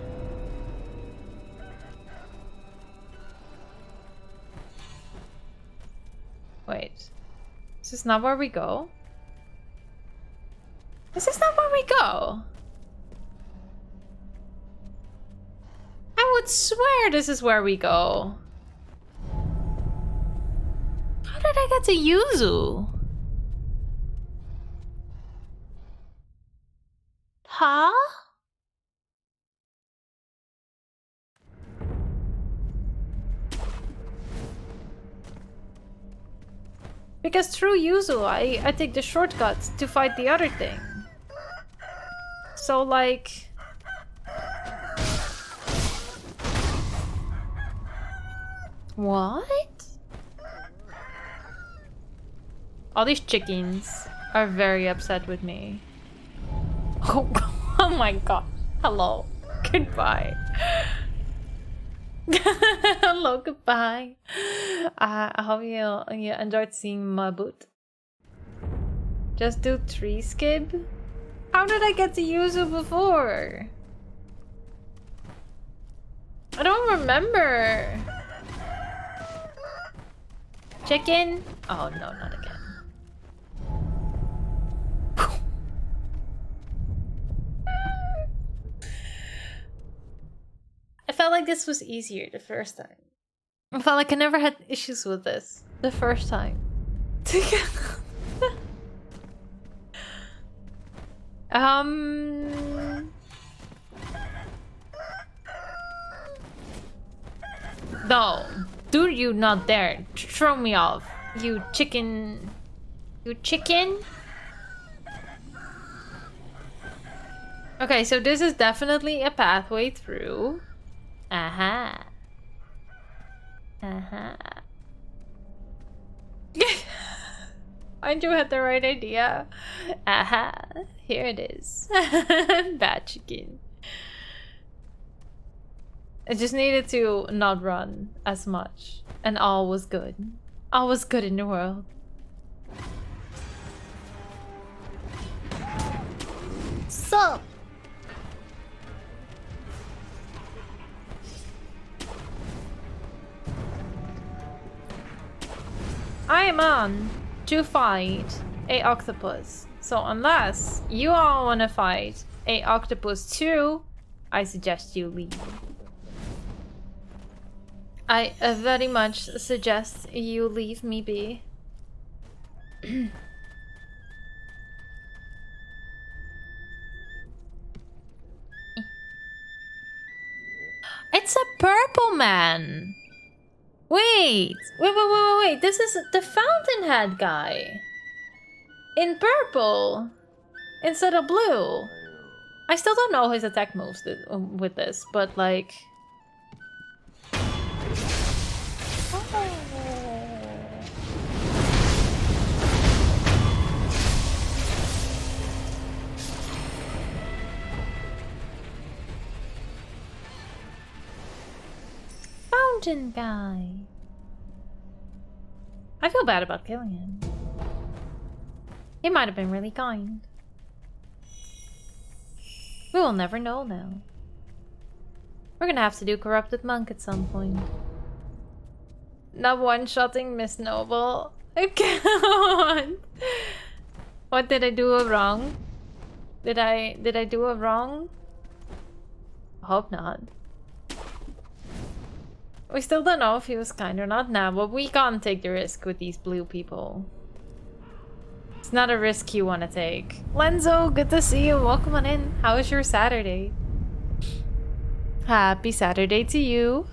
Wait. Is this not where we go? Is this not where we go? I would swear this is where we go. How did I get to Yuzu? Because through Yuzu, I take the shortcut to fight the other thing. So, like... What? All these chickens are very upset with me. Oh, oh my god. Hello. Goodbye. Hello, goodbye. I hope you enjoyed seeing my boot. Just do 3 skip? How did I get to Yuzu before? I don't remember. Chicken? Oh no, not again. I felt like this was easier the first time. I felt like I never had issues with this the first time. No, do you not dare throw me off, you chicken. You chicken? Okay, so this is definitely a pathway through. Aha. Aha. Aren't you had the right idea? Aha. Here it is. Bad chicken. I just needed to not run as much. And all was good. All was good in the world. Sup? I am on to fight a octopus. So unless you all want to fight a octopus too, I suggest you leave. I very much suggest you leave me be. It's a purple man. Wait. This is the fountainhead guy. In purple. Instead of blue. I still don't know his attack moves with this, but like... Fountain guy. I feel bad about killing him. He might have been really kind. We will never know now. We're gonna have to do Corrupted Monk at some point. Not one-shotting Miss Noble. I can't. What did I do wrong? Did I do it wrong? Hope not. We still don't know if he was kind or not now, but we can't take the risk with these blue people. It's not a risk you want to take. Lenzo, good to see you. Welcome on in. How was your Saturday? Happy Saturday to you.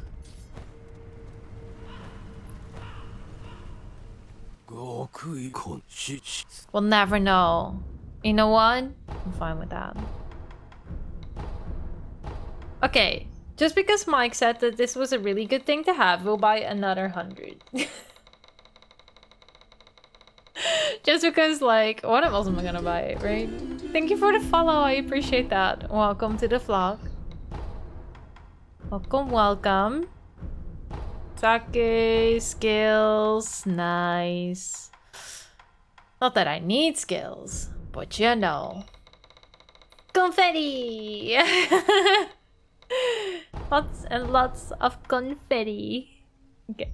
We'll never know. You know what? I'm fine with that. Okay. Just because Mike said that this was a really good thing to have, we'll buy another 100. Just because, like, what else am I gonna buy, right? Thank you for the follow, I appreciate that. Welcome to the vlog. Welcome, welcome. Sake, skills, nice. Not that I need skills, but you know. Confetti! Lots and lots of confetti. Okay.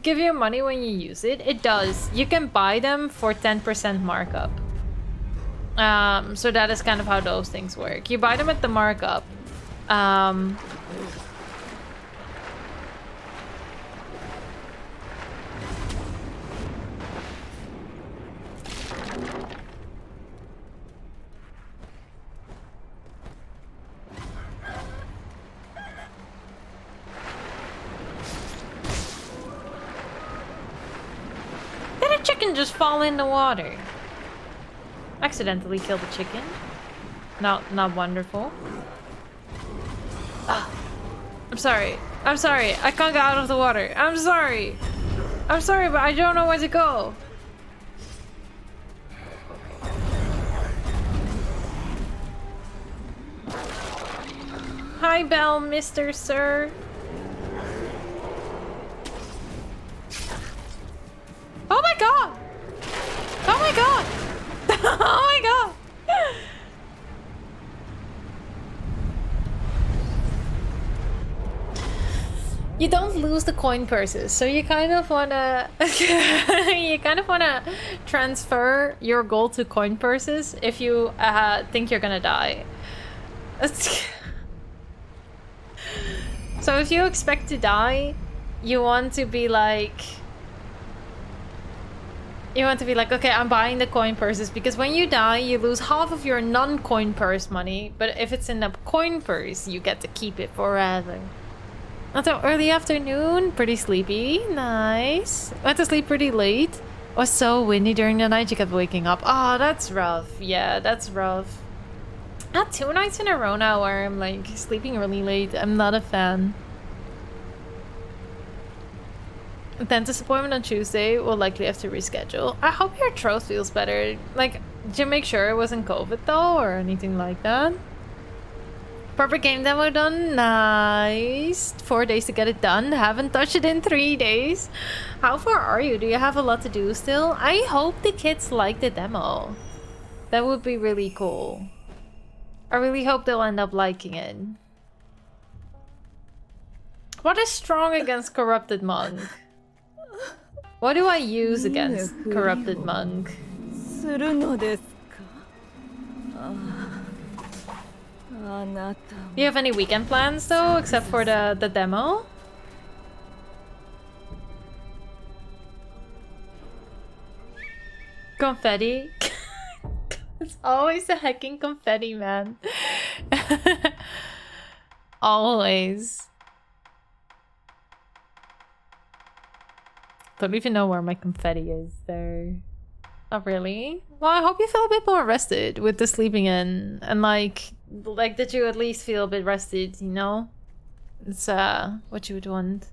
Give you money when you use it? It does. You can buy them for 10% markup. So that is kind of how those things work. You buy them at the markup. chicken just fall in the water? Accidentally killed the chicken. Not wonderful. Ah, I'm sorry. I'm sorry. I can't get out of the water. I'm sorry. I'm sorry, but I don't know where to go. Hi, Bell, Mr. Sir. Oh my god! Oh my god! Oh my god! You don't lose the coin purses, so you kind of wanna transfer your gold to coin purses if you think you're gonna die. So if you expect to die, you want to be like, okay, I'm buying the coin purses, because when you die, you lose half of your non-coin purse money, but if it's in a coin purse, you get to keep it forever. Until early afternoon, pretty sleepy, nice. Went to sleep pretty late. It was so windy during the night, you kept waking up. Oh, that's rough. Yeah, that's rough. I had 2 nights in a row now where I'm like sleeping really late. I'm not a fan. Dentist appointment on Tuesday. We'll likely have to reschedule. I hope your throat feels better. Like, did you make sure it wasn't COVID though, or anything like that? Proper game demo done. Nice. 4 days to get it done. Haven't touched it in 3 days. How far are you? Do you have a lot to do still? I hope the kids like the demo. That would be really cool. I really hope they'll end up liking it. What is strong against Corrupted Monk? What do I use against Corrupted Monk? Do you have any weekend plans though, except for the demo? Confetti? It's always the hecking confetti, man. Always. Don't even know where my confetti is there. Not really. Well, I hope you feel a bit more rested with the sleeping in, and like that you at least feel a bit rested, you know? It's what you would want.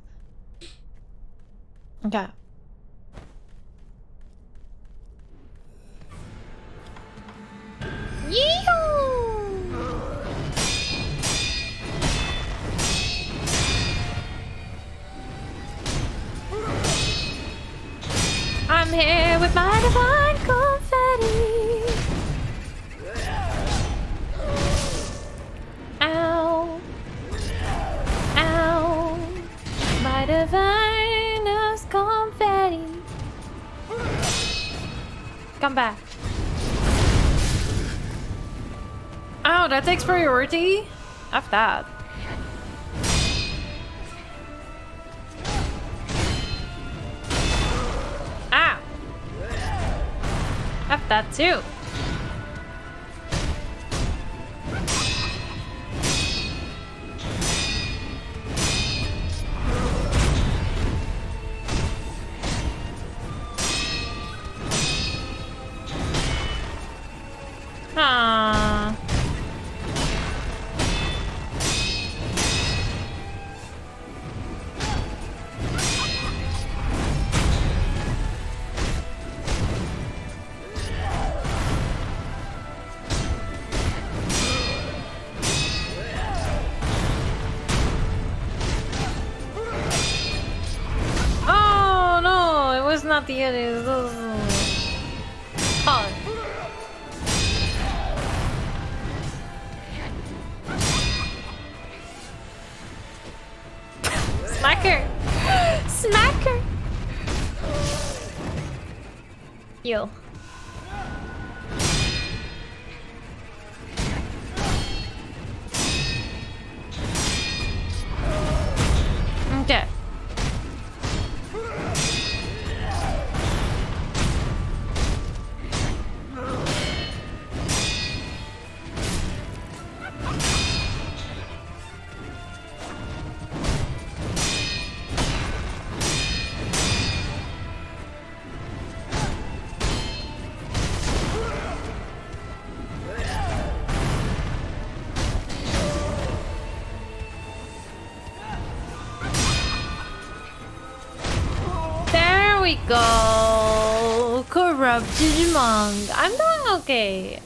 Okay. Yee-hoo! I'm here with my divine confetti. Ow. Ow. My divinest confetti. Come back. Oh, that takes priority? F that. Ah! F that too. Ah. Oh no, it was not the end. It was... Oh. Smacker! Smacker! Yo. Okay. we go. Corrupted monk. I'm doing okay.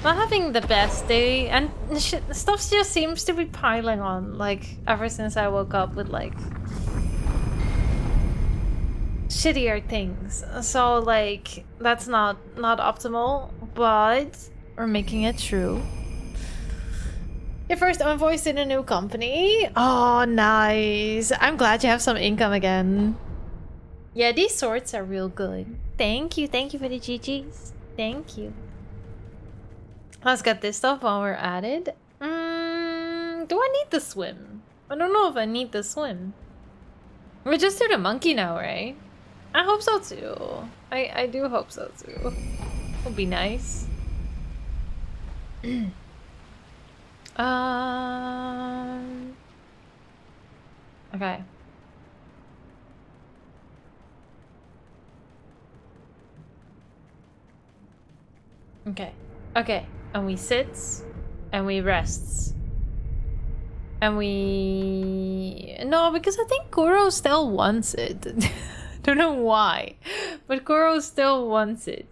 Not having the best day, and stuff just seems to be piling on, like, ever since I woke up with, like, shittier things. So, like, that's not optimal, but we're making it through. Your first invoice in a new company? Oh, nice. I'm glad you have some income again. Yeah, these swords are real good. Thank you for the GGs. Thank you. Let's get this stuff while we're at it. Do I need the swim? I don't know if I need the swim. We just do the monkey now, right? I hope so too. I do hope so too. Would be nice. Okay. Okay. And we sits, and we rests. And we... No, because I think Kuro still wants it. Don't know why, but Kuro still wants it.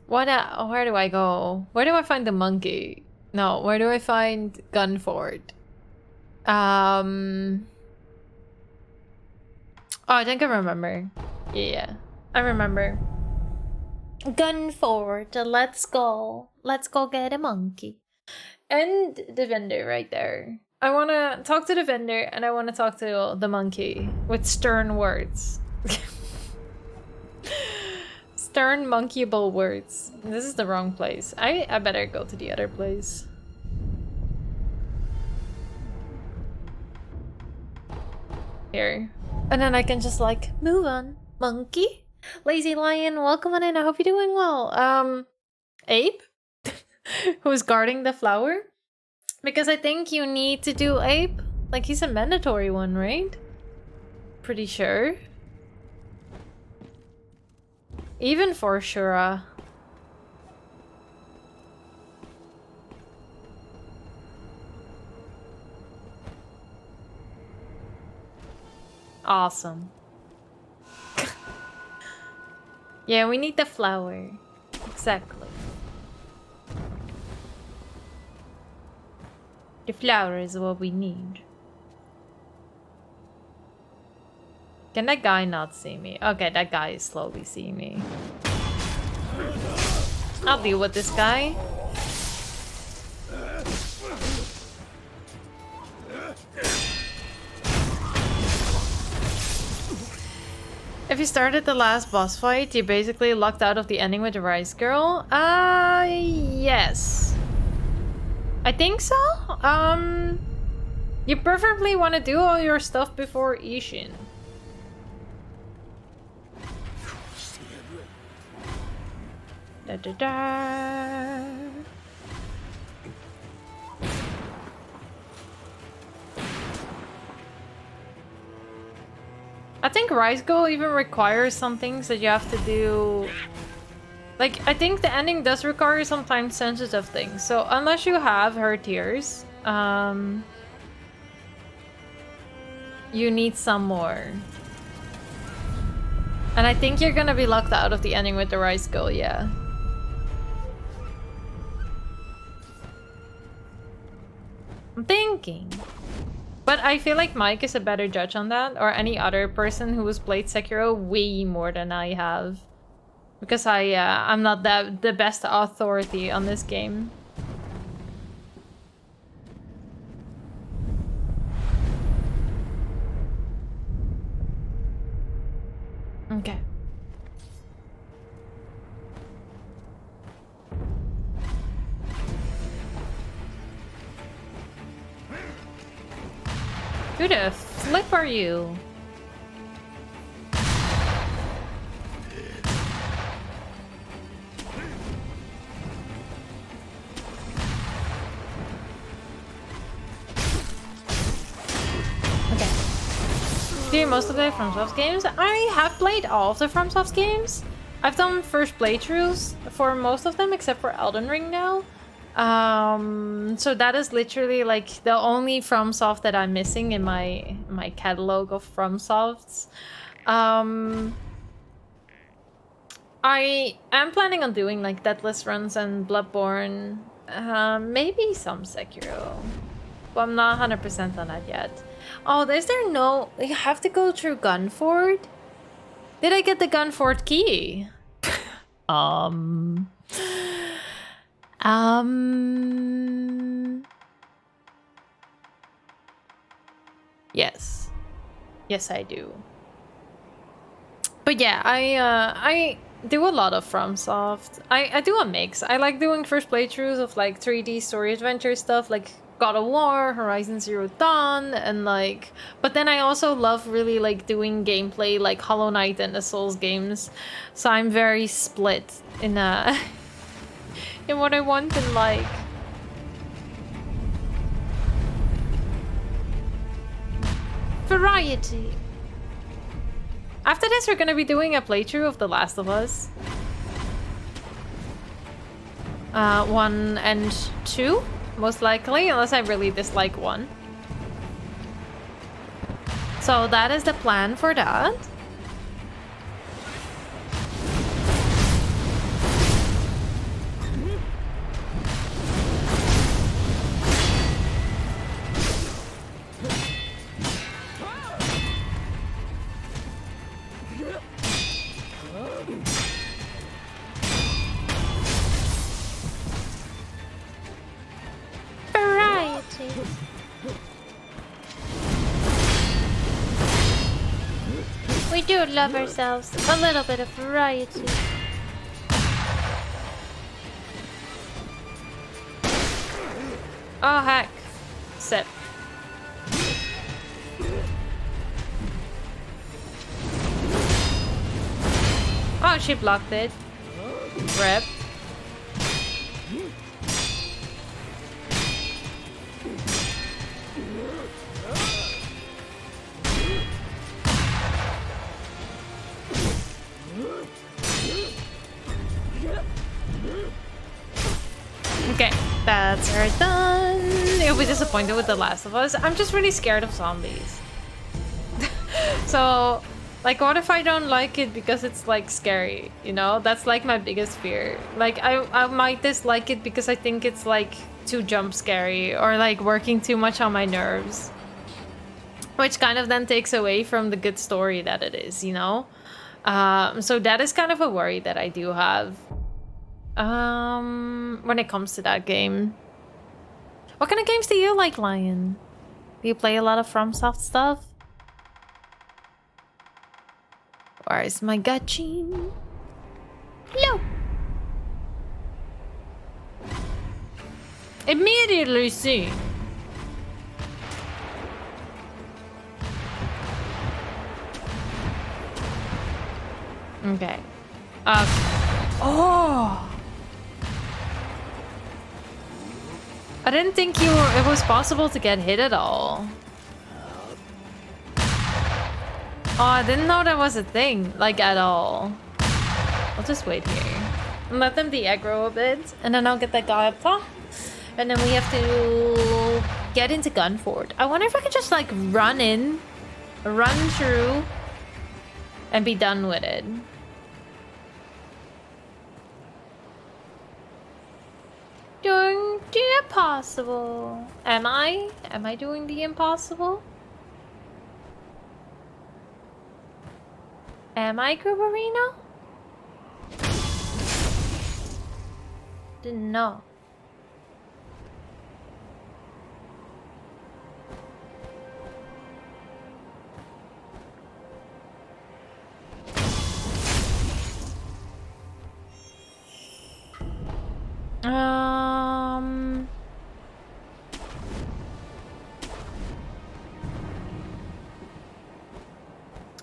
Where do I go? Where do I find the monkey? No, where do I find Gunford? Oh, I think I remember. Yeah, I remember. Gunford, let's go. Let's go get a monkey. And the vendor right there. I want to talk to the vendor and I want to talk to the monkey with stern words. Stern monkeyable words. This is the wrong place. I better go to the other place. Here. And then I can just like move on. Monkey? Lazy Lion, welcome on in. I hope you're doing well. Ape? Who's guarding the flower? Because I think you need to do Ape. Like, he's a mandatory one, right? Pretty sure. Even for Shura. Awesome. Yeah, we need the flower. Exactly. The flower is what we need. Can that guy not see me? Okay, that guy is slowly seeing me. I'll deal with this guy. If you started the last boss fight, you basically locked out of the ending with the Rice Girl? Yes. I think so? You preferably want to do all your stuff before Ishin. Da da da. I think Rice Girl even requires some things that you have to do. Like, I think the ending does require some time-sensitive things. So, unless you have her tears, you need some more. And I think you're gonna be locked out of the ending with the Rice Girl, yeah. I'm thinking. But I feel like Mike is a better judge on that, or any other person who has played Sekiro way more than I have. Because I'm not the best authority on this game. Okay. Who the flip are you? Most of the FromSoft games. I have played all of the FromSoft games. I've done first playthroughs for most of them except for Elden Ring now. So that is literally like the only FromSoft that I'm missing in my my catalog of FromSofts. I am planning on doing like Deathless runs and Bloodborne, maybe some Sekiro, but I'm not 100% on that yet. Oh, is there no... You have to go through Gunford? Did I get the Gunford key? Yes. Yes, I do. But yeah, I do a lot of FromSoft. I do a mix. I like doing first playthroughs of like 3D story adventure stuff like God of War, Horizon Zero Dawn, and like... But then I also love really like doing gameplay like Hollow Knight and the Souls games. So I'm very split in in what I want and like. Variety. After this, we're gonna be doing a playthrough of The Last of Us. 1 and 2, most likely, unless I really dislike 1. So that is the plan for that. We do love ourselves a little bit of variety. Oh heck. Sip. Oh, she blocked it. Rip. Okay, that's her done. You'll be disappointed with The Last of Us. I'm just really scared of zombies. So, like, what if I don't like it because it's, like, scary, you know? That's, like, my biggest fear. Like, I might dislike it because I think it's, like, too jump scary or, like, working too much on my nerves. Which kind of then takes away from the good story that it is, you know? So that is kind of a worry that I do have. When it comes to that game. What kind of games do you like, Lion? Do you play a lot of FromSoft stuff? Where's my gutchin? Hello! Immediately see. Okay. Oh! I didn't think it was possible to get hit at all. Oh, I didn't know that was a thing, like at all. I'll just wait here. And let them de-aggro a bit, and then I'll get that guy up top. And then we have to get into Gunford. I wonder if I could just like run through, and be done with it. Doing the impossible. Am I? Am I doing the impossible? Am I, Gruberino? Didn't know.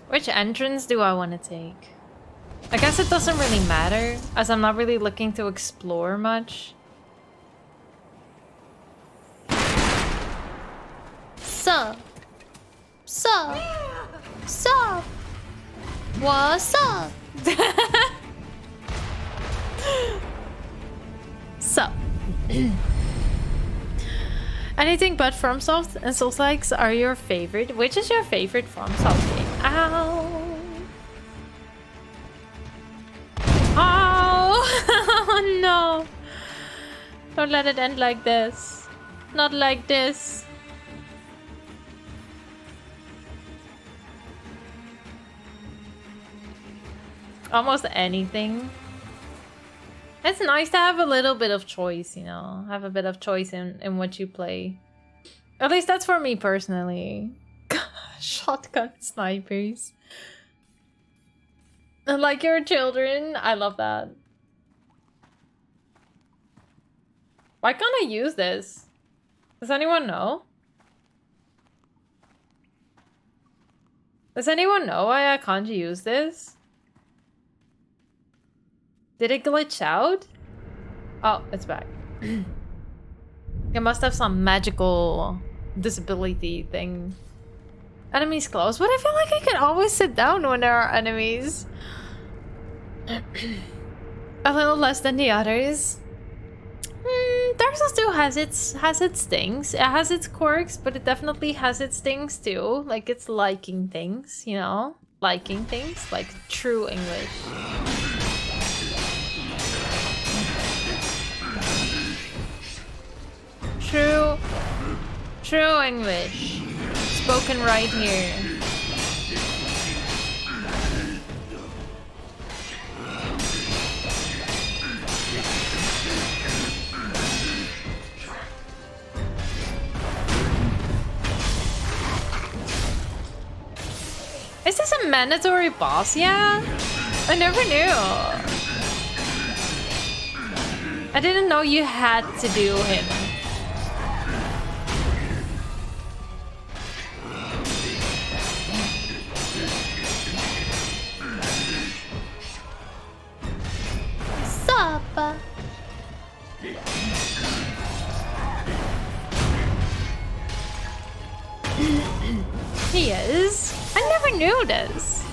Which entrance do I want to take? I guess it doesn't really matter, as I'm not really looking to explore much. Sup? Sup? Sup? What's up? Sup? Anything but FromSoft and Souls-likes are your favorite. Which is your favorite FromSoft game? Ow! Oh! No! Don't let it end like this. Not like this. Almost anything. It's nice to have a little bit of choice, you know? Have a bit of choice in what you play. At least that's for me personally. Shotgun snipers. Like your children. I love that. Why can't I use this? Does anyone know? Does anyone know why I can't use this? Did it glitch out? Oh, it's back. It must have some magical disability thing. Enemies close, but I feel like I can always sit down when there are enemies. A little less than the others. Dark Souls 2 has its things. It has its quirks, but it definitely has its things too. Like it's liking things, you know? Liking things, like true English. True English. Spoken right here. Is this a mandatory boss? Yeah? I never knew. I didn't know you had to do him. Sup? He is. I never knew this.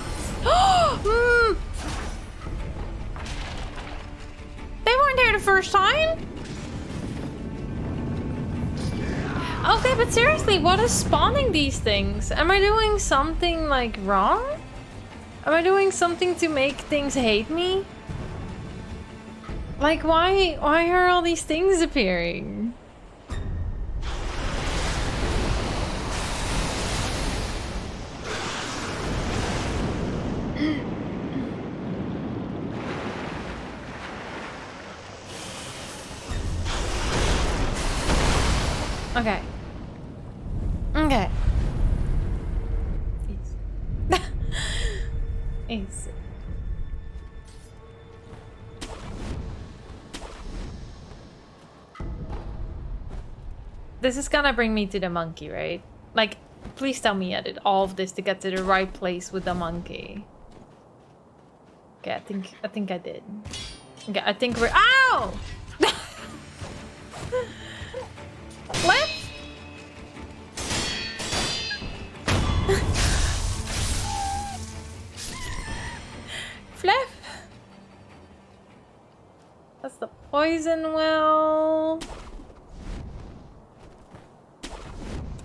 They weren't here the first time? Okay, but seriously, what is spawning these things? Am I doing something like wrong? Am I doing something to make things hate me? Like why are all these things appearing? Okay. Okay. Easy. This is gonna bring me to the monkey, right? Like, please tell me I did all of this to get to the right place with the monkey. Okay, I think I did. Okay, I think we're— Ow! What? Flip. That's the poison well.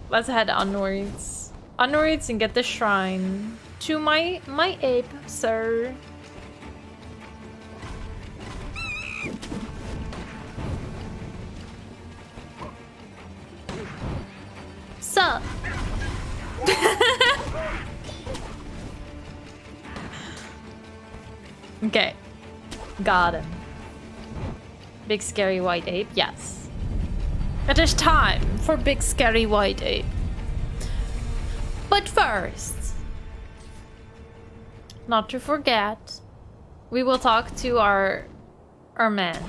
Let's head onwards. Onwards and get the shrine. To my ape, sir. Sup? Okay. Got him. Big scary white ape, yes. It is time for big scary white ape. But first, not to forget, we will talk to our man.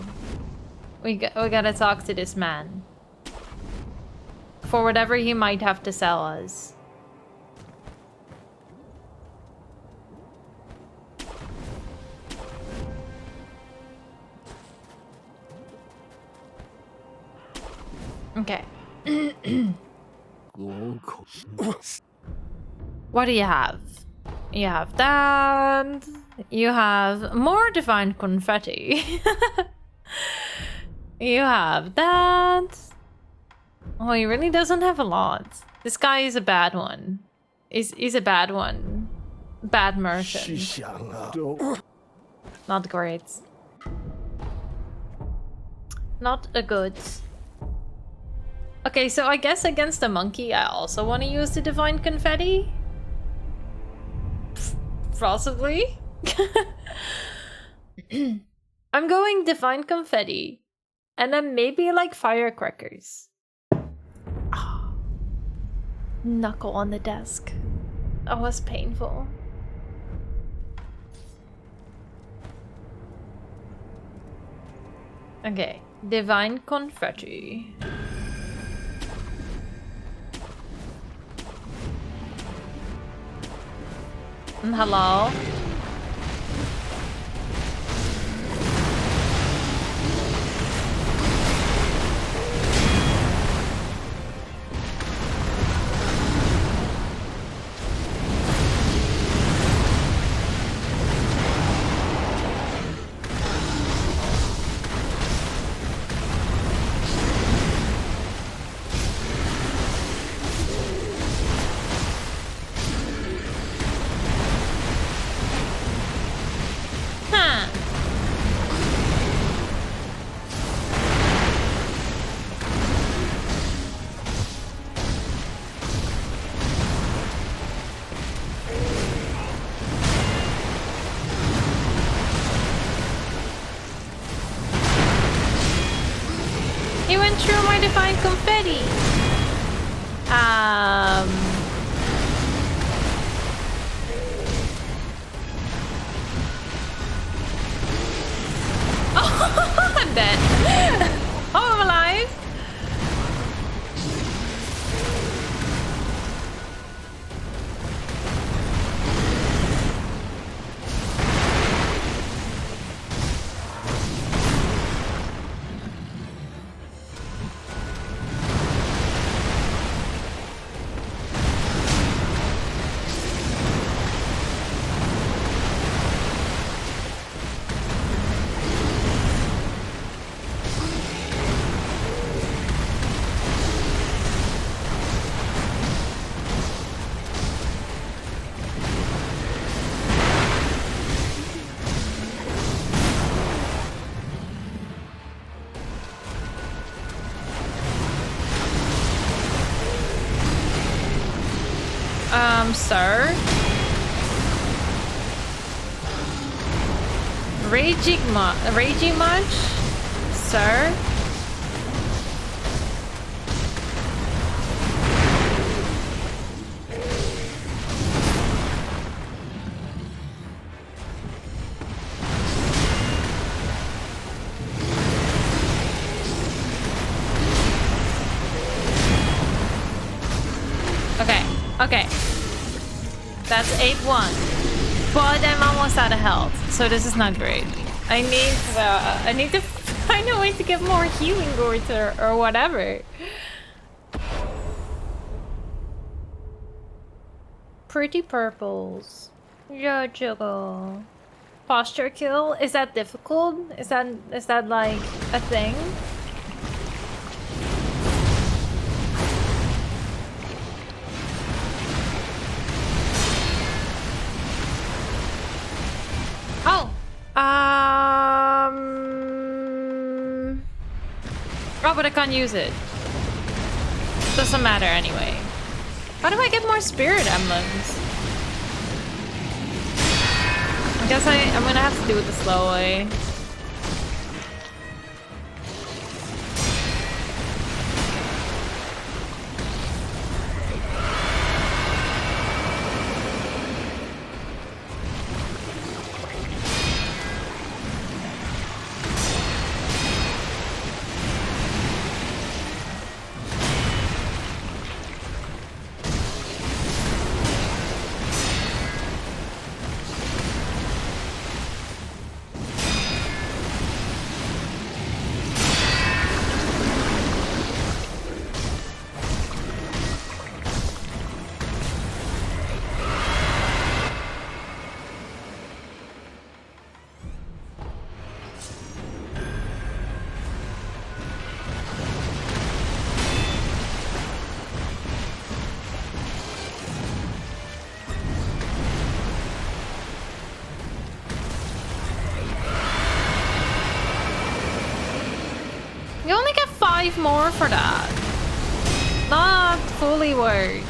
We gotta talk to this man. For whatever he might have to sell us. Okay. What do you have? You have that. You have more divine confetti. You have that. Oh, he really doesn't have a lot. This guy is a bad one. He's a bad one. Bad merchant. Not great. Not a good. Okay, so I guess against the monkey, I also want to use the divine confetti. Possibly. I'm going divine confetti, and then maybe like firecrackers. Oh. Knuckle on the desk. That was painful. Okay, divine confetti. Hello? He went through my divine confetti. Oh, I'm dead. Oh, I'm alive. Sir? Raging much? Sir? Okay. That's 8-1. But I'm almost out of health, so this is not great. I need to find a way to get more healing gourds or whatever. Pretty purples. Jojo. Posture kill? Is that difficult? Is that like a thing? Oh! Oh, but I can't use it. Doesn't matter anyway. How do I get more spirit emblems? I guess I'm gonna have to do it the slow way. 5 more for that. Not fully worth.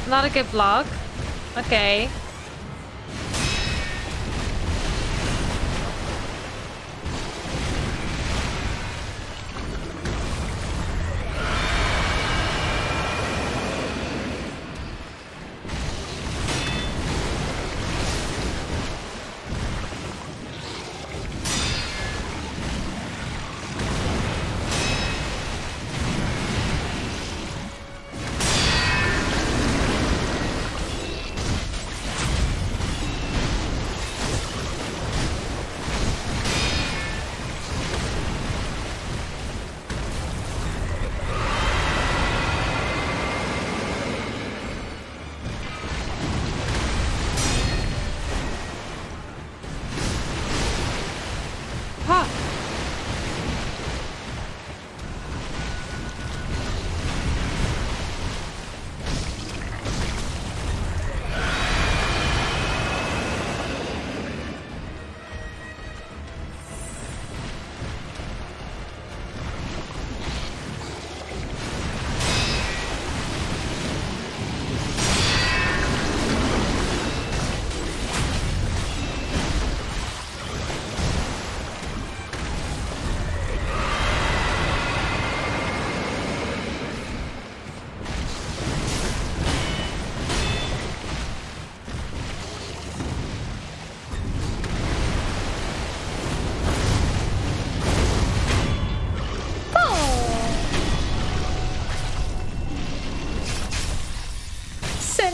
Not a good block. Okay.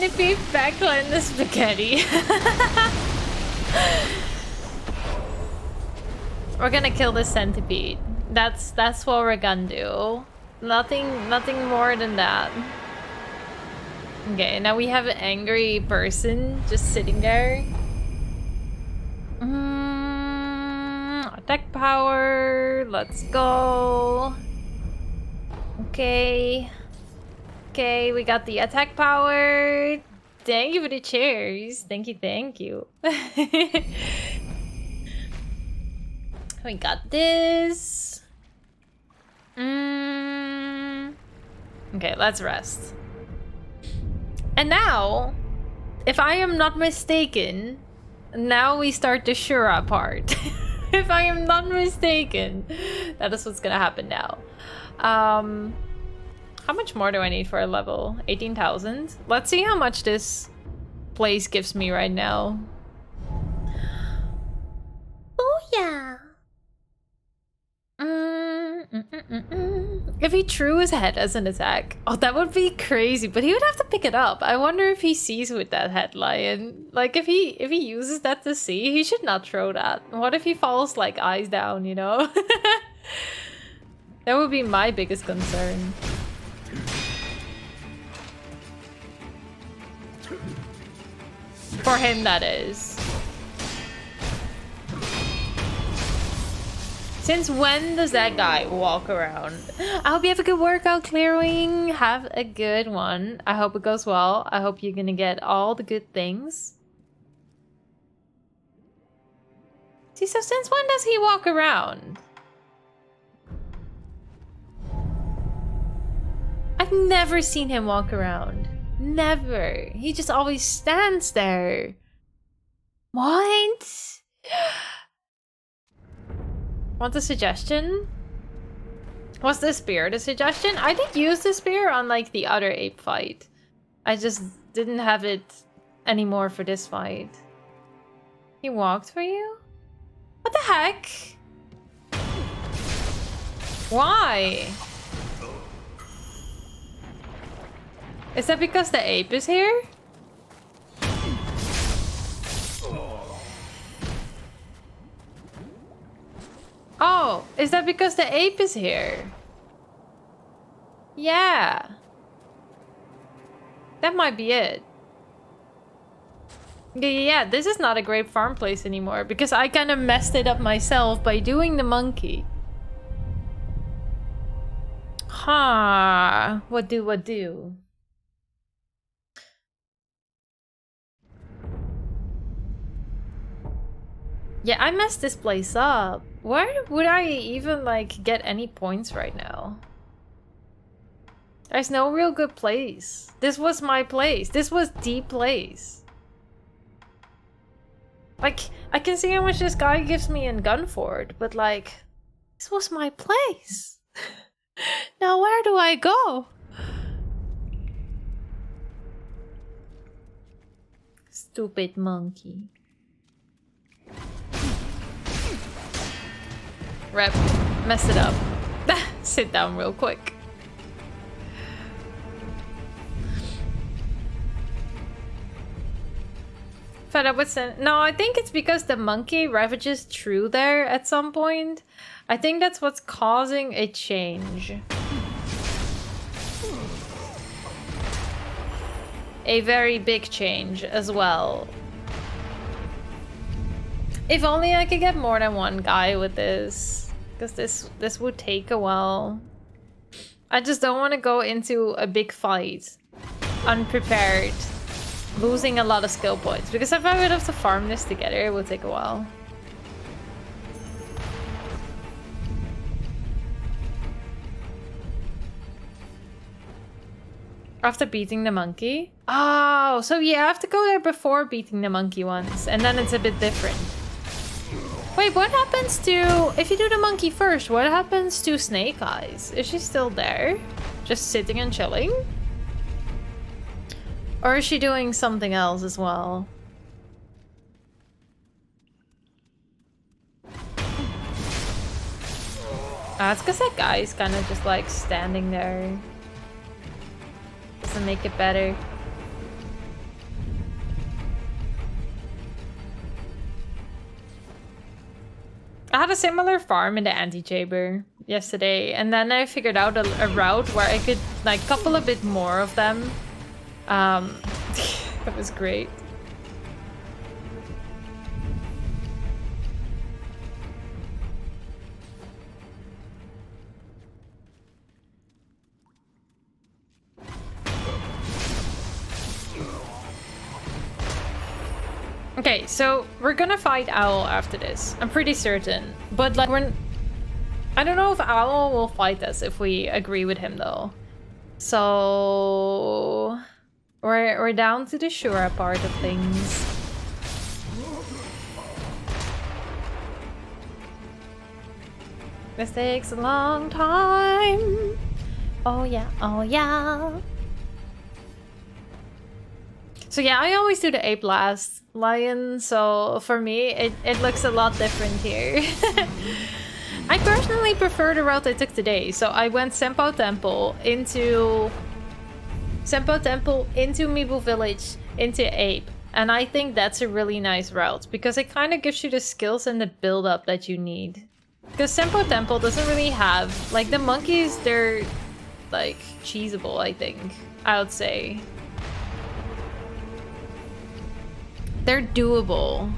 Centipede backline the spaghetti. We're gonna kill the centipede. That's what we're gonna do. Nothing more than that. Okay, now we have an angry person just sitting there. Attack power. Let's go. Okay. Okay, we got the attack power. Thank you for the chairs. Thank you. We got this. Okay, let's rest. And now, if I am not mistaken, now we start the Shura part. If I am not mistaken, that is what's gonna happen now. How much more do I need for a level? 18,000? Let's see how much this place gives me right now. Oh yeah. If he threw his head as an attack, oh, that would be crazy. But he would have to pick it up. I wonder if he sees with that head lion. Like if he uses that to see, he should not throw that. What if he falls like eyes down? You know, that would be my biggest concern. For him, that is. Since when does that guy walk around? I hope you have a good workout, Clearwing. Have a good one. I hope it goes well. I hope you're gonna get all the good things. See, so since when does he walk around? I've never seen him walk around. Never. He just always stands there. What? Want a suggestion? Was the spear the suggestion? I did use the spear on like the other ape fight. I just didn't have it anymore for this fight. He walked for you? What the heck? Why? Is that because the ape is here? Oh, is that because the ape is here? Yeah. That might be it. Yeah, this is not a great farm place anymore because I kind of messed it up myself by doing the monkey. Huh. What do? Yeah, I messed this place up. Where would I even, like, get any points right now? There's no real good place. This was my place. This was the place. Like, I can see how much this guy gives me in Gunford, but, like, this was my place. Now where do I go? Stupid monkey. Rep, messed it up. Sit down real quick. Fed up with sin. No, I think it's because the monkey ravages through there at some point. I think that's what's causing a change. A very big change as well. If only I could get more than one guy with this. Because this would take a while. I just don't want to go into a big fight unprepared. Losing a lot of skill points. Because if I would have to farm this together, it would take a while. After beating the monkey? Oh, so yeah, I have to go there before beating the monkey once. And then it's a bit different. Wait, what happens to... If you do the monkey first, what happens to Snake Eyes? Is she still there? Just sitting and chilling? Or is she doing something else as well? It's because that guy's kind of just like standing there. Doesn't make it better. I had a similar farm in the antechamber yesterday, and then I figured out a route where I could like couple a bit more of them. That was great. Okay, so we're gonna fight Owl after this. I'm pretty certain. But like I don't know if Owl will fight us if we agree with him though. So we're down to the Shura part of things. This takes a long time. Oh yeah, oh yeah. So yeah, I always do the ape last, lion, so for me it looks a lot different here. I personally prefer the route I took today, so I went Senpou Temple into Mibu Village, into Ape, and I think that's a really nice route, because it kind of gives you the skills and the build-up that you need. Because Senpou Temple doesn't really have, like, the monkeys, they're, like, cheesable, I think, I would say. They're doable.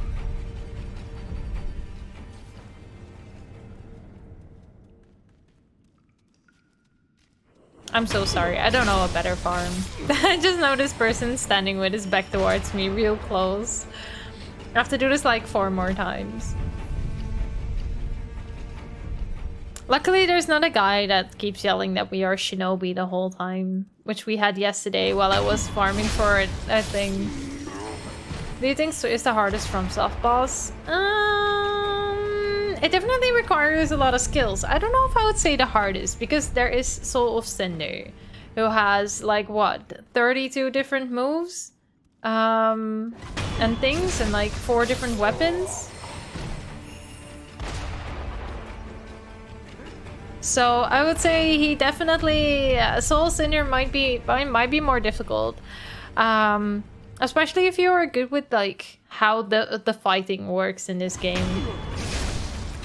I'm so sorry, I don't know a better farm. I just know this person standing with his back towards me real close. I have to do this like 4 more times. Luckily there's not a guy that keeps yelling that we are shinobi the whole time, which we had yesterday while I was farming for a thing. Do you think is the hardest FromSoft boss? It definitely requires a lot of skills. I don't know if I would say the hardest, because there is Soul of Cinder, who has like what, 32 different moves, and things, and like 4 different weapons. So I would say he definitely Soul Sinner might be more difficult, especially if you are good with like how the fighting works in this game.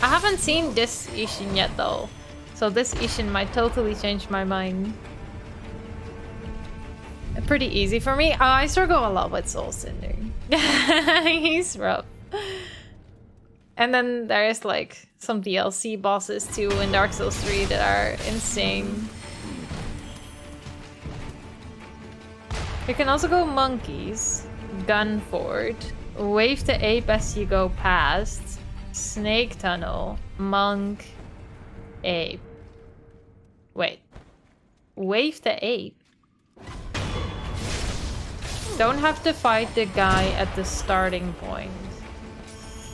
I haven't seen this Ishin yet though, so this Ishin might totally change my mind. Pretty easy for me. I struggle a lot with Soul Sinner. He's rough. And then there's like some DLC bosses too in Dark Souls 3 that are insane. You can also go monkeys, Gunford, wave the ape as you go past, snake tunnel, monk, ape. Wait, wave the ape? Don't have to fight the guy at the starting point.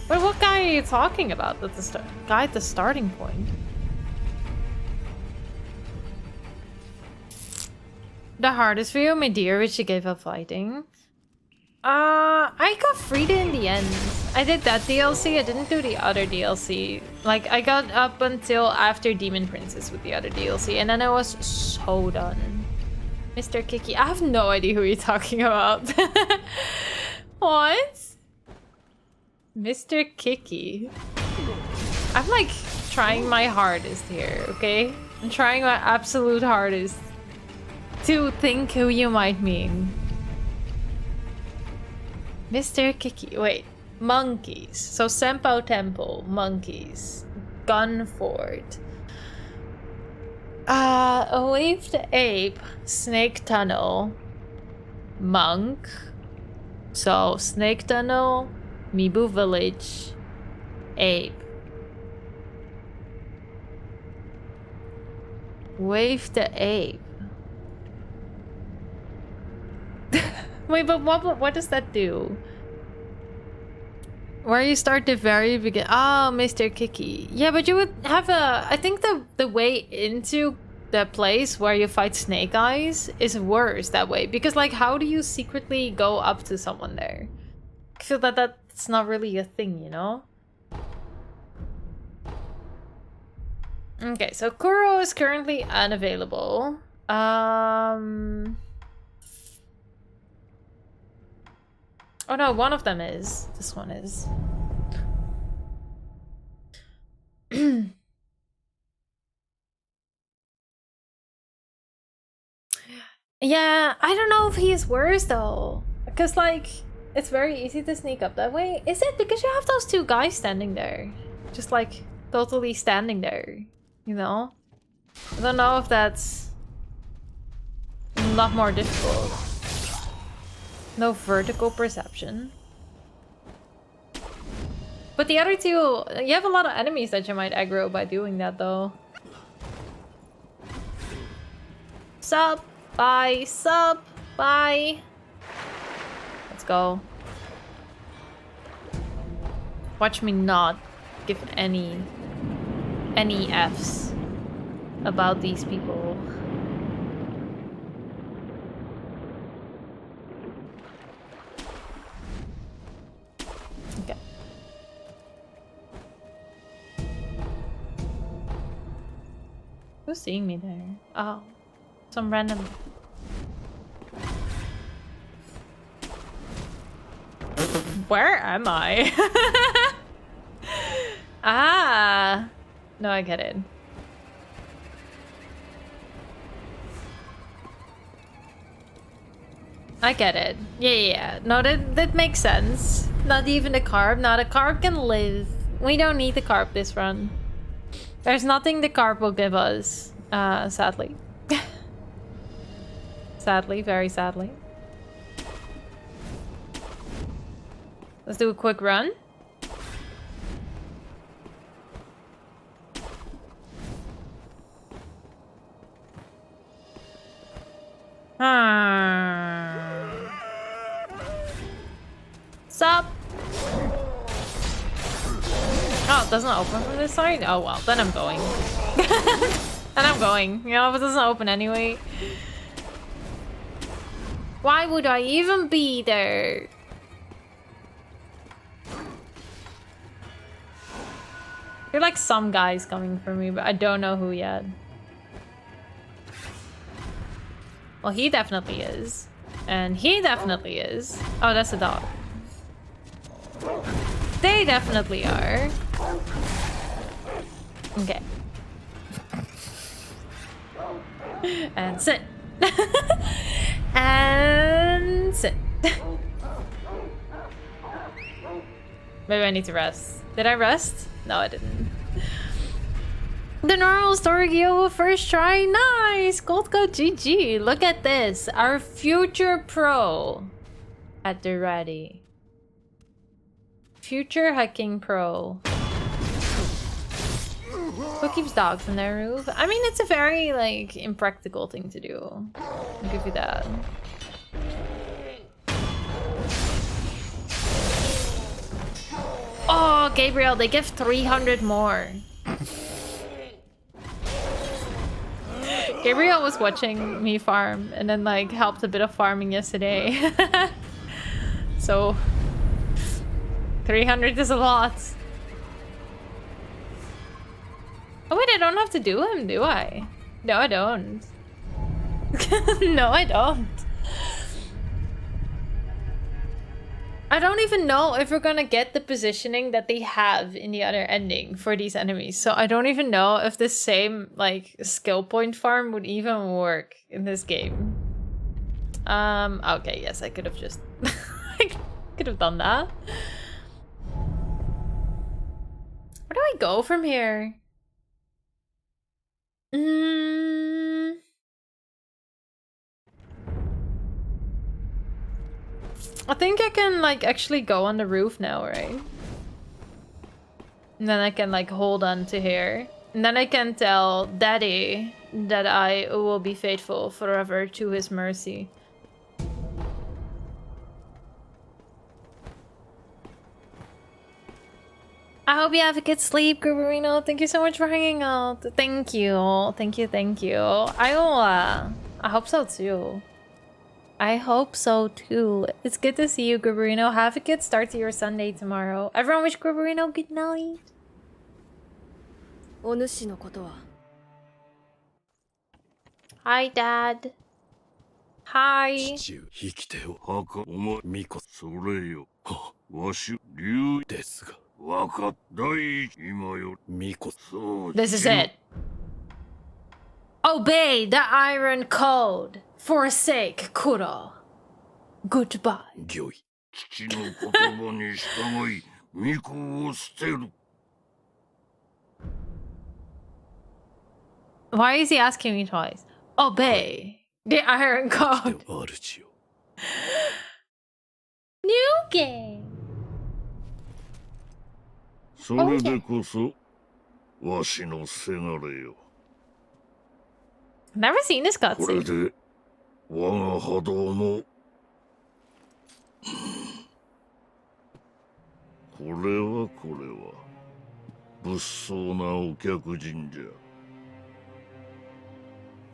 But what guy are you talking about? At the guy at the starting point? The hardest for you, my dear, which you gave up fighting. I got Frida in the end. I did that DLC. I didn't do the other DLC. Like, I got up until after Demon Princess with the other DLC, and then I was so done. Mr. Kiki, I have no idea who you're talking about. What? Mr. Kiki. I'm like trying my hardest here, okay? I'm trying my absolute hardest to think who you might mean. Mr. Kiki. Wait. Monkeys. So Senpou Temple. Monkeys. Gunford. Wave the Ape. Snake Tunnel. Monk. So Snake Tunnel. Mibu Village, Ape. Wave the Ape. Wait, but what does that do? Where you start the very beginning. Oh, Mr. Kiki. Yeah, but you would have a... I think the way into the place where you fight Snake Eyes is worse that way. Because, like, how do you secretly go up to someone there? I feel that that's not really a thing, you know? Okay, so Kuro is currently unavailable. Oh no, one of them is. This one is. Yeah, I don't know if he is worse though. Because like... It's very easy to sneak up that way. Is it? Because you have those two guys standing there. Just like, totally standing there. You know? I don't know if that's... a lot more difficult. No vertical perception. But the other two... You have a lot of enemies that you might aggro by doing that though. Sup? Bye. Sup? Bye. Let's go. Watch me not give any Fs about these people. Okay. Who's seeing me there? Oh, some random... Where am I? Ah! No, I get it. I get it. Yeah. No, that makes sense. Not even the carb. Now the carb can live. We don't need the carb this run. There's nothing the carb will give us. Sadly. Sadly, very sadly. Let's do a quick run. Sup? Oh, it doesn't open from this side? Oh well, then I'm going. Then I'm going. You know, if it doesn't open anyway. Why would I even be there? There are like some guys coming for me, but I don't know who yet. Well, he definitely is. And he definitely is. Oh, that's a dog. They definitely are. Okay. And sit. And sit. Maybe I need to rest. Did I rest? No, I didn't. The normal Storgio first try. Nice! Gold Code GG. Look at this. Our future pro at the ready. Future hacking pro. Who keeps dogs in their roof? I mean, it's a very, like, impractical thing to do. I'll give you that. Oh, Gabriel, they give 300 more. Gabriel was watching me farm and then, like, helped a bit of farming yesterday. So, 300 is a lot. Oh wait, I don't have to do him, do I? No, I don't. No, I don't. I don't even know if we're gonna get the positioning that they have in the other ending for these enemies. So I don't even know if the same, like, skill point farm would even work in this game. Okay, yes, I could have just... I could have done that. Where do I go from here? I think I can, like, actually go on the roof now, right? And then I can, like, hold on to here. And then I can tell Daddy that I will be faithful forever to his mercy. I hope you have a good sleep, Gruberino. Thank you so much for hanging out. Thank you. Thank you, thank you. I hope so too. I hope so too. It's good to see you, Gruberino. Have a good start to your Sunday tomorrow. Everyone wish Gruberino good night. Hi, Dad. Hi. 生きてよ。はか、お前、ミコ、それよ。は、わし、竜ですが。わかっ、第一、今よ、ミコ、そう。This is it. Obey the iron code. Forsake Kuro. Goodbye. 御意。父の言葉に従い、ミコを捨てる。Why is he asking me twice? Obey the iron code. 主よ。New game. それでこそ、わしのせがれよ。Never seen this これ cutscene. で、我が波動も、これは、物騒なお客人じゃ。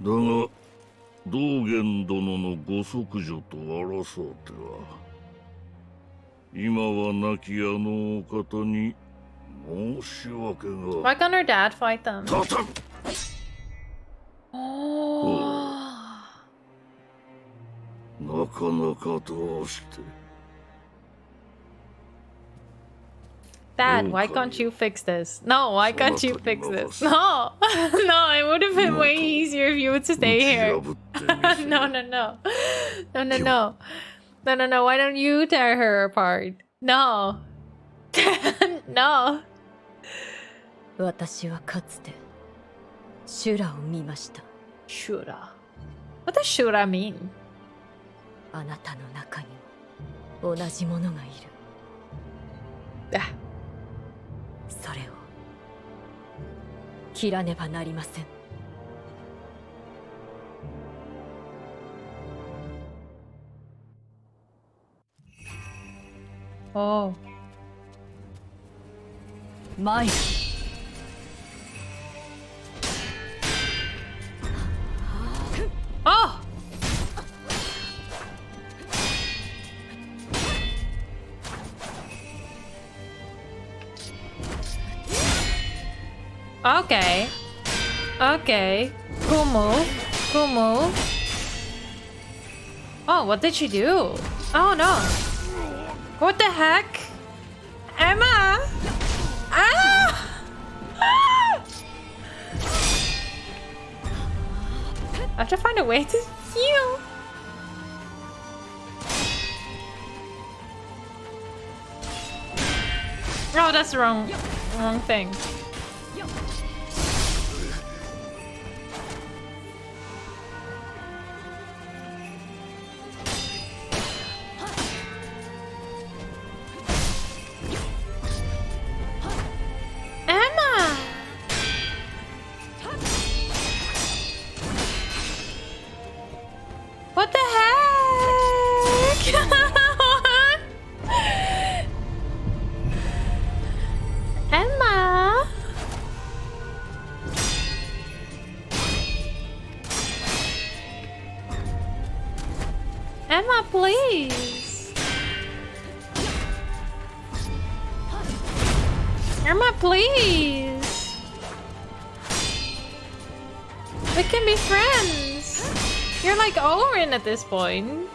だが、道元殿のご息女と争うては、今は亡きあのお方に申し訳が。 Why can't her dad fight them? たたん Oh. なかなかどうして。 Dad, why can't you fix this? No, why can't you fix this? No, no, it would have been way easier if you would stay here. No, no, no, no, no, no, no, no, no. Why don't you tear her apart? No, no. 私はかつて修羅を見ました。 Shura. What does Shura mean? あなたの中にも同じものがいる。 Ah. それを切らねばなりません。 Oh. 前に Oh! Okay. Okay. Cool move. Cool move. Oh, what did she do? Oh no. What the heck? Emma! Ah! Ah! I have to find a way to heal. Oh, that's the wrong thing. Emma! What the heck? Emma! Emma, please! Emma, please! We can be friends! You're like Orin at this point.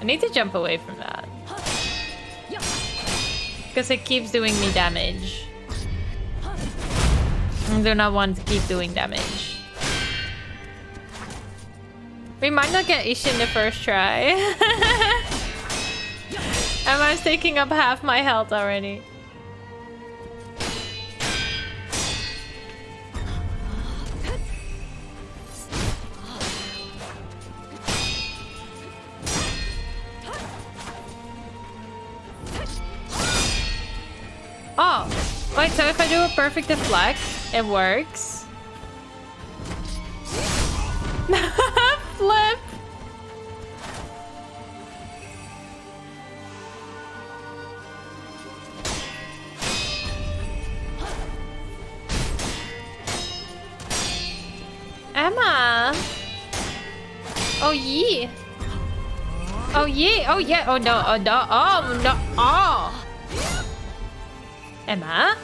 I need to jump away from that. Because it keeps doing me damage. I do not want to keep doing damage. We might not get Ishin the first try. Emma's taking up half my health already. Oh, wait, so if I do a perfect deflect, it works. Flip! Emma! Oh, yeah! Oh, yeah! Oh, yeah! Oh, no! Oh, no! Oh, no! Oh! Emma?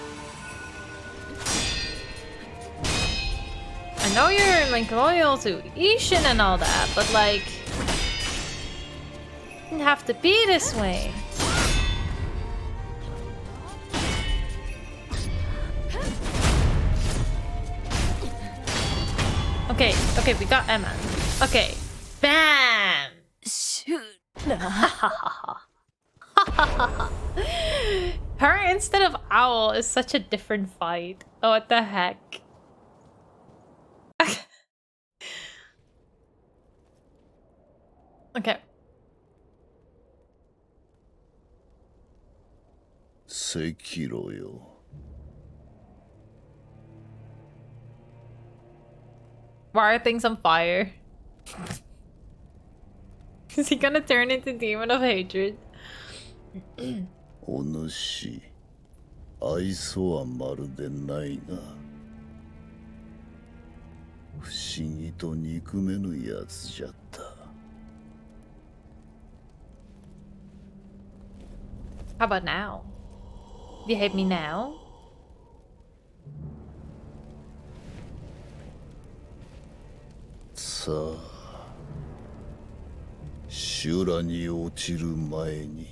I know you're like loyal to Ishin and all that, but like, it didn't have to be this way. Okay, okay, we got Emma. Okay, bam! Shoot! Her instead of Owl is such a different fight. Oh, what the heck? Okay. Sekiro yo. Why are things on fire? Is he gonna turn into Demon of Hatred? お主、愛想はまるでないな。不思議と憎めぬやつじゃった。How about now? Do you hate me now? さあ、修羅に落ちる前に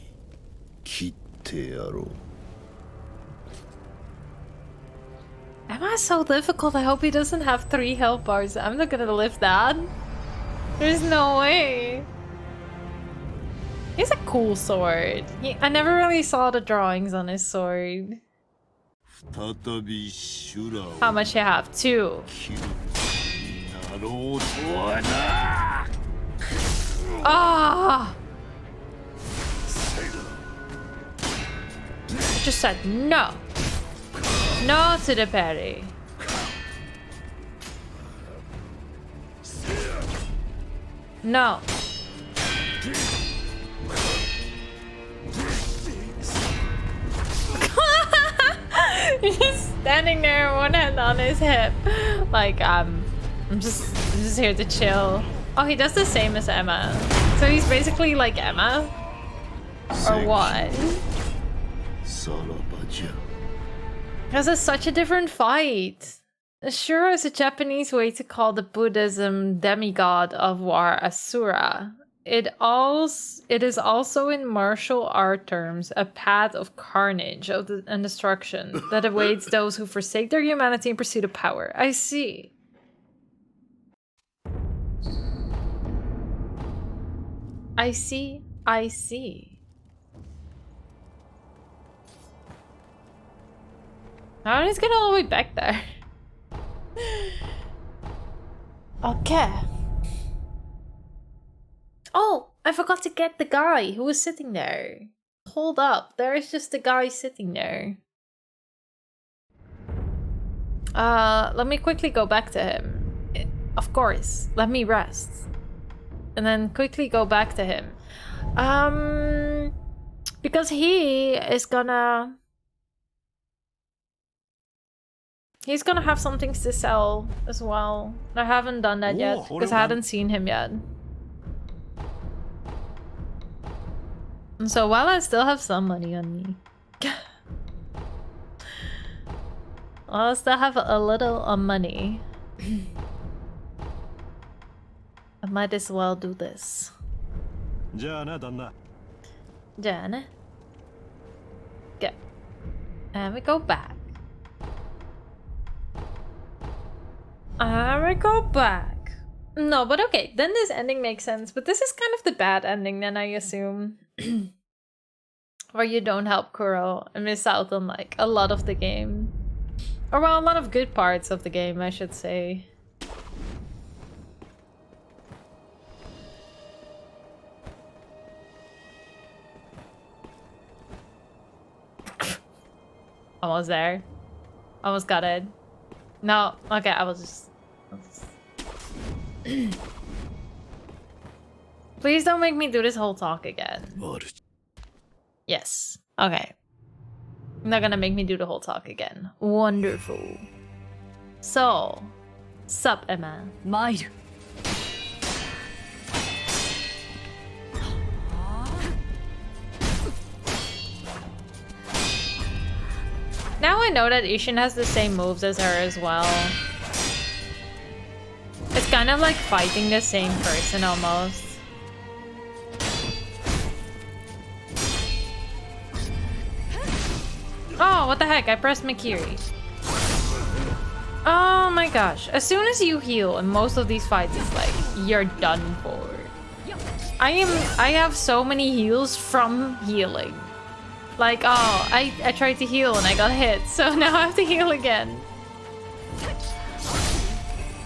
切ってやろう。Emma's so difficult. I hope he doesn't have 3 health bars. I'm not gonna live that. There's no way. He's a cool sword. I never really saw the drawings on his sword. How much you have? 2. Ah! I just said no. No to the parry. No. He's just standing there, one hand on his hip, like I'm just here to chill. Oh, he does the same as Emma, so he's basically like Emma, or what? This is such a different fight. Shura is a Japanese way to call the Buddhism demigod of war Asura. It is also in martial art terms a path of carnage and destruction that awaits those who forsake their humanity in pursuit of power. I see. I see. I see. How did it get all the way back there? Okay. Oh, I forgot to get the guy who was sitting there. Hold up, there is just a guy sitting there. Let me quickly go back to him. Of course, let me rest. And then quickly go back to him. Because he is gonna... He's gonna have some things to sell as well. I haven't done that yet, because I hadn't seen him yet. And so while I still have some money on me... I still have a little money. I might as well do this. Jana. Okay. And we go back. And we go back. No, but okay, then this ending makes sense. But this is kind of the bad ending then, I assume. Where you don't help Kuro and miss out on like a lot of the game. Or well, a lot of good parts of the game, I should say. Almost there. Almost got it. No, okay, I was just... Please don't make me do this whole talk again. Yes. Okay. You're not gonna make me do the whole talk again. Wonderful. So, sup, Emma? Mairu. Now I know that Ishin has the same moves as her as well. It's kind of like fighting the same person almost. Oh, what the heck? I pressed Mikiri. Oh my gosh. As soon as you heal in most of these fights, it's like, you're done for. I have so many heals from healing. Like, oh, I tried to heal and I got hit, so now I have to heal again.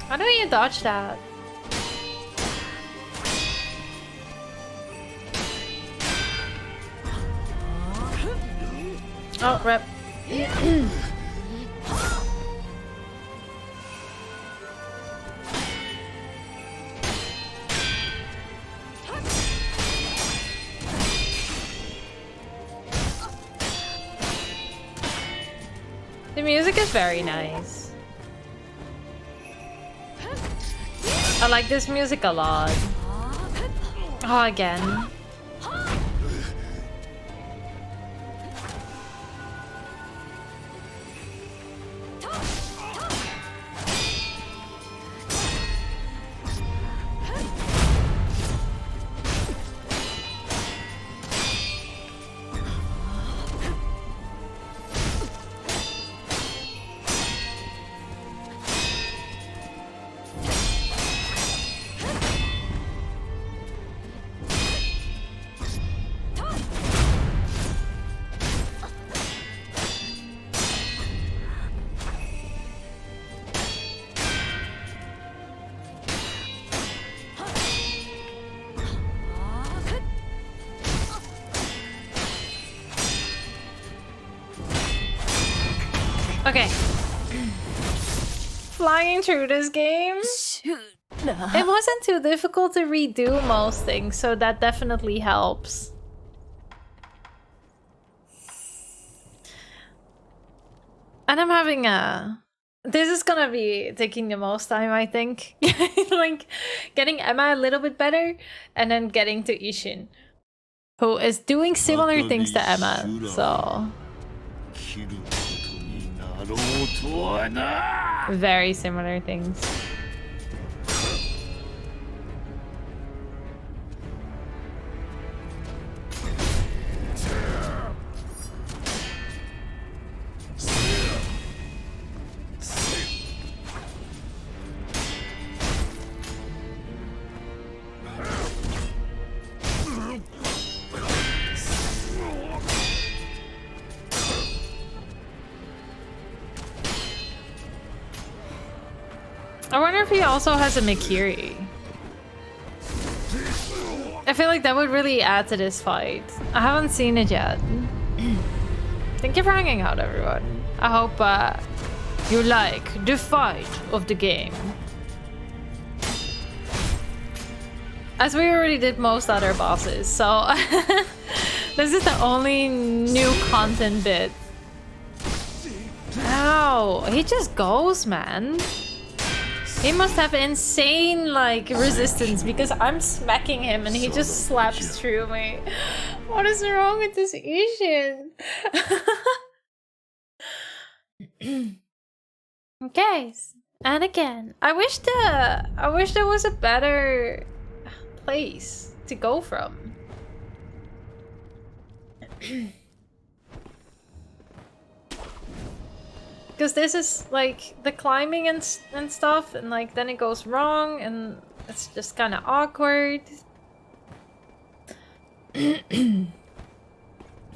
How do you dodge that? Oh, rep. The music is very nice. I like this music a lot. Oh, again. Okay. Flying through this game. It wasn't too difficult to redo most things, so that definitely helps. And I'm having a... This is gonna be taking the most time, I think. Like, getting Emma a little bit better, and then getting to Ishin, who is doing similar things to Emma, so... Very similar things. I wonder if he also has a Mikiri. I feel like that would really add to this fight. I haven't seen it yet. Thank you for hanging out, everyone. I hope you like the fight of the game. As we already did most other bosses, so this is the only new content bit. Ow, he just goes, man. He must have insane, like, resistance because I'm smacking him and he just slaps through me. What is wrong with this Asian? Okay, and again, I wish there was a better place to go from. Because this is like the climbing and stuff, and like then it goes wrong, and it's just kind of awkward.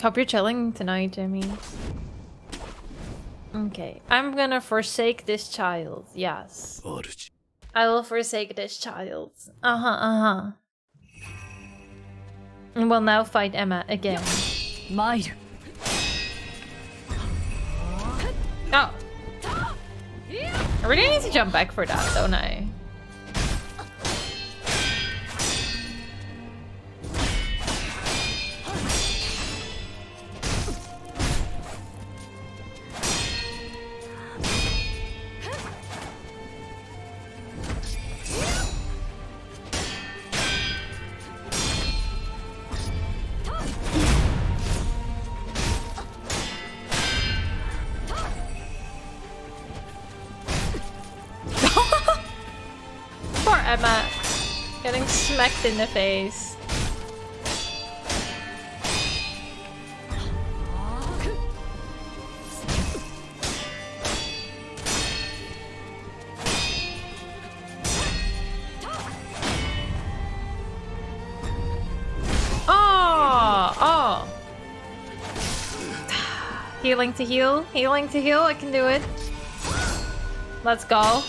Hope you're chilling tonight, Jimmy. Okay, I'm gonna forsake this child. Yes, I will forsake this child. And we'll now fight Emma again. Might. Oh. I really need to jump back for that, don't I? Emma getting smacked in the face. Oh! Healing to heal, healing to heal, I can do it. Let's go.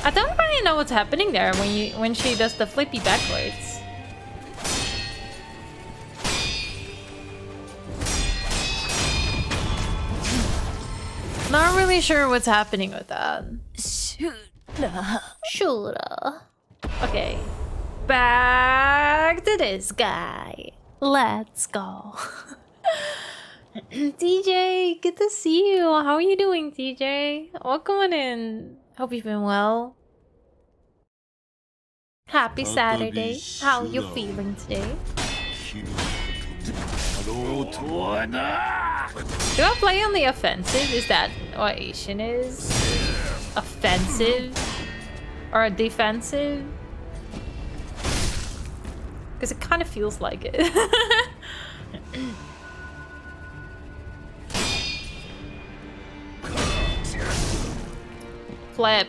I don't really know what's happening there when she does the flippy backwards. Not really sure what's happening with that. Shura. Okay. Back to this guy. Let's go. TJ, good to see you. How are you doing, TJ? Welcome on in. Hope you've been well. Happy Saturday. How are you feeling today? Do I play on the offensive? Is that what Asian is? Offensive? Or defensive? Because it kind of feels like it. Flip.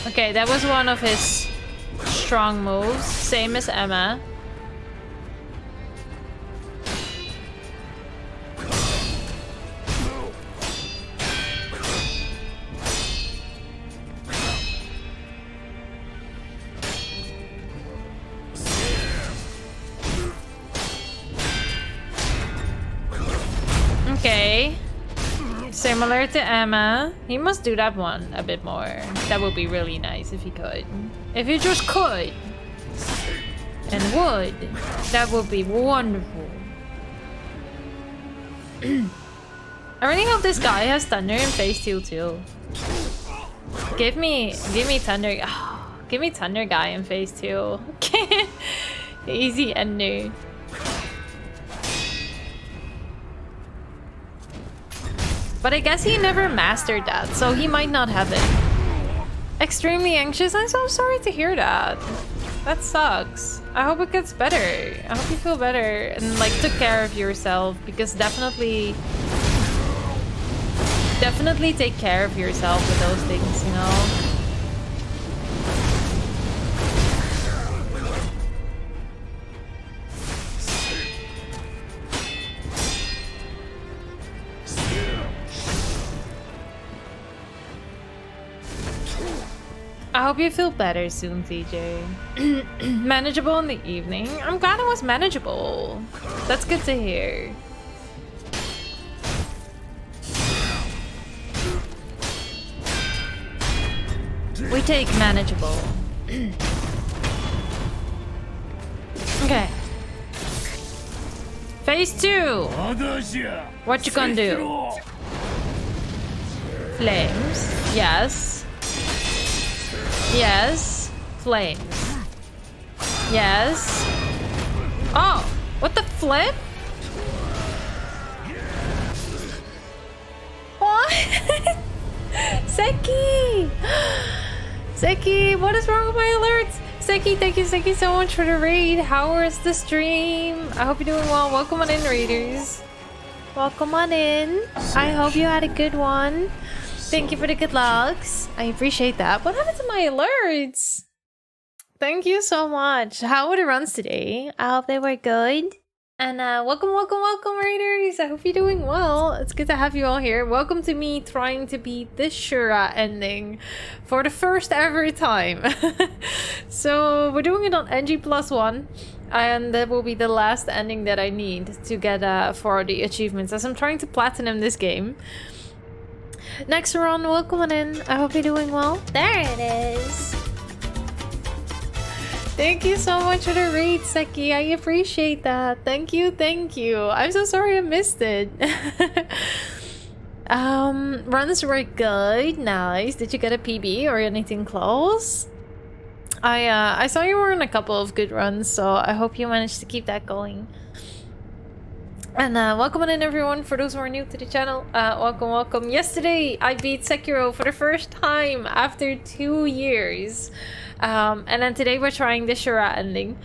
Okay, that was one of his strong moves, same as Emma. Okay. Similar to Emma. He must do that one a bit more. That would be really nice. nice if you could. If you just could and would, that would be wonderful. I really hope this guy has thunder in phase 2 too. Give me thunder. Oh, give me thunder guy in phase 2. Easy ender. But I guess he never mastered that, so he might not have it. Extremely anxious? I'm so sorry to hear that. That sucks. I hope it gets better. I hope you feel better and like took care of yourself, because definitely take care of yourself with those things, you know? I hope you feel better soon, TJ. Manageable in the evening? I'm glad it was manageable. That's good to hear. We take manageable. Okay. Phase 2. What you gonna do? Flames. Yes. Yes. Flames. Yes. Oh, what the flip? What? Seki! Seki, what is wrong with my alerts? Seki, thank you so much for the raid. How was the stream? I hope you're doing well. Welcome on in, raiders. Welcome on in. I hope you had a good one. Thank you for the good lugs. I appreciate that. What happened to my alerts? Thank you so much. How were the runs today? I hope they were good. And welcome, raiders. I hope you're doing well. It's good to have you all here. Welcome to me trying to beat this Shura ending for the first ever time. So we're doing it on NG+1. And that will be the last ending that I need to get for the achievements, as I'm trying to platinum this game. Next run, welcome on in. I hope you're doing well. There it is. Thank you so much for the raid, Seki. I appreciate that. Thank you. I'm so sorry I missed it. Runs were good. Nice. Did you get a PB or anything close? I saw you were in a couple of good runs, so I hope you managed to keep that going. And welcome on in, everyone. For those who are new to the channel, welcome. Yesterday, I beat Sekiro for the first time after 2 years. And then today we're trying the Shura ending.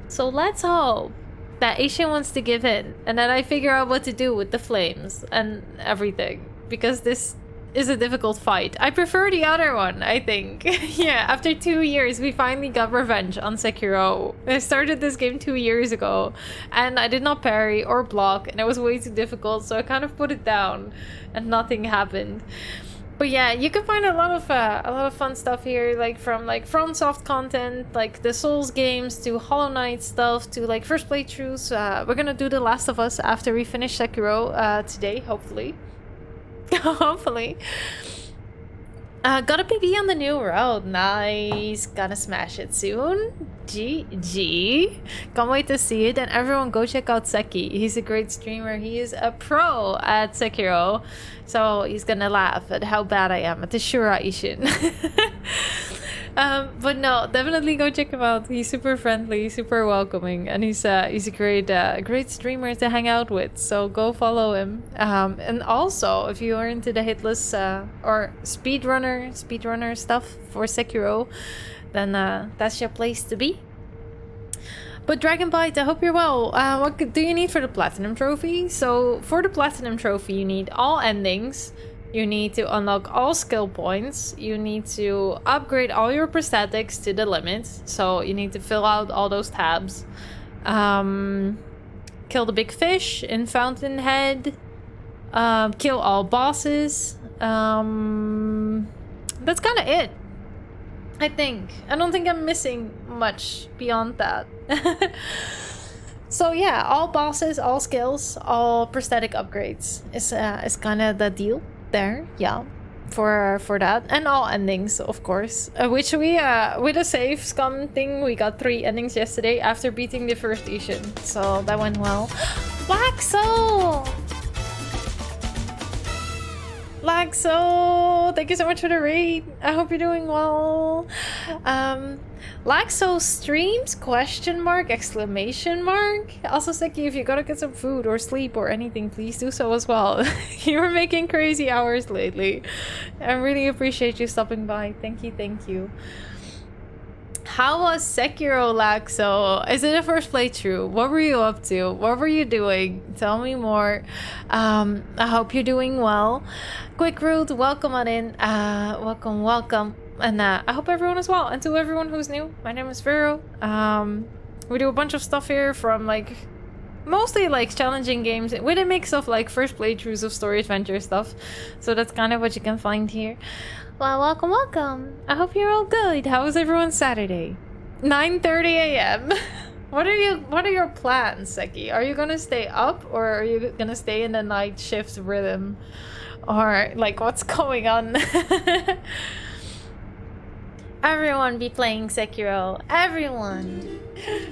So let's hope that Asian wants to give in, and then I figure out what to do with the flames and everything, because this is a difficult fight. I prefer the other one, I think. Yeah, after 2 years, we finally got revenge on Sekiro. I started this game 2 years ago, and I did not parry or block, and it was way too difficult, so I kind of put it down, and nothing happened. But yeah, you can find a lot of fun stuff here, like from FromSoft content, like the Souls games, to Hollow Knight stuff, to like first playthroughs. We're gonna do The Last of Us after we finish Sekiro today, hopefully. Hopefully. Got a PB on the new road. Nice. Gonna smash it soon. GG. Can't wait to see it. And everyone go check out Seki. He's a great streamer. He is a pro at Sekiro. So he's gonna laugh at how bad I am at the Shura Ishin. But no, definitely go check him out. He's super friendly, super welcoming, and he's a great streamer to hang out with. So go follow him. And also, if you are into the hitless or speedrunner stuff for Sekiro, then that's your place to be. But Dragonbite, I hope you're well. What do you need for the Platinum Trophy? So for the Platinum Trophy, you need all endings. You need to unlock all skill points. You need to upgrade all your prosthetics to the limit. So you need to fill out all those tabs. Kill the big fish in Fountainhead. Kill all bosses. That's kind of it, I think. I don't think I'm missing much beyond that. So yeah, all bosses, all skills, all prosthetic upgrades is kind of the deal there. Yeah. for that, and all endings, of course. Which we with a save scum thing, we got 3 endings yesterday after beating the first Ishin, so that went well. Laxo! Laxo, thank you so much for the raid. I hope you're doing well. Laxo streams ? Exclamation mark. Also, Seki, if you gotta get some food or sleep or anything, please do so as well. You're making crazy hours lately. I really appreciate you stopping by. Thank you, thank you. How was Sekiro, Laxo? Is it a first playthrough? What were you up to? What were you doing? Tell me more. I hope you're doing well. Quick Root, welcome on in. Welcome. And I hope everyone is well. And to everyone who's new, my name is Vero. We do a bunch of stuff here, from like mostly like challenging games with a mix of like first playthroughs of story adventure stuff. So that's kind of what you can find here. Well, welcome. I hope you're all good. How was everyone's Saturday? 9:30 a.m. What are your plans, Seki? Are you gonna stay up, or are you gonna stay in the night shift rhythm? Or like, what's going on? Everyone be playing Sekiro. Everyone.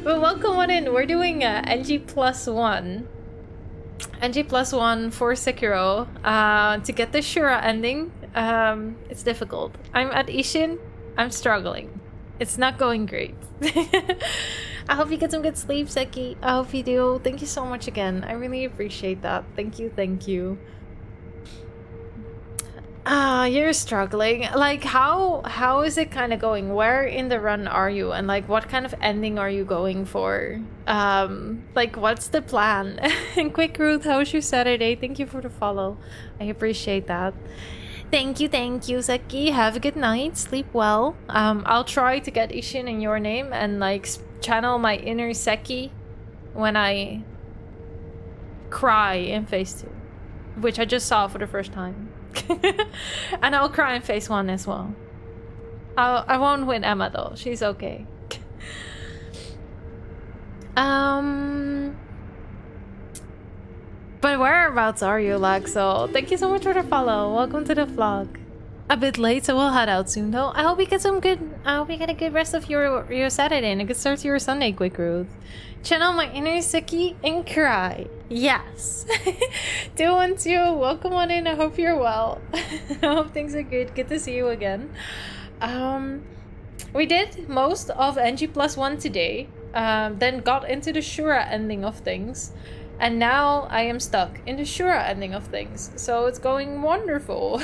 But welcome on in. We're doing NG+1. NG+1 for Sekiro. To get the Shura ending. It's difficult. I'm at Ishin. I'm struggling. It's not going great. I hope you get some good sleep, Seki. I hope you do. Thank you so much again. I really appreciate that. Thank you. You're struggling. Like, how is it kind of going? Where in the run are you? And like, what kind of ending are you going for? Like, what's the plan? And Quick Ruth, how's your Saturday? Thank you for the follow. I appreciate that. Thank you, Seki. Have a good night. Sleep well. I'll try to get Ishin in your name and like channel my inner Seki when I cry in phase 2, which I just saw for the first time. And I'll cry in phase 1 as well. I won't win Emma though. She's okay. But whereabouts are you, Laxo? Thank you so much for the follow. Welcome to the vlog. A bit late, so we'll head out soon though. I hope you get a good rest of your Saturday and a good start to your Sunday, Quick Ruth. Channel my inner Seki and cry. Yes. 212, welcome on in. I hope you're well. I hope things are good. Good to see you again. We did most of NG+1 today. Then got into the Shura ending of things. And now I am stuck in the Shura ending of things. So it's going wonderful.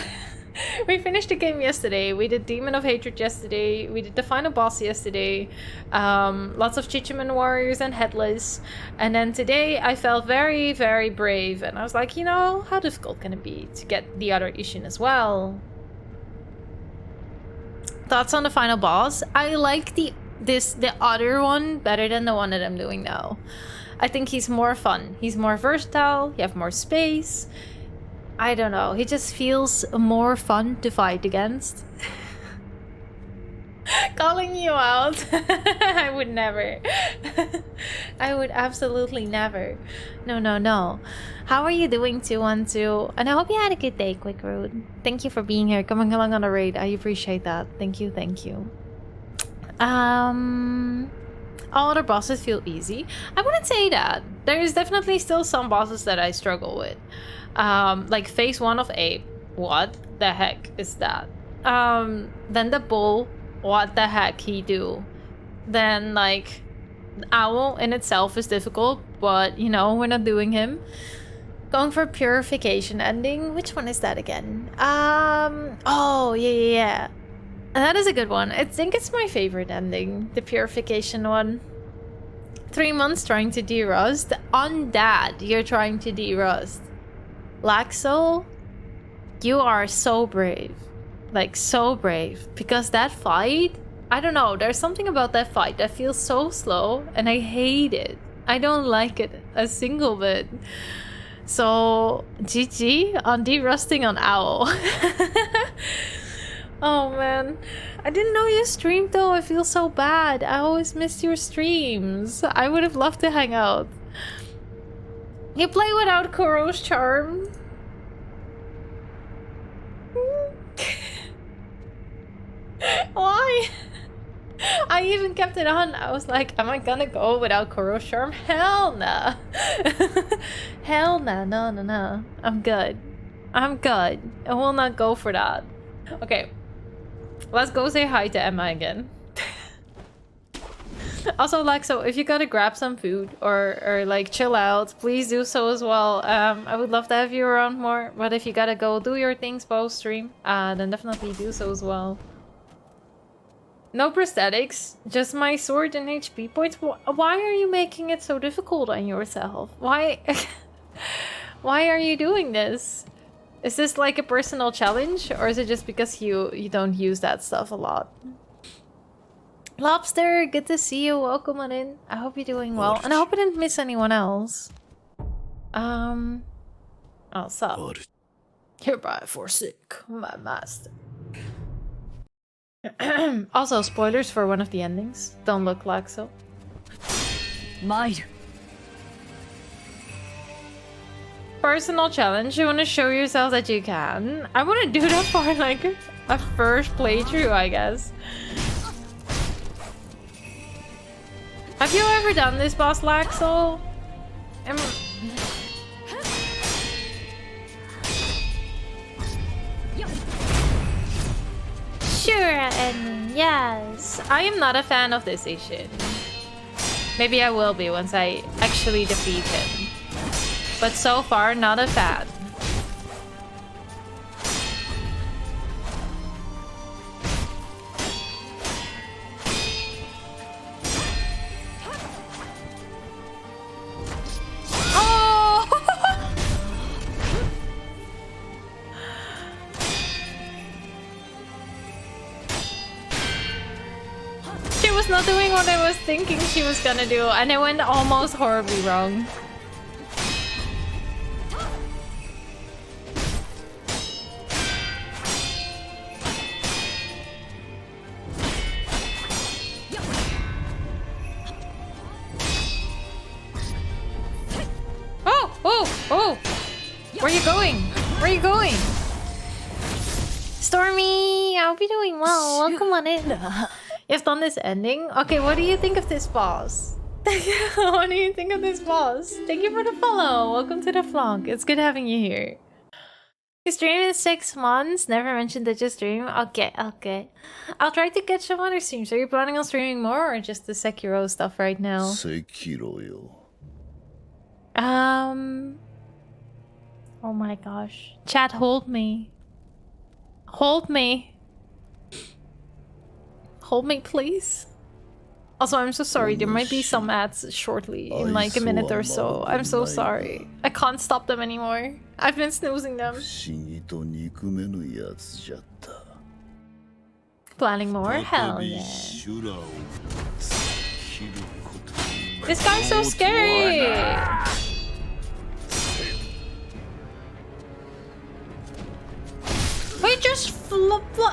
We finished the game yesterday. We did Demon of Hatred yesterday. We did the final boss yesterday. Lots of Chichiman warriors and headless. And then today I felt very, very brave. And I was like, you know, how difficult can it be to get the other Ishin as well? Thoughts on the final boss? I like the other one better than the one that I'm doing now. I think he's more fun. He's more versatile. You have more space. I don't know. He just feels more fun to fight against. Calling you out. I would never. I would absolutely never. No. How are you doing, 212? And I hope you had a good day, Quick Road. Thank you for being here, coming along on the raid. I appreciate that. Thank you. All other bosses feel easy. I wouldn't say that. There is definitely still some bosses that I struggle with. Like phase 1 of Ape. What the heck is that? Then the bull. What the heck he do? Then like Owl in itself is difficult, but you know, we're not doing him. Going for purification ending. Which one is that again? Oh yeah. And that is a good one. I think it's my favorite ending, the purification one. 3 months trying to derust. On that, you're trying to derust. Laxo, you are so brave. Like, so brave. Because that fight, I don't know, there's something about that fight that feels so slow, and I hate it. I don't like it a single bit. So, GG on derusting on Owl. Oh man, I didn't know you streamed though. I feel so bad. I always missed your streams. I would have loved to hang out. You play without Kuro's charm? Why? I even kept it on. I was like, am I gonna go without Koro Charm? Hell nah. Hell nah. No, no, no. I'm good. I'm good. I will not go for that. Okay. Let's go say hi to Emma again. Also, like, so if you gotta grab some food or like chill out, please do so as well. I would love to have you around more, but if you gotta go do your things post stream, then definitely do so as well. No prosthetics, just my sword and HP points. Why are you making it so difficult on yourself? Why? Why are you doing this? Is this like a personal challenge, or is it just because you don't use that stuff a lot? Lobster, good to see you. Welcome on in. I hope you're doing well, and I hope I didn't miss anyone else. Oh, sup? Hereby forsake my master. Also, spoilers for one of the endings. Don't look like so. Mine. Personal challenge. You want to show yourself that you can. I want to do that for like a first playthrough, I guess. Have you ever done this, boss Laxel? Sure, and yes. I am not a fan of this Ishin. Maybe I will be once I actually defeat him. But so far, not a fan. She was not doing what I was thinking she was gonna do, and it went almost horribly wrong. Oh! Where are you going? Where are you going? Stormy, I hope you're doing well. Welcome on in. You've done this ending? Okay, what do you think of this boss? What do you think of this boss? Thank you for the follow. Welcome to the vlog. It's good having you here. You stream in 6 months? Never mentioned that you stream? Okay. I'll try to catch some other streams. Are you planning on streaming more or just the Sekiro stuff right now? Sekiro yo. Oh my gosh. Chat, hold me. Hold me. Hold me, please. Also, I'm so sorry. There might be some ads shortly in like a minute or so. I'm so sorry. I can't stop them anymore. I've been snoozing them. Planning more? Hell yeah. This guy's so scary!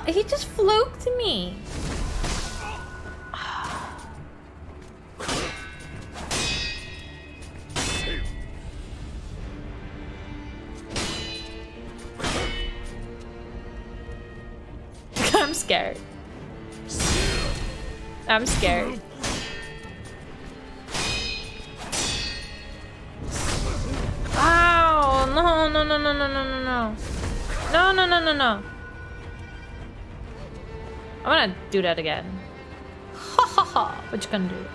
He just fluked me. I'm scared. I'm scared. Ow! No. No. I'm gonna do that again. Ha ha ha! What you gonna do?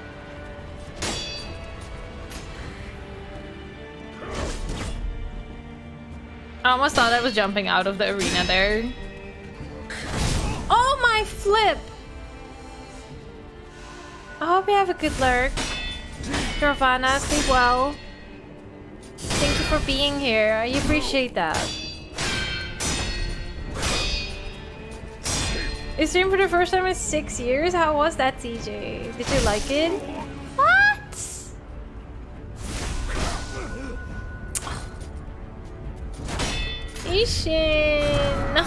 I almost thought I was jumping out of the arena there. Oh my flip! I hope you have a good lurk. Giovanna, sleep well. Thank you for being here. I appreciate that. You streamed for the first time in 6 years? How was that, TJ? Did you like it? What? Ishin!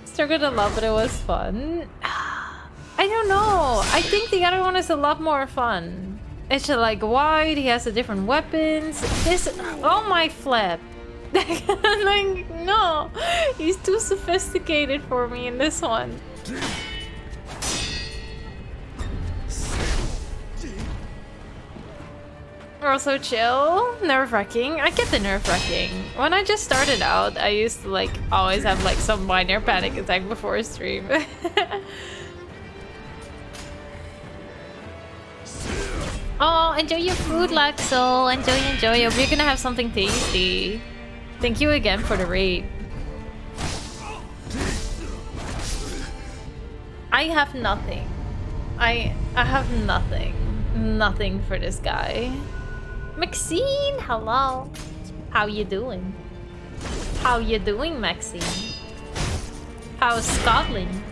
Struggled a lot, but it was fun. I don't know. I think the other one is a lot more fun. It's like wide, he has the different weapons. This... Oh my flip. Like, no, he's too sophisticated for me in this one. Also chill, nerve-wracking. I get the nerve-wracking. When I just started out, I used to like always have like some minor panic attack before a stream. Oh, enjoy your food, Laxel. Enjoy. Hope you're gonna have something tasty. Thank you again for the raid. I have nothing. I have nothing. Nothing for this guy. Maxine, hello. How you doing? How you doing, Maxine? How's Scotland?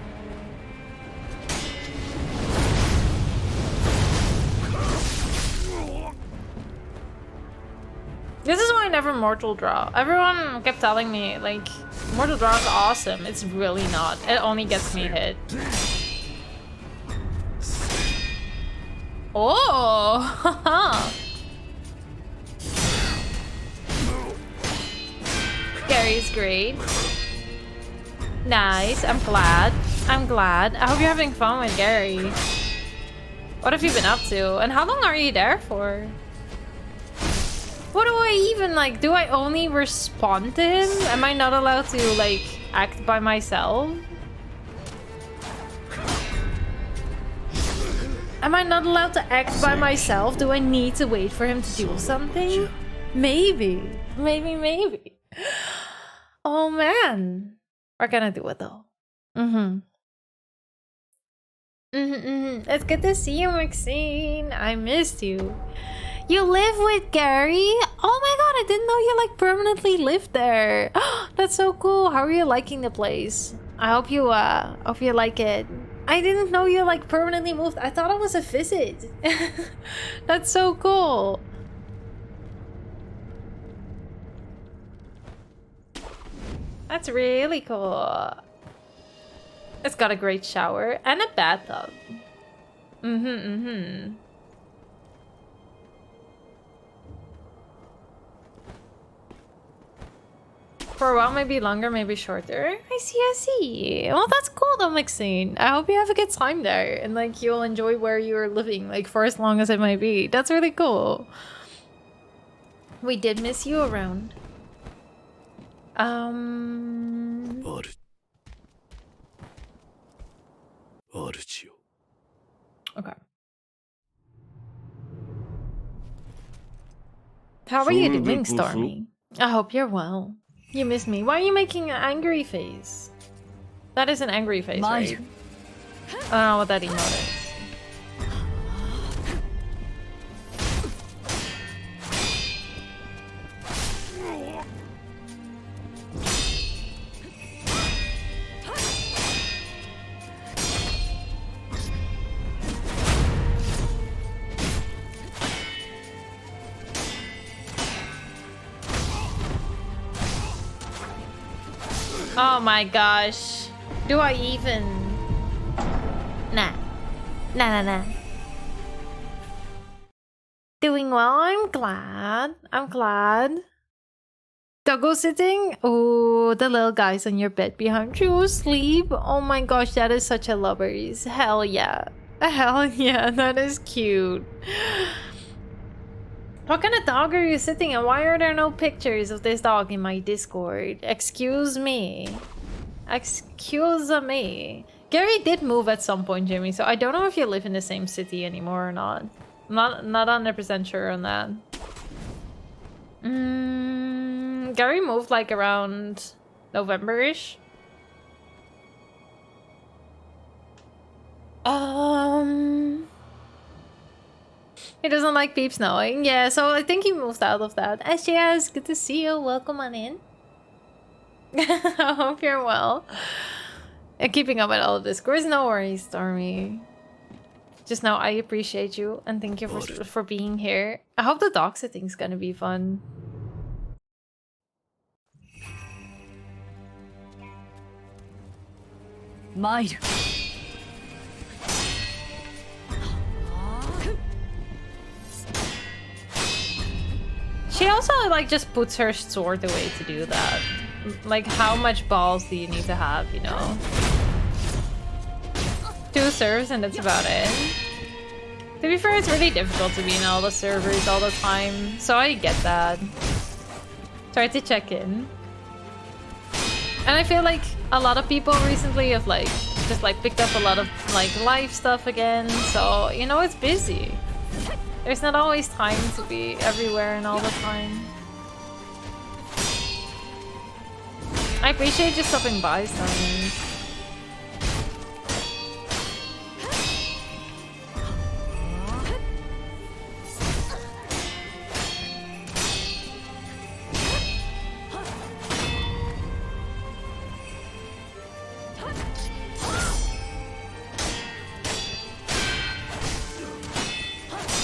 This is why I never mortal draw. Everyone kept telling me, like, mortal draw is awesome. It's really not. It only gets me hit. Oh! Haha! Gary's great. Nice. I'm glad. I hope you're having fun with Gary. What have you been up to? And how long are you there for? What do I even like? Do I only respond to him? Am I not allowed to like act by myself? Am I not allowed to act by myself? Do I need to wait for him to do something? Maybe. Oh man. We're gonna do it though. It's good to see you, Maxine. I missed you. You live with Gary? Oh my god, I didn't know you like permanently lived there. That's so cool. How are you liking the place? I hope you like it. I didn't know you like permanently moved. I thought it was a visit. That's so cool. That's really cool. It's got a great shower and a bathtub. For a while, maybe longer, maybe shorter. I see. Well, that's cool though, Maxine. I hope you have a good time there and like you'll enjoy where you're living, like for as long as it might be. That's really cool. We did miss you around. Okay. How are you doing, Stormy? I hope you're well. You miss me. Why are you making an angry face? That is an angry face, right? I don't know what that emote is. Oh my gosh. Do I even... Nah. Doing well, I'm glad. Doggo sitting? Oh, the little guys on your bed behind you asleep. Oh my gosh, that is such a lovers. Hell yeah, that is cute. What kind of dog are you sitting and why are there no pictures of this dog in my Discord? Excuse me. Gary did move at some point, Jimmy, so I don't know if you live in the same city anymore or not. Not 100% sure on that. Gary moved like around November-ish. He doesn't like peeps knowing. Yeah, so I think he moved out of that. SJS, good to see you. Welcome on in. I hope you're well. And keeping up with all of this. Of course, no worries, Stormy. Just know I appreciate you and thank you for being here. I hope the dog sitting's gonna be fun. Might. also like just puts her sword away to do that. Like, how much balls do you need to have, you know? 2 servers and that's about it. To be fair, it's really difficult to be in all the servers all the time, so I get that. Try to check in. And I feel like a lot of people recently have like just like picked up a lot of like live stuff again, so you know it's busy. There's not always time to be everywhere and all the time. I appreciate you stopping by, Simon.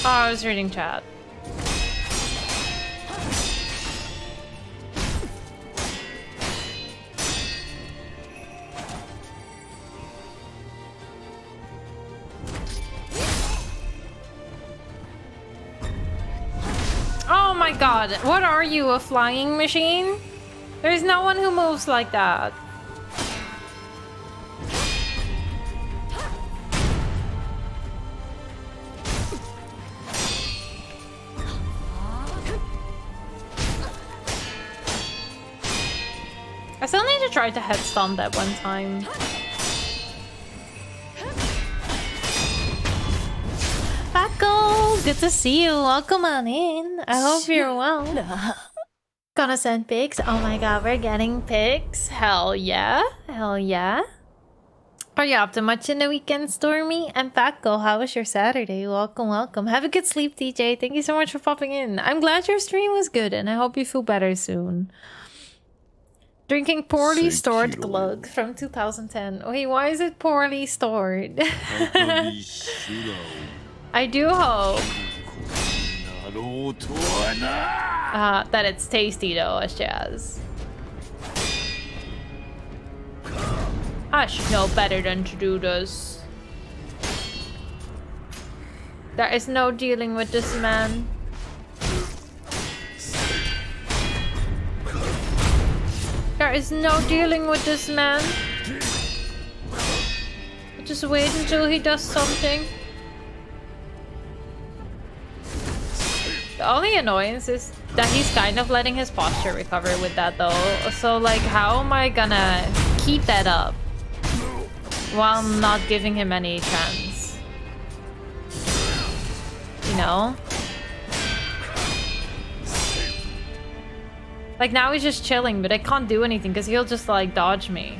Oh, I was reading chat. Oh my god, what are you, a flying machine? There's no one who moves like that. I still need to try to head stomp that one time. Paco, good to see you. Welcome on in. I hope you're well. Gonna send pics. Oh my god, we're getting pics. Hell yeah. Hell yeah. Are you up to much in the weekend, Stormy? And Paco, how was your Saturday? Welcome, welcome. Have a good sleep, DJ. Thank you so much for popping in. I'm glad your stream was good and I hope you feel better soon. Drinking poorly stored glug from 2010. Wait, why is it poorly stored? I do hope that it's tasty though, as jazz. I should know better than to do this. There is no dealing with this man. There is no dealing with this man. Just wait until he does something. The only annoyance is that he's kind of letting his posture recover with that though. So like, how am I gonna keep that up while not giving him any chance? You know? Like now he's just chilling, but I can't do anything because he'll just like dodge me.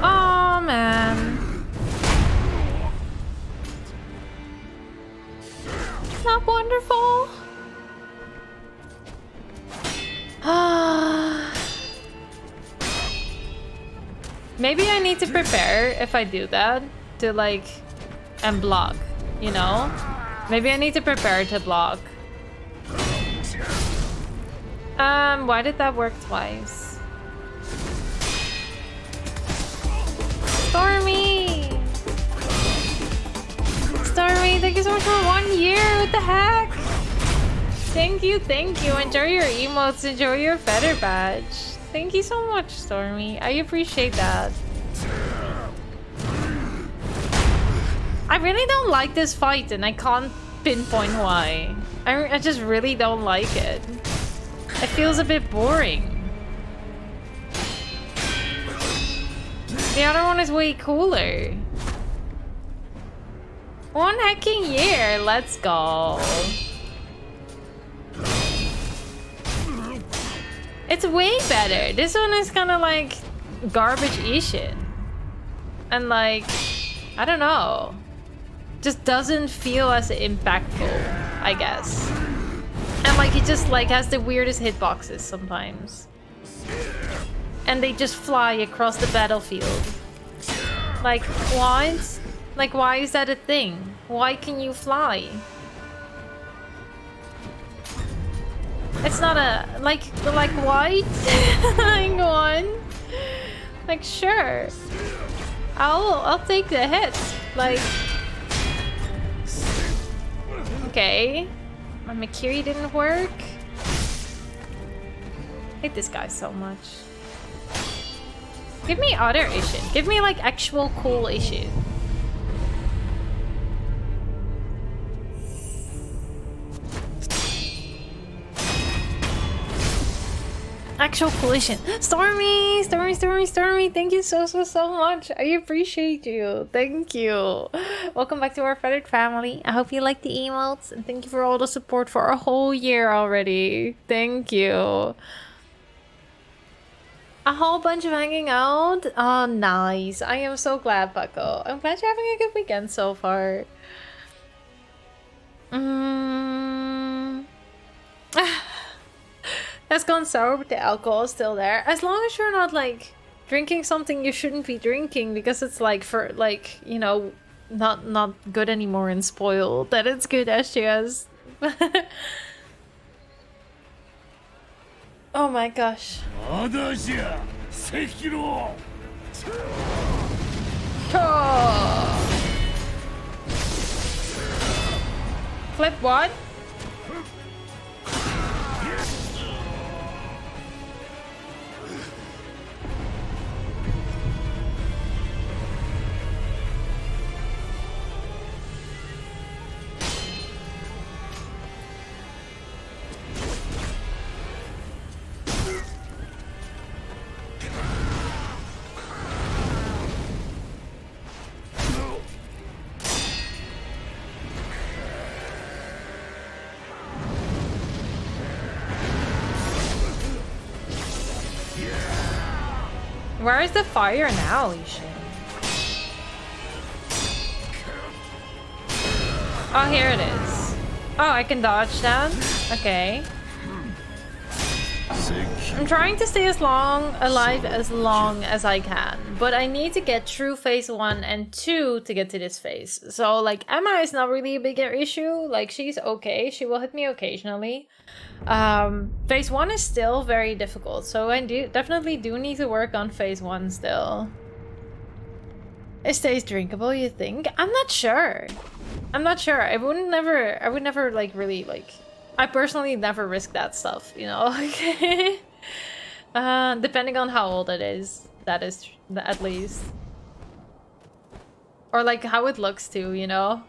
Oh man. Not wonderful. Maybe I need to prepare if I do that to like and block, you know? Maybe I need to prepare to block. Why did that work twice? Stormy! Stormy, thank you so much for 1 year. What the heck? Thank you, thank you. Enjoy your emotes, enjoy your feather badge. Thank you so much, Stormy. I appreciate that. I really don't like this fight and I can't pinpoint why. I just really don't like it. It feels a bit boring. The other one is way cooler. 1 hecking year, let's go. It's way better. This one is kind of like garbage-ish. And like, I don't know. Just doesn't feel as impactful, I guess. And like, it just like has the weirdest hitboxes sometimes. And they just fly across the battlefield. Like, what? Like, why is that a thing? Why can you fly? It's not a like what? Like one? Like sure. I'll take the hits. Like okay. My Makiri didn't work. I hate this guy so much. Give me other Ishin. Give me like actual cool Ishin. Actual collision. Stormy! Stormy! Thank you so much. I appreciate you. Thank you. Welcome back to our feathered family. I hope you like the emotes and thank you for all the support for a whole year already. Thank you. A whole bunch of hanging out. Oh, nice. I am so glad, Paco. I'm glad you're having a good weekend so far. That's gone sour, but the alcohol is still there. As long as you're not like drinking something you shouldn't be drinking because it's like for like, you know, not good anymore and spoiled. That it's good SGS. Oh my gosh. Sekiro. Oh. Flip what? Where is the fire now, Ishin? Oh, here it is. Oh, I can dodge that? Okay. I'm trying to stay alive as long as I can, but I need to get through phase 1 and 2 to get to this phase. So, like, Emma is not really a bigger issue. Like, she's okay. She will hit me occasionally. Phase 1 is still very difficult, so I definitely need to work on phase 1 still. It stays drinkable, you think? I'm not sure. I would never like really like. I personally never risk that stuff, you know. Depending on how old it is, that is at least, or like how it looks too, you know.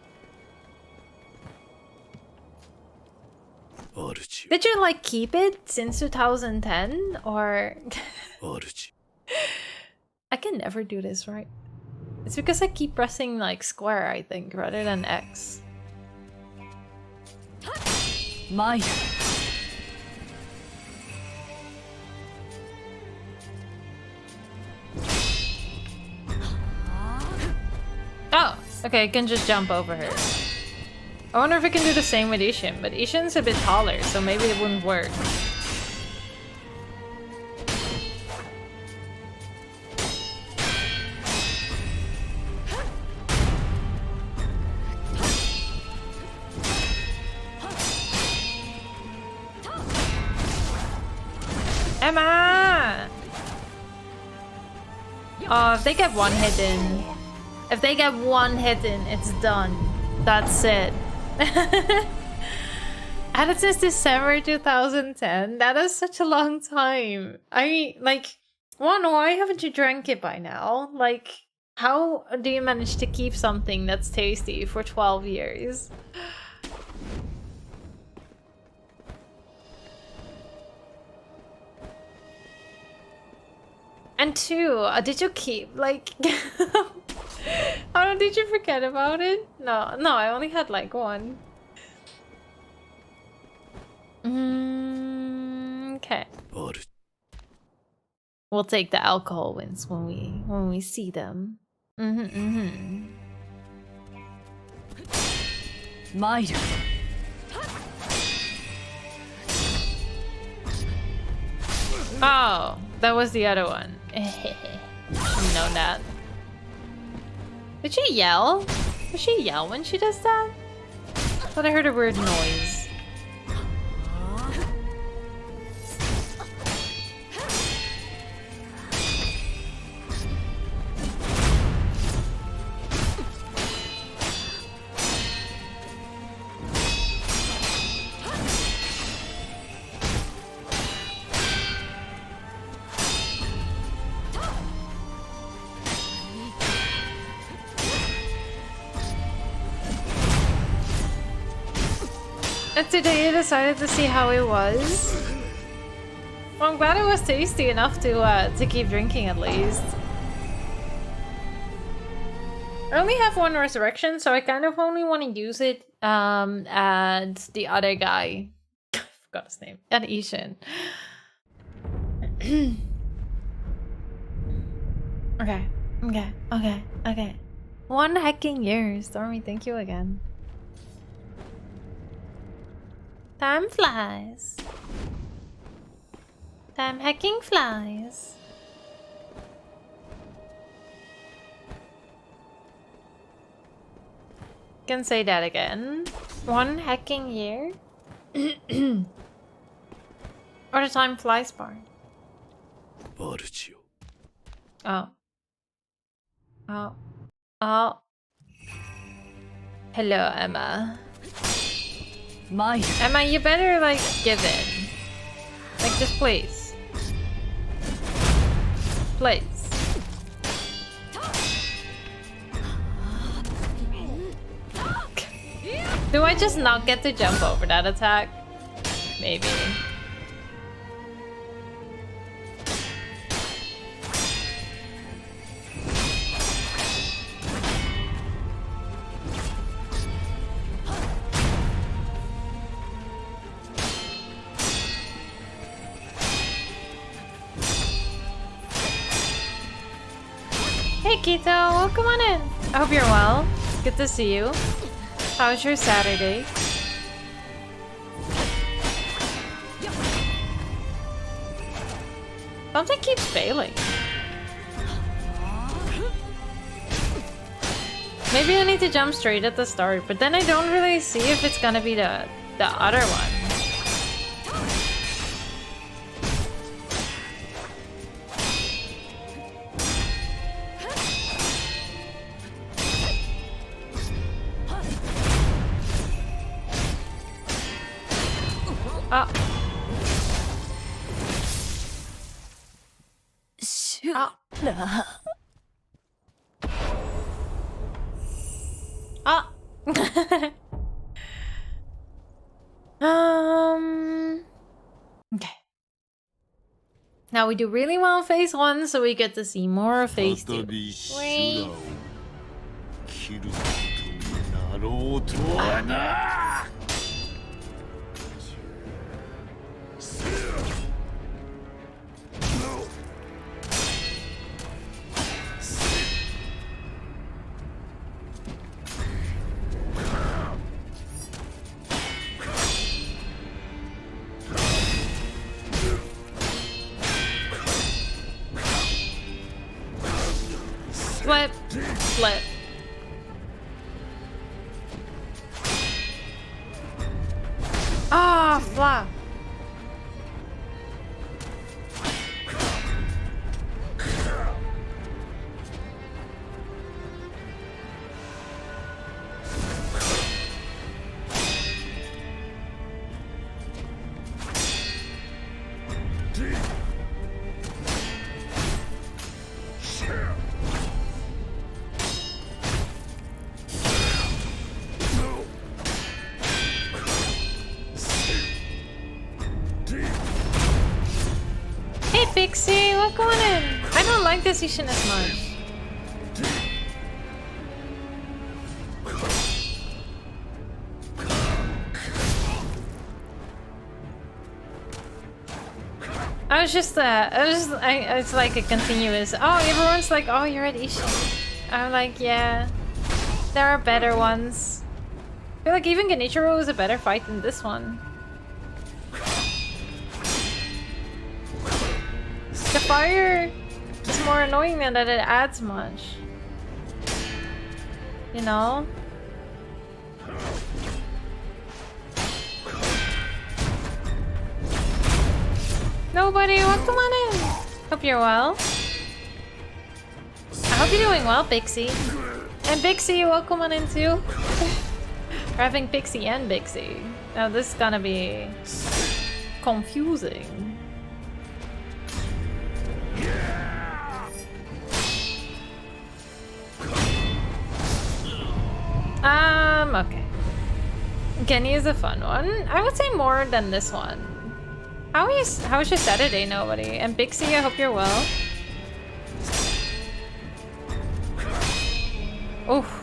Did you like keep it since 2010 or? I can never do this right. It's because I keep pressing like square, I think, rather than X. My. Oh, okay, I can just jump over her. I wonder if I can do the same with Ishin, but Ishin's a bit taller, so maybe it wouldn't work. Emma! Oh, if they get one hit in. If they get one hit in, it's done. That's it. Had it since December 2010. That is such a long time. I mean, like, one, why haven't you drank it by now? Like, how do you manage to keep something that's tasty for 12 years? And two, did you keep, like... Oh, did you forget about it? No, I only had like one. Okay. We'll take the alcohol wins when we see them. Mairu. Oh, that was the other one. Should've known that. Did she yell? Does she yell when she does that? I thought I heard a weird noise. And today I decided to see how it was. Well, I'm glad it was tasty enough to keep drinking at least. I only have one resurrection, so I kind of only want to use it at the other guy. I forgot his name. At Ishin. Okay. 1 hecking year. Stormy, thank you again. Time flies. Time hacking flies. Can say that again. 1 hacking year? Or the time flies part? Oh. Oh. Hello, Emma. Emma, you better, like, give in. Like, just please. Please. Do I just not get to jump over that attack? Maybe. Hey Kito, welcome on in. I hope you're well. Good to see you. How was your Saturday? Something keeps failing. Maybe I need to jump straight at the start, but then I don't really see if it's gonna be the other one. Okay. Now we do really well phase 1, so we get to see more of phase 2. Wait. Flip. Flip. Ah, flop. Pixie, what's going on? I don't like this Ishin as much. it's like a continuous. Oh, everyone's like, oh, you're at Ishin. I'm like, yeah, there are better ones. I feel like even Genichiro was a better fight than this one. The fire is more annoying than that it adds much. You know? Nobody, welcome on in. Hope you're well. I hope you're doing well, Pixie. And Pixie, welcome on in too. We're having Pixie and Pixie. Now this is gonna be confusing. Okay. Kenny is a fun one. I would say more than this one. How is your Saturday, nobody? And Pixie, I hope you're well. Oof.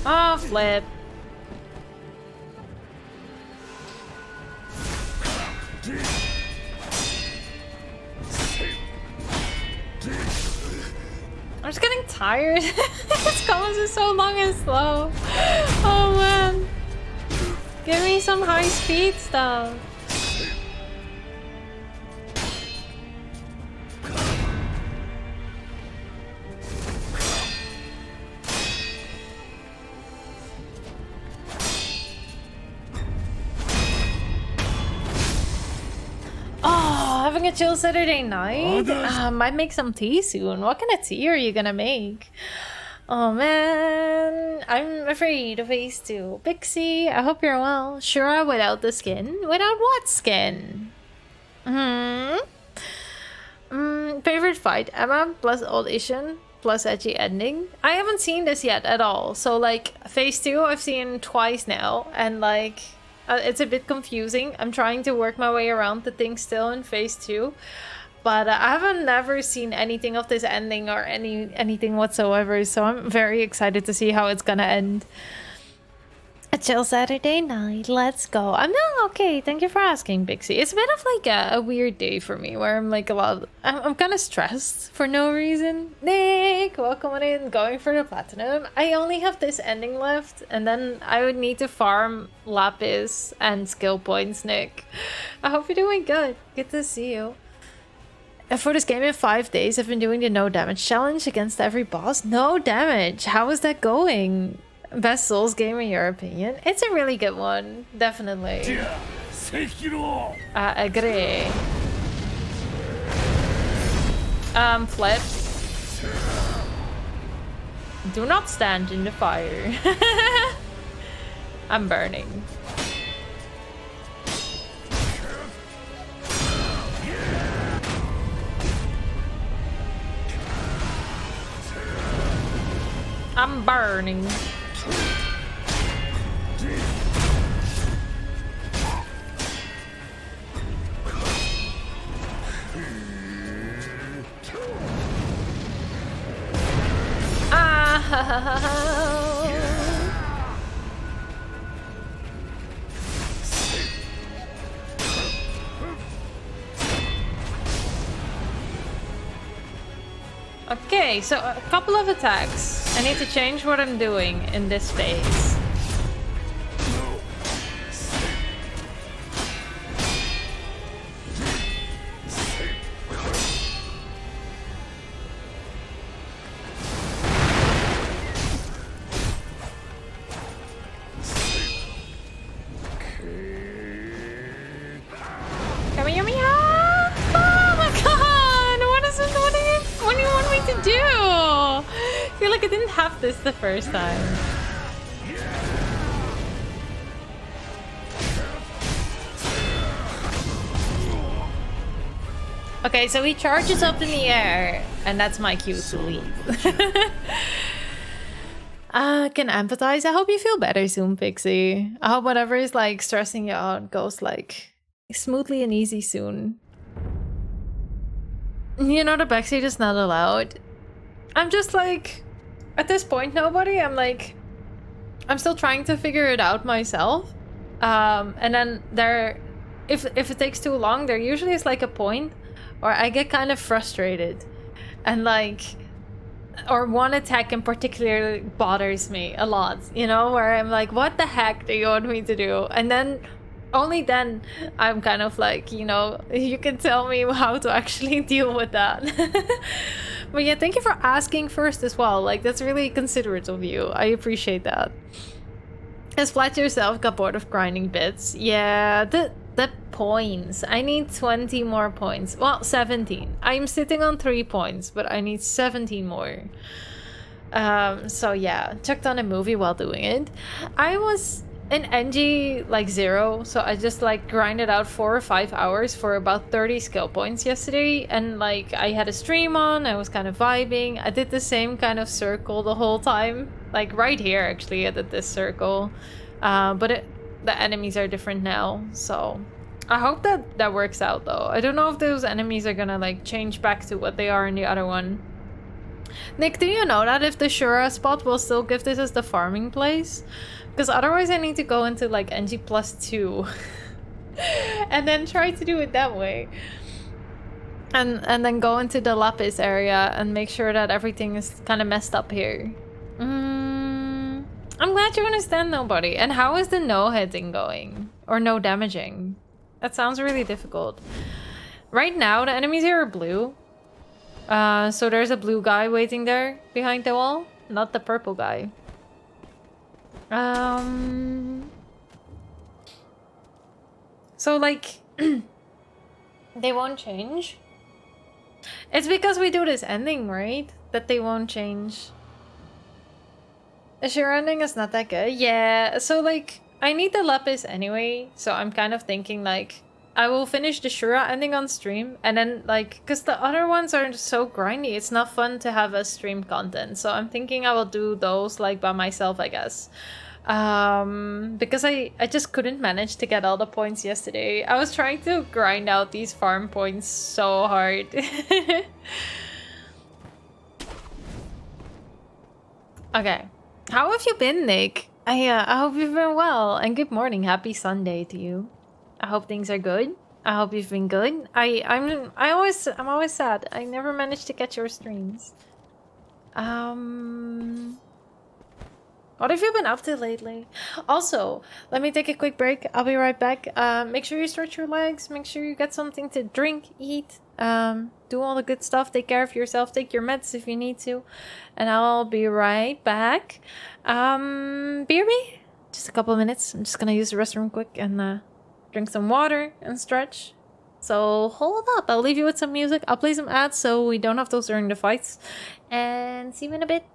Oh, flip. I'm just getting tired. This comments is so long and slow. Oh man. Give me some high speed stuff. Having a chill Saturday night? Might make some tea soon. What kind of tea are you gonna make? Oh man, I'm afraid of phase 2. Pixie, I hope you're well. Shura without the skin? Without what skin? Favorite fight? Emma plus Old Ishin plus edgy ending? I haven't seen this yet at all. So like phase 2 I've seen twice now, and like it's a bit confusing. I'm trying to work my way around the thing still in phase 2. But I haven't never seen anything of this ending or anything whatsoever. So I'm very excited to see how it's gonna end. A chill Saturday night. Let's go. I'm doing okay. Thank you for asking, Pixie. It's a bit of like a weird day for me where I'm like I'm kind of stressed for no reason. Nick, welcome on in. Going for the platinum. I only have this ending left, and then I would need to farm lapis and skill points, Nick. I hope you're doing good. Good to see you. And for this game in 5 days, I've been doing the no damage challenge against every boss. No damage. How is that going? Best Souls game in your opinion? It's a really good one, definitely. Sekiro. I agree. Flip. Do not stand in the fire. I'm burning. I'm burning. Okay, so a couple of attacks. I need to change what I'm doing in this phase. This the first time. Okay, so he charges up in the air, and that's my cue to leave. Can empathize. I hope you feel better soon, Pixie. I hope whatever is like stressing you out goes like smoothly and easy soon. You know, the backseat is not allowed. I'm just like, at this point, nobody. I'm like, I'm still trying to figure it out myself. And then if it takes too long, there usually is like a point where I get kind of frustrated, and like, or one attack in particular bothers me a lot, you know, where I'm like, what the heck do you want me to do? And then only then I'm kind of like, you know, you can tell me how to actually deal with that. But yeah, thank you for asking first as well. Like, that's really considerate of you. I appreciate that. Has Flat yourself got bored of grinding bits? Yeah, the points. I need 20 more points. Well, 17. I'm sitting on 3 points, but I need 17 more. So yeah, checked on a movie while doing it. I was in NG like 0, so I just like grinded out 4 or 5 hours for about 30 skill points yesterday, and like I had a stream on, I was kind of vibing. I did the same kind of circle the whole time, like right here actually I did this circle, but the enemies are different now, so I hope that works out though. I don't know if those enemies are gonna like change back to what they are in the other one. Nick, do you know that if the Shura spot will still give this as the farming place? Because otherwise I need to go into like NG+2 and then try to do it that way. And then go into the Lapis area and make sure that everything is kind of messed up here. I'm glad you understand, nobody. And how is the no hitting going? Or no damaging? That sounds really difficult. Right now the enemies here are blue. So there's a blue guy waiting there behind the wall, not the purple guy. So like they won't change. It's because we do this ending, right? That they won't change. The Shura ending is not that good. Yeah, so like I need the Lapis anyway, so I'm kind of thinking like I will finish the Shura ending on stream, and then like, because the other ones are so grindy, it's not fun to have a stream content, so I'm thinking I will do those like by myself, I guess. Because I just couldn't manage to get all the points yesterday. I was trying to grind out these farm points so hard. Okay, how have you been, Nick? I hope you've been well, and good morning, happy Sunday to you. I hope things are good. I hope you've been good. I'm always sad. I never managed to catch your streams. What have you been up to lately? Also, let me take a quick break. I'll be right back. Make sure you stretch your legs. Make sure you get something to drink, eat. Do all the good stuff. Take care of yourself. Take your meds if you need to. And I'll be right back. BRB? Just a couple of minutes. I'm just gonna use the restroom quick and drink some water and stretch. So hold up. I'll leave you with some music. I'll play some ads so we don't have those during the fights. And see you in a bit.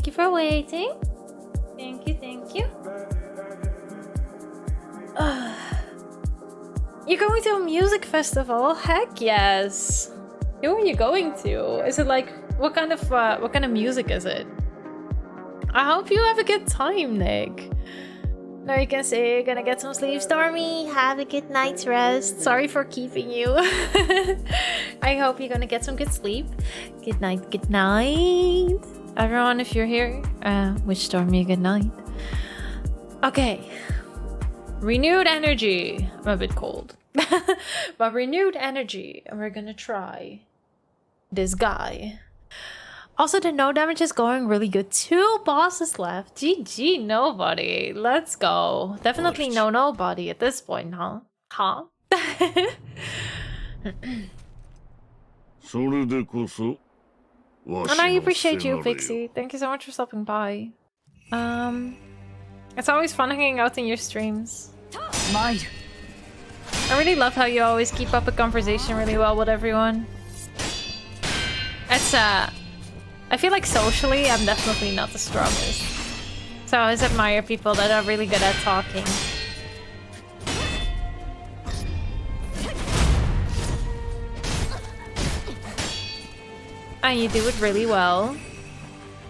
Thank you for waiting. Thank you, thank you. You're going to a music festival? Heck yes. Who are you going to? Is it like what kind of music is it? I hope you have a good time, Nick. Now you can say you're gonna get some sleep. Stormy, have a good night's rest. Sorry for keeping you. I hope you're gonna get some good sleep. Good night, good night. Everyone, if you're here, wish Stormy a good night. Okay. Renewed energy. I'm a bit cold. But renewed energy. And we're gonna try this guy. Also, the no damage is going really good. 2 bosses left. GG, nobody. Let's go. Definitely no nobody at this point, huh? Huh? And I appreciate you, Pixie. Thank you so much for stopping by. It's always fun hanging out in your streams. I really love how you always keep up a conversation really well with everyone. It's I feel like socially, I'm definitely not the strongest. So I always admire people that are really good at talking. And you do it really well.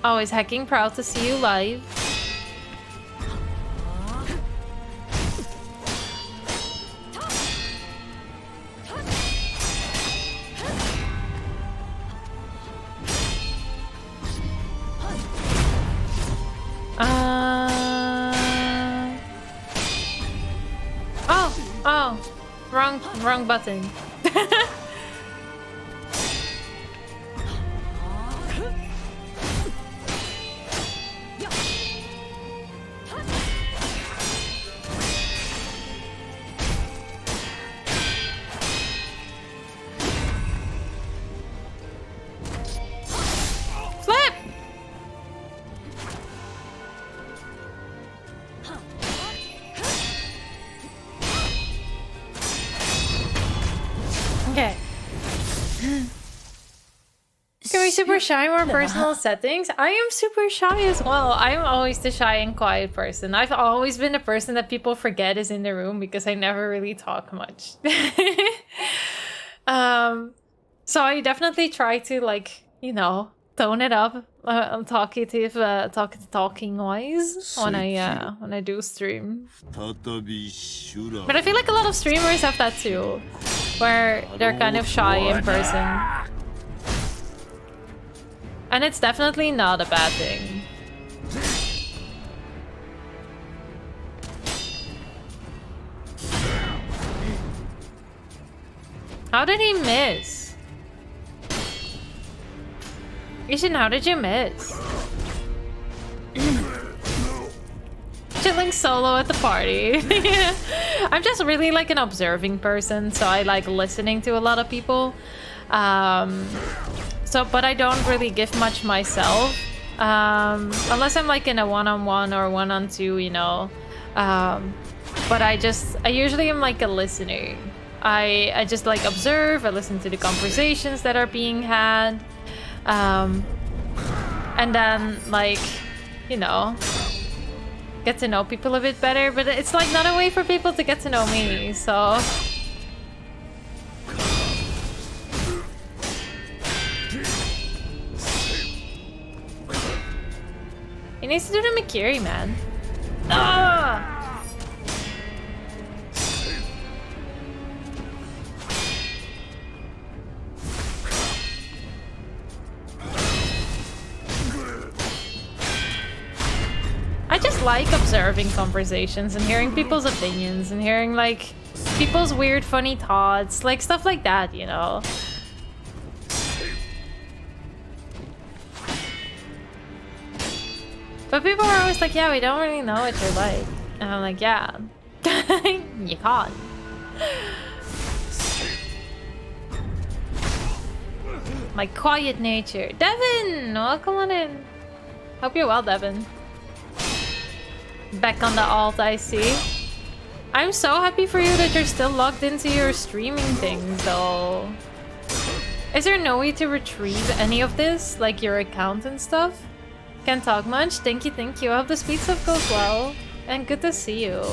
Always hecking proud to see you live. Oh, wrong button. Flip! Okay. Can we super shy more personal settings? I am super shy as well. I'm always the shy and quiet person. I've always been the person that people forget is in the room because I never really talk much. So I definitely try to, like, you know, tone it up. I'm talkative, talking wise when I do stream. But I feel like a lot of streamers have that too, where they're kind of shy in person. And it's definitely not a bad thing. How did he miss? Ishin, how did you miss? Chilling solo at the party. Yeah. I'm just really like an observing person, so I like listening to a lot of people. But I don't really give much myself. Unless I'm like in a one-on-one or one-on-two, you know. But I usually am like a listener. I just like observe, I listen to the conversations that are being had. And then like, you know, get to know people a bit better, but it's like not a way for people to get to know me, so. He needs to do the Mikiri, man. Ah! I just like observing conversations and hearing people's opinions and hearing like people's weird funny thoughts, like stuff like that, you know. But people are always like, yeah, we don't really know what you're like. And I'm like, yeah, you can't. My quiet nature. Devin, welcome on in. Hope you're well, Devin. Back on the alt, I see. I'm so happy for you that you're still logged into your streaming things, though. Is there no way to retrieve any of this, like your account and stuff? Can't talk much. Thank you, thank you. I hope the speed stuff goes well. And good to see you.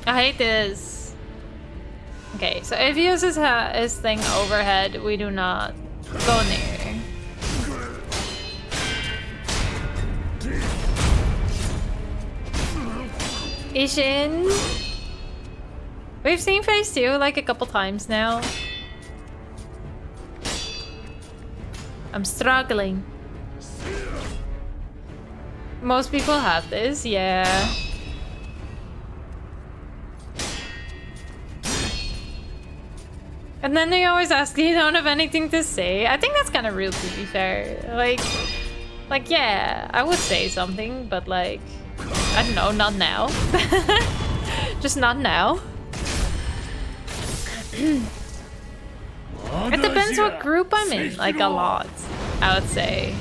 I hate this. Okay, so if he uses his thing overhead, we do not go near. Ishin. We've seen phase 2 like a couple times now. I'm struggling. Most people have this, yeah. And then they always ask, you don't have anything to say. I think that's kind of rude, to be fair. Like, yeah, I would say something, but like, I don't know, not now. Just not now. It depends what group I'm in, like a lot, I would say.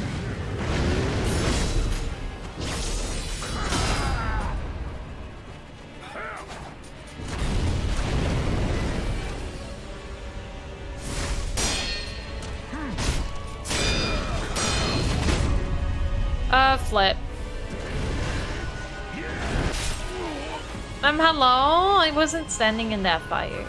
Flip. Hello? I wasn't standing in that fire.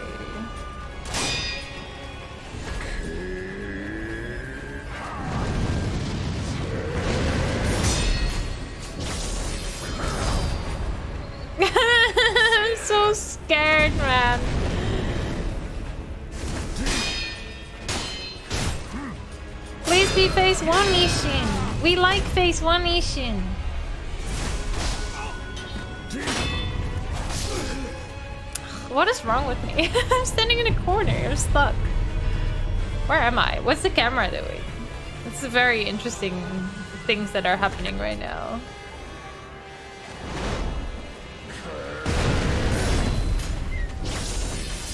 I'm so scared, man. Please be phase 1 Ishin. We like phase 1 Ishin. What is wrong with me? I'm standing in a corner. I'm stuck. Where am I? What's the camera doing? It's very interesting things that are happening right now.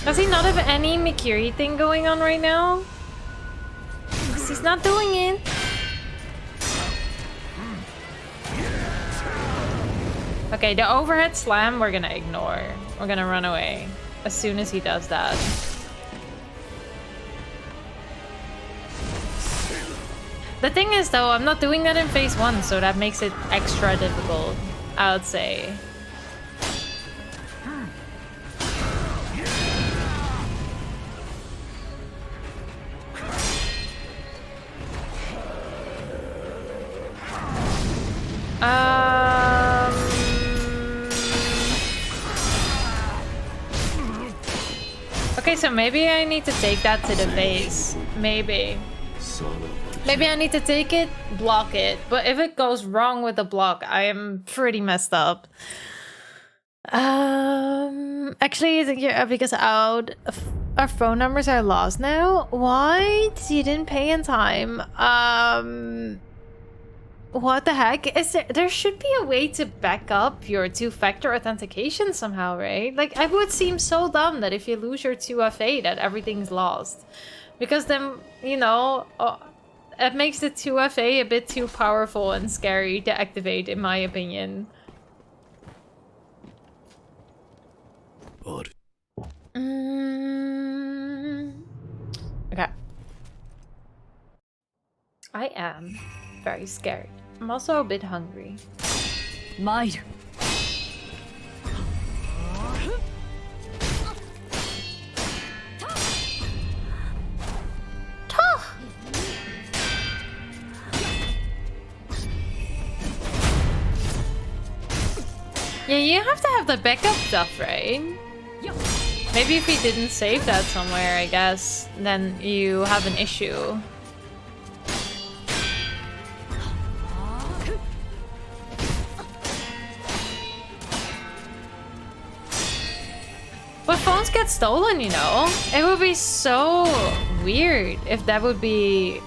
Does he not have any Mikiri thing going on right now? Because he's not doing it. Okay, the overhead slam we're gonna ignore. We're gonna run away as soon as he does that. The thing is though, I'm not doing that in phase 1, so that makes it extra difficult, I would say. Okay, so maybe I need to take that to the face. Maybe. Maybe I need to take it, block it. But if it goes wrong with the block, I am pretty messed up. Actually, I think you're because our phone numbers are lost now. What? You didn't pay in time. What the heck? Is there should be a way to back up your 2-factor authentication somehow, right? Like, it would seem so dumb that if you lose your 2FA that everything's lost. Because then, you know, it makes the 2FA a bit too powerful and scary to activate, in my opinion. Okay. I am very scared. I'm also a bit hungry. Mairu. Yeah, you have to have the backup stuff, right? Maybe if you didn't save that somewhere, I guess, then you have an issue. But phones get stolen, you know? It would be so weird if that would be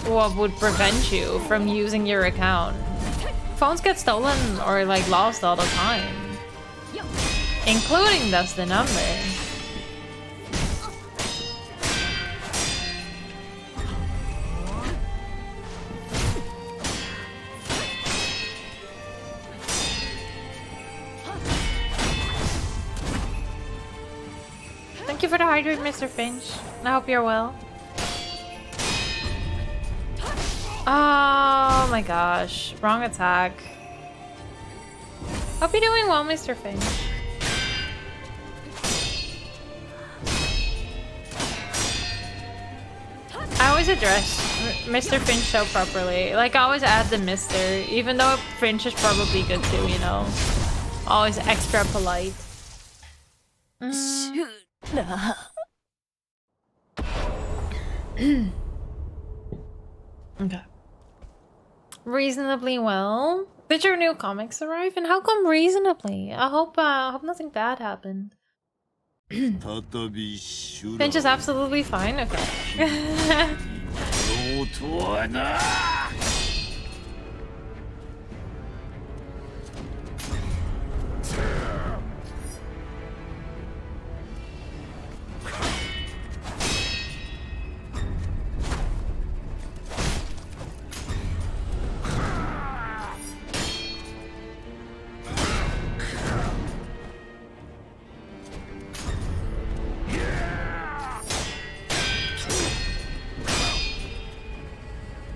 what would prevent you from using your account. Phones get stolen or like lost all the time. Including thus the number. Thank you for the hydrate, Mr. Finch. I hope you're well. Oh my gosh. Wrong attack. Hope you're doing well, Mr. Finch. I always address Mr. Finch so properly. Like, I always add the Mr. Even though Finch is probably good too, you know? Always extra polite. Okay. Reasonably well. Did your new comics arrive? And how come reasonably? I hope nothing bad happened. Finch is absolutely fine. Okay.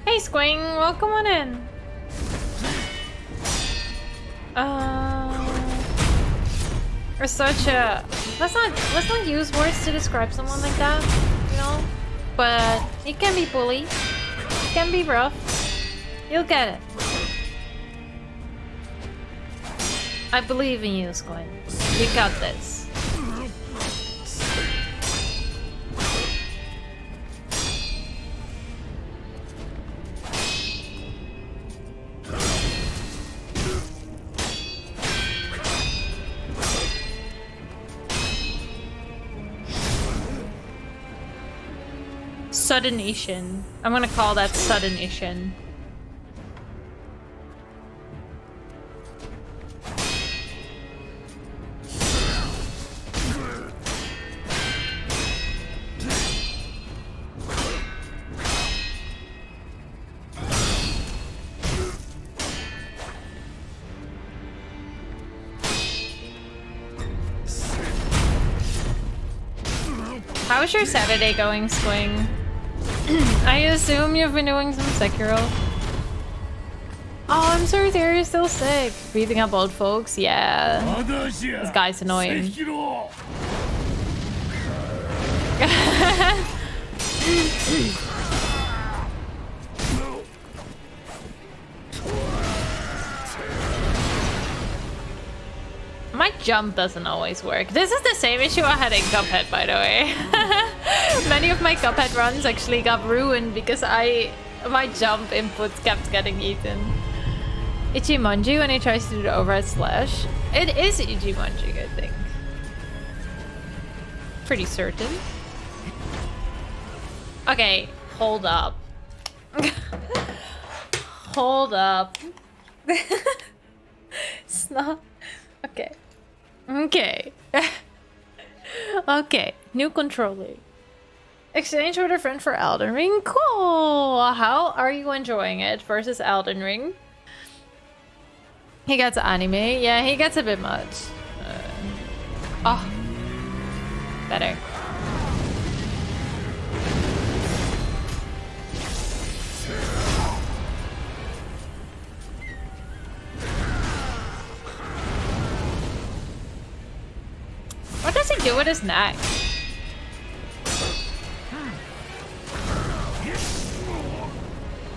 Hey Squing, welcome on in. Or such a let's not use words to describe someone like that, you know? But he can be bully. He can be rough. You'll get it. I believe in you, Squing. You got this. Suddenation. I'm gonna call that suddenation. How's your Saturday going, Squing? I assume you've been doing some Sekiro. Oh, I'm sorry there, you're still sick. Breathing up old folks, yeah. This guy's annoying. My jump doesn't always work. This is the same issue I had in Cuphead, by the way. Many of my Cuphead runs actually got ruined because my jump input kept getting eaten. Ichimonji when he tries to do the overhead slash. It is Ichimonji, I think. Pretty certain. Okay, hold up. Hold up. It's not... Okay. Okay. Okay. New controller. Exchange with a friend for Elden Ring. Cool. How are you enjoying it versus Elden Ring? He gets anime. Yeah, he gets a bit much. Oh. Better. What does he do with his neck?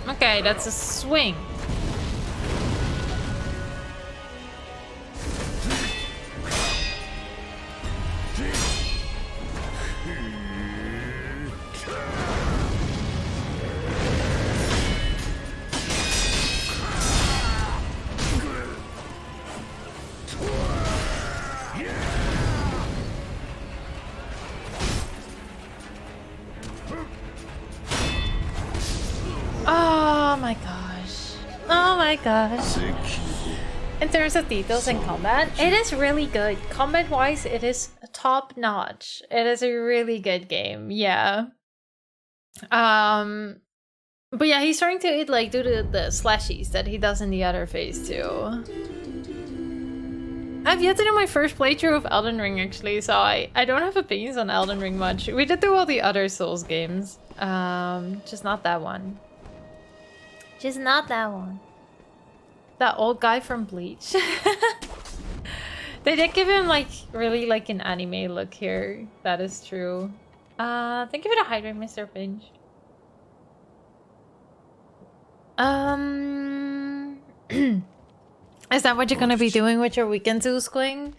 Okay, that's a swing. Oh my gosh. Oh my gosh. In terms of details and combat, it is really good. Combat-wise, it is top-notch. It is a really good game, yeah. But yeah, he's trying to like do the slashies that he does in the other phase too. I've yet to do my first playthrough of Elden Ring actually, so I don't have opinions on Elden Ring much. We did do all the other Souls games, just not that one. Just not that one. That old guy from Bleach. They did give him like really like an anime look here. That is true. Thank you for the hydrate, Mr. Finch. Is that what you're gonna be doing with your weekend, Zeusquing?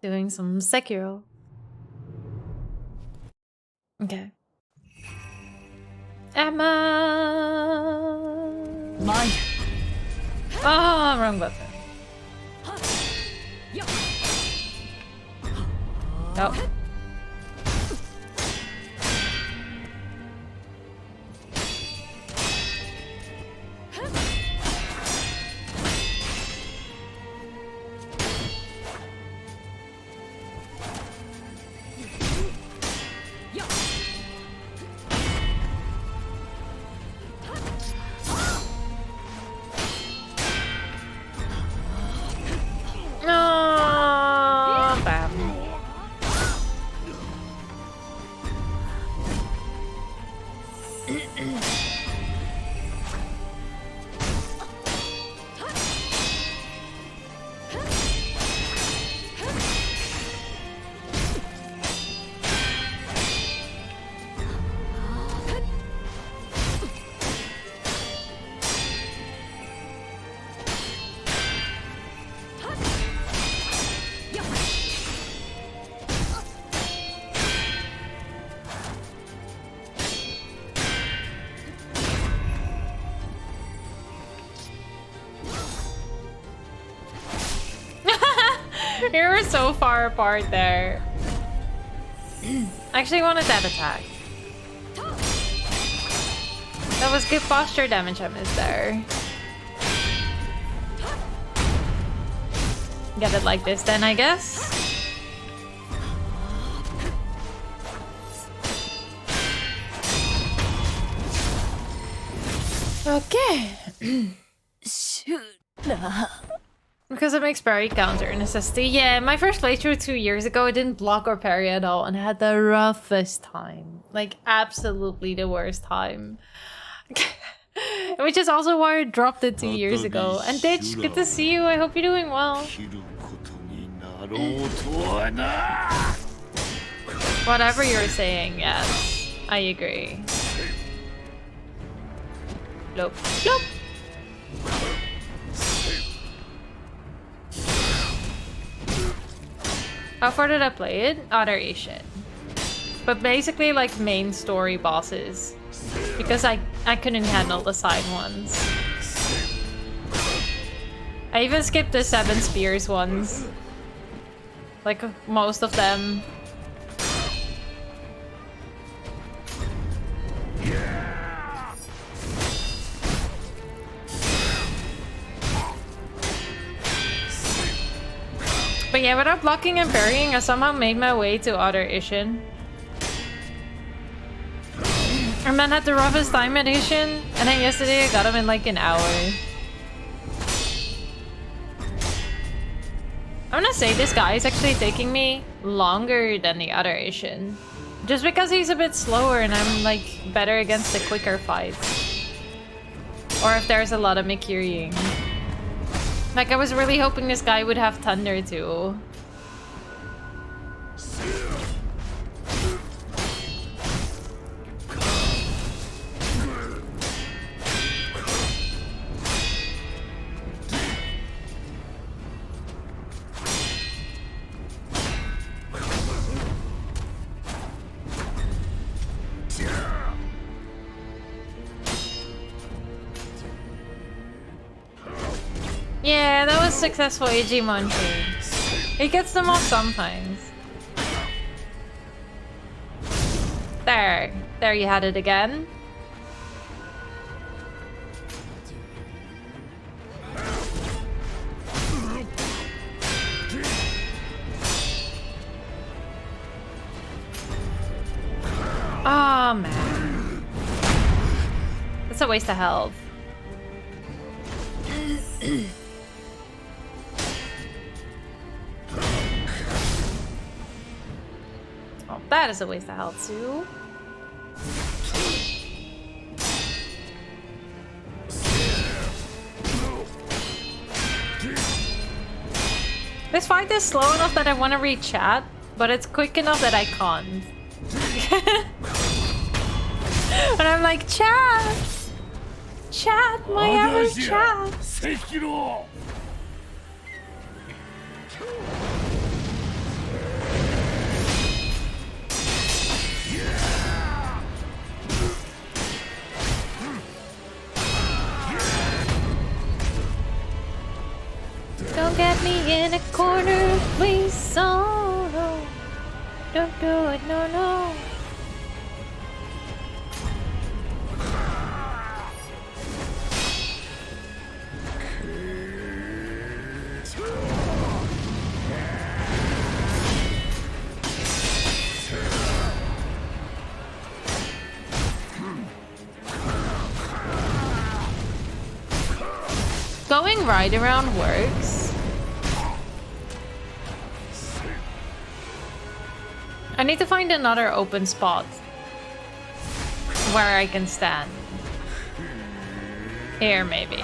Doing some Sekiro. Okay. Emma. Mine. Oh, wrong button. Oh. Oh, bam. We were so far apart there. I actually wanted that attack. That was good posture damage I missed there. Get it like this then, I guess. Okay. Because it makes parry counter necessity. Yeah, my first playthrough 2 years ago, it didn't block or parry at all, and I had the roughest time. Like, absolutely the worst time. Which is also why I dropped it 2 years ago. And Ditch, good to see you. I hope you're doing well. Whatever you're saying, yes. I agree. Loop. Loop. How far did I play it? Adoration. But basically like main story bosses. Because I couldn't handle the side ones. I even skipped the 7 spears ones. Like most of them. But yeah, without blocking and parrying, I somehow made my way to Other Ishin. And then had the roughest time at Ishin, and then yesterday I got him in like an hour. I'm gonna say this guy is actually taking me longer than the other Ishin. Just because he's a bit slower and I'm like better against the quicker fights. Or if there's a lot of Mikyurying. Like, I was really hoping this guy would have Thunder too. Yeah, that was successful AG trade. He gets them off sometimes. There you had it again. Oh man. That's a waste of health. Oh, that is a waste of health too. This fight is slow enough that I want to read chat, but it's quick enough that I can't. And I'm like, chat! Chat, my ever chat! Sekiro! Don't get me in a corner, please. Oh no. Don't do it, no, no. Going right around works. I need to find another open spot where I can stand. Here, maybe.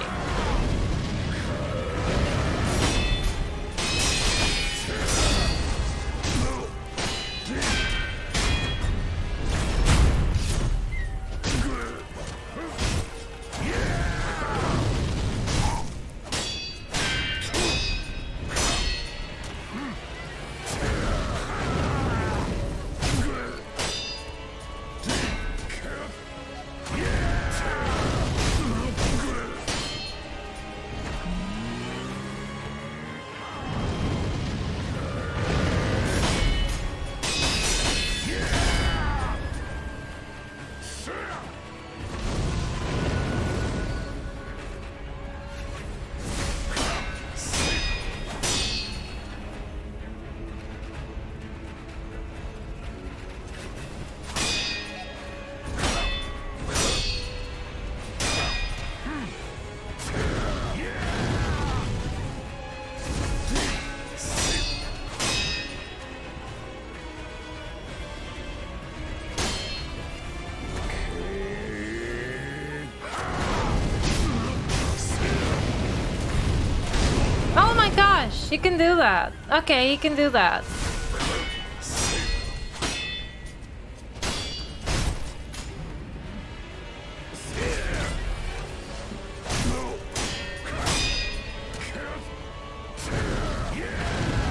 He can do that. Okay, he can do that.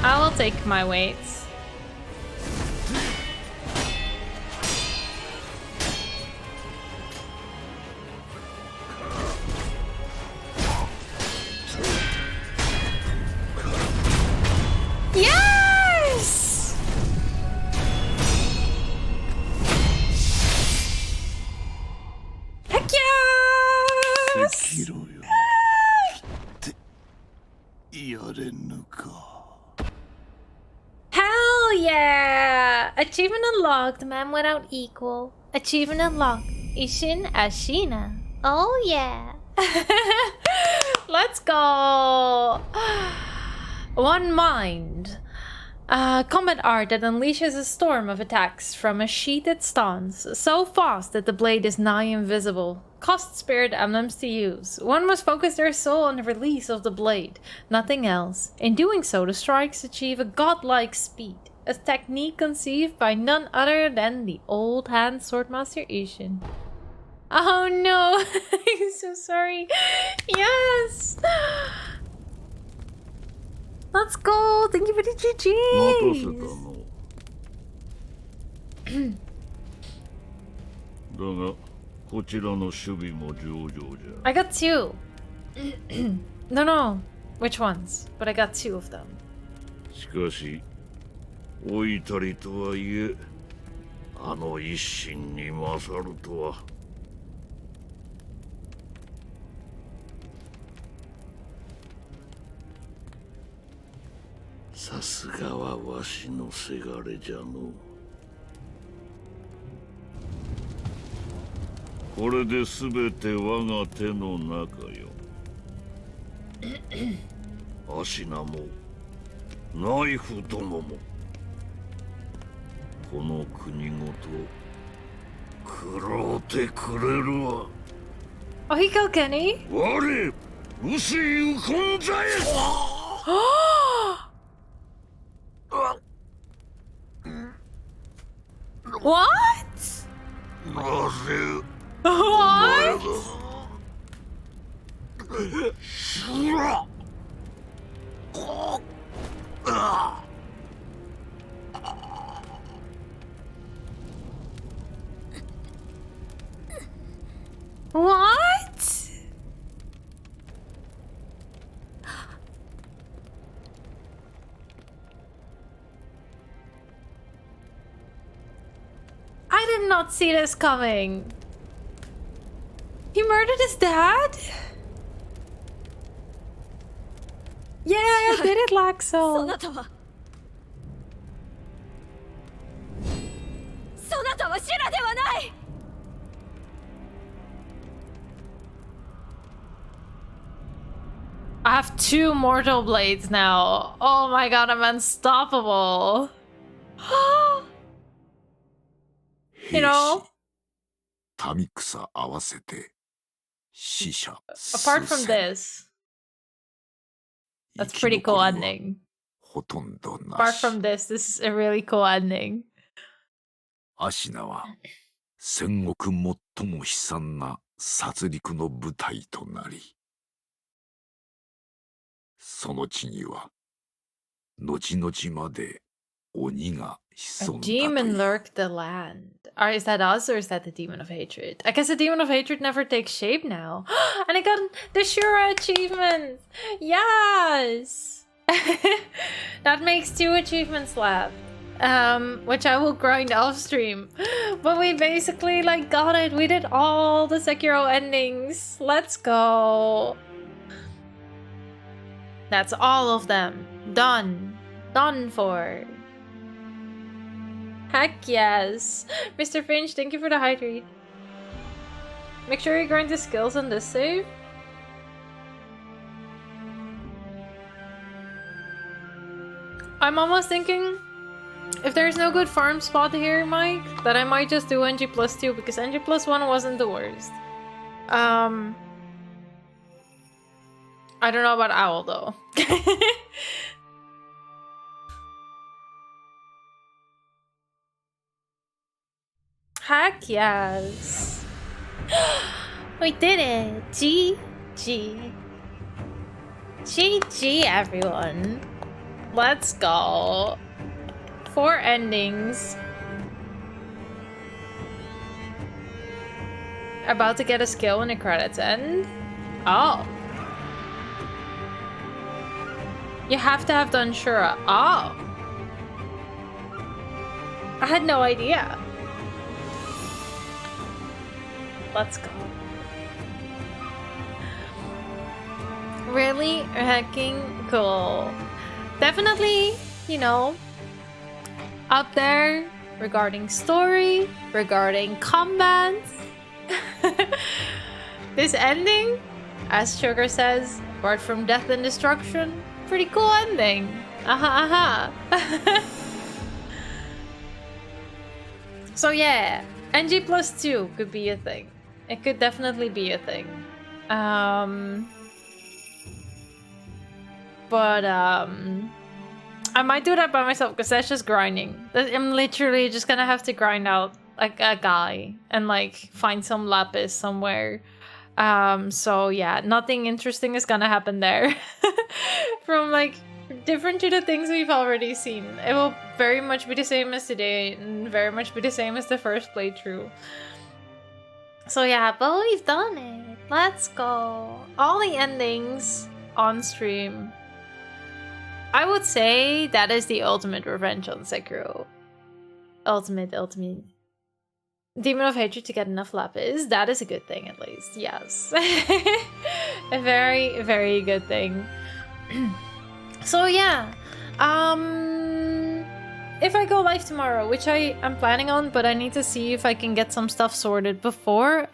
I will take my weights. Yes! Heck yes! Sekiroよ。ってやれぬか。 Hell yeah! Achievement unlocked, man without equal. Achievement unlocked, Ishin Ashina. Oh yeah! Let's go! One mind. Combat art that unleashes a storm of attacks from a sheeted stance, so fast that the blade is nigh invisible. Cost spirit emblems to use. One must focus their soul on the release of the blade, nothing else. In doing so, the strikes achieve a godlike speed, a technique conceived by none other than the old hand swordmaster Ishin. Oh no, I'm so sorry. Yes! Let's go! Thank you for the GGs! だがこちらの守備も上々じゃ。 I got two. No. Which ones? But I got two of them. しかし老いたりとはいえあの一心に勝るとは。 さすがはわしのせがれじゃの。これで全て我が手の中よ。アシナもナイフどももこの国ごと食ろうてくれるわ。 Oh, he killed Kenny? 我薄いウコンザエス。What? なぜ What? シュラ What? I did not see this coming. He murdered his dad? Yeah, I did it, そ Laxel. なたはそなたはシュラではない。 I have 2 mortal blades now. Oh my god, I'm unstoppable. You know? 民草合わせて死者 Apart from this, that's pretty cool ending. ほとんどな Apart し from this is a really cool ending. アシナは戦国最も悲惨な殺戮の舞台となりその地には後々まで鬼が A 潜んだと demon いう lurked the land. Is that us or is that the demon of hatred? I guess the demon of hatred never takes shape now. And I got the Shura achievement! Yes! That makes 2 achievements left. Which I will grind off stream. But we basically like got it. We did all the Sekiro endings. Let's go. That's all of them. Done. Done for. Heck yes. Mr. Finch, thank you for the hydrate. Make sure you grind the skills on this save. I'm almost thinking, if there's no good farm spot here, Mike, that I might just do NG+2 because NG+1 wasn't the worst. I don't know about Owl though. Heck yes. We did it. GG. GG everyone. Let's go. 4 endings. About to get a skill when the credits end. Oh. You have to have done Shura. Oh. I had no idea. Let's go. Really hecking cool. Definitely, you know, up there regarding story, regarding combat. This ending, as Sugar says, apart from death and destruction, pretty cool ending. So yeah, NG+2 could be a thing. It could definitely be a thing. But I might do that by myself because that's just grinding. I'm literally just gonna have to grind out like a guy and like find some lapis somewhere. So yeah, nothing interesting is gonna happen there. From like different to the things we've already seen. It will very much be the same as today and very much be the same as the first playthrough. So yeah, but we've done it. Let's go. All the endings on stream. I would say that is the ultimate revenge on Sekiro. Ultimate. Demon of Hatred to get enough lapis. That is a good thing at least. Yes. A very, very good thing. So yeah. If I go live tomorrow, which I am planning on, but I need to see if I can get some stuff sorted before.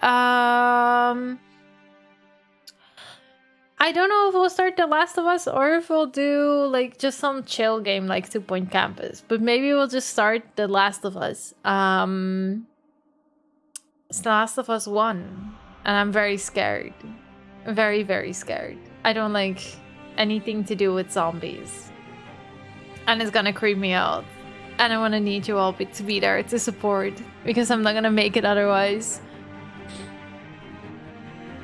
I don't know if we'll start The Last of Us or if we'll do like just some chill game like 2 Point Campus. But maybe we'll just start The Last of Us. It's The Last of Us 1. And I'm very scared. Very, very scared. I don't like anything to do with zombies. And it's gonna creep me out. And I want to need you all to be there to support, because I'm not gonna make it otherwise.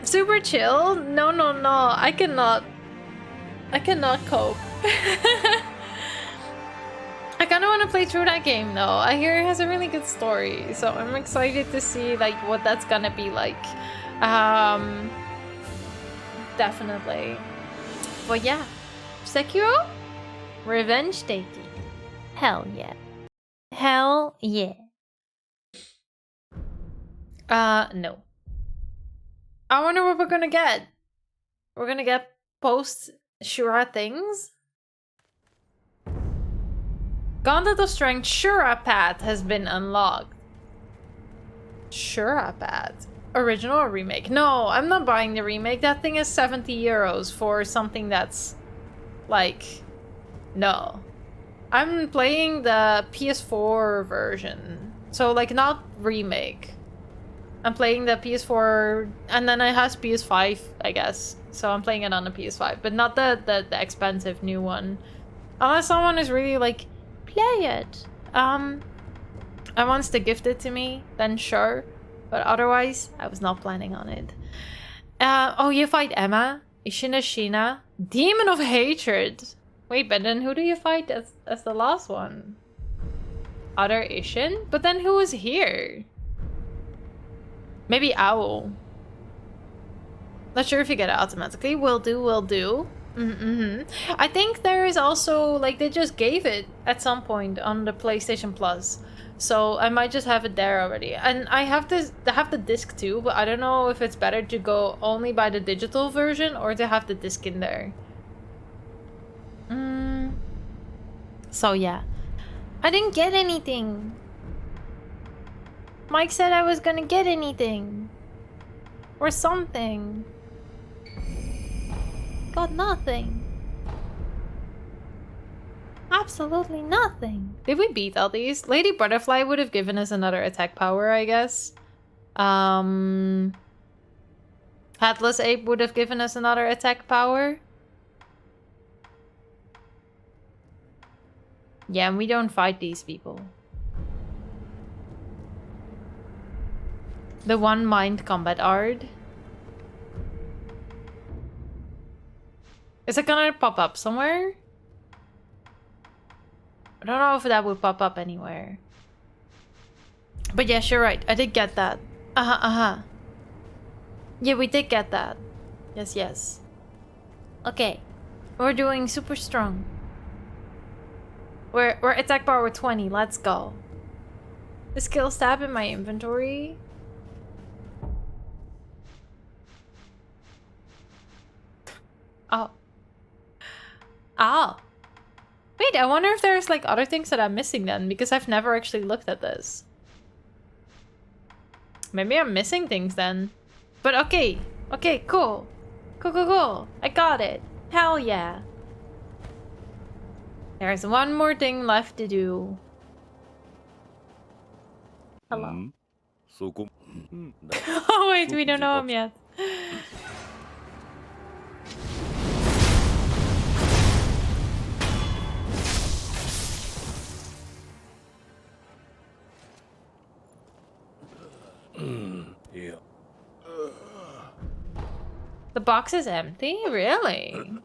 Super chill? No, no, no. I cannot cope. I kind of want to play through that game though. I hear it has a really good story, so I'm excited to see like what that's gonna be like. Definitely. But yeah, Sekiro? Revenge taking. Hell yeah. Hell yeah. No. I wonder what we're gonna get. We're gonna get post-Shura things? Gauntlet of Strength Shura path has been unlocked. Shura path? Original or remake? No, I'm not buying the remake. That thing is 70 euros for something that's like... No. I'm playing the PS4 version. So like not remake. I'm playing the PS4 and then it has PS5, I guess. So I'm playing it on the PS5, but not the expensive new one. Unless someone is really like, play it. And wants to gift it to me, then sure. But otherwise, I was not planning on it. Oh, you fight Emma, Ishina, Demon of Hatred. Wait, but then who do you fight as the last one? Other Ishin? But then who was here? Maybe Owl. Not sure if you get it automatically. Will do. I think there is also, like, they just gave it at some point on the PlayStation Plus. So I might just have it there already. And I have the disc too, but I don't know if it's better to go only by the digital version or to have the disc in there. So yeah. I didn't get anything. Mike said I was gonna get anything. Or something. Got nothing. Absolutely nothing. Did we beat all these? Lady Butterfly would have given us another attack power, I guess. Headless Ape would have given us another attack power. Yeah, and we don't fight these people. The one mind combat art. Is it gonna pop up somewhere? I don't know if that would pop up anywhere. But yes, you're right. I did get that. Yeah, we did get that. Yes. Okay. We're doing super strong. We're attack power 20. Let's go. The skill stab in my inventory. Oh. Wait, I wonder if there's like other things that I'm missing then, because I've never actually looked at this. Maybe I'm missing things then. But okay. Okay, cool. Cool. I got it. Hell yeah. There's one more thing left to do. Hello. Oh wait, we don't know him yet. Yeah. The box is empty? Really?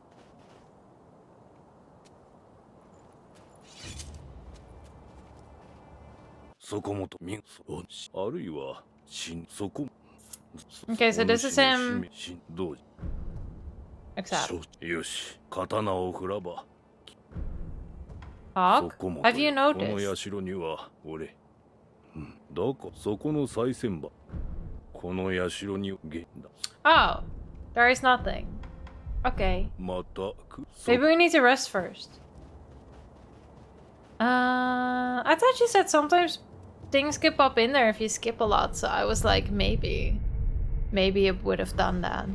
Okay, so this is him. Except. Hawk? Have you noticed? Oh, there is nothing. Okay. Maybe we need to rest first. I thought you said sometimes things could pop in there if you skip a lot, so I was like, maybe it would have done that.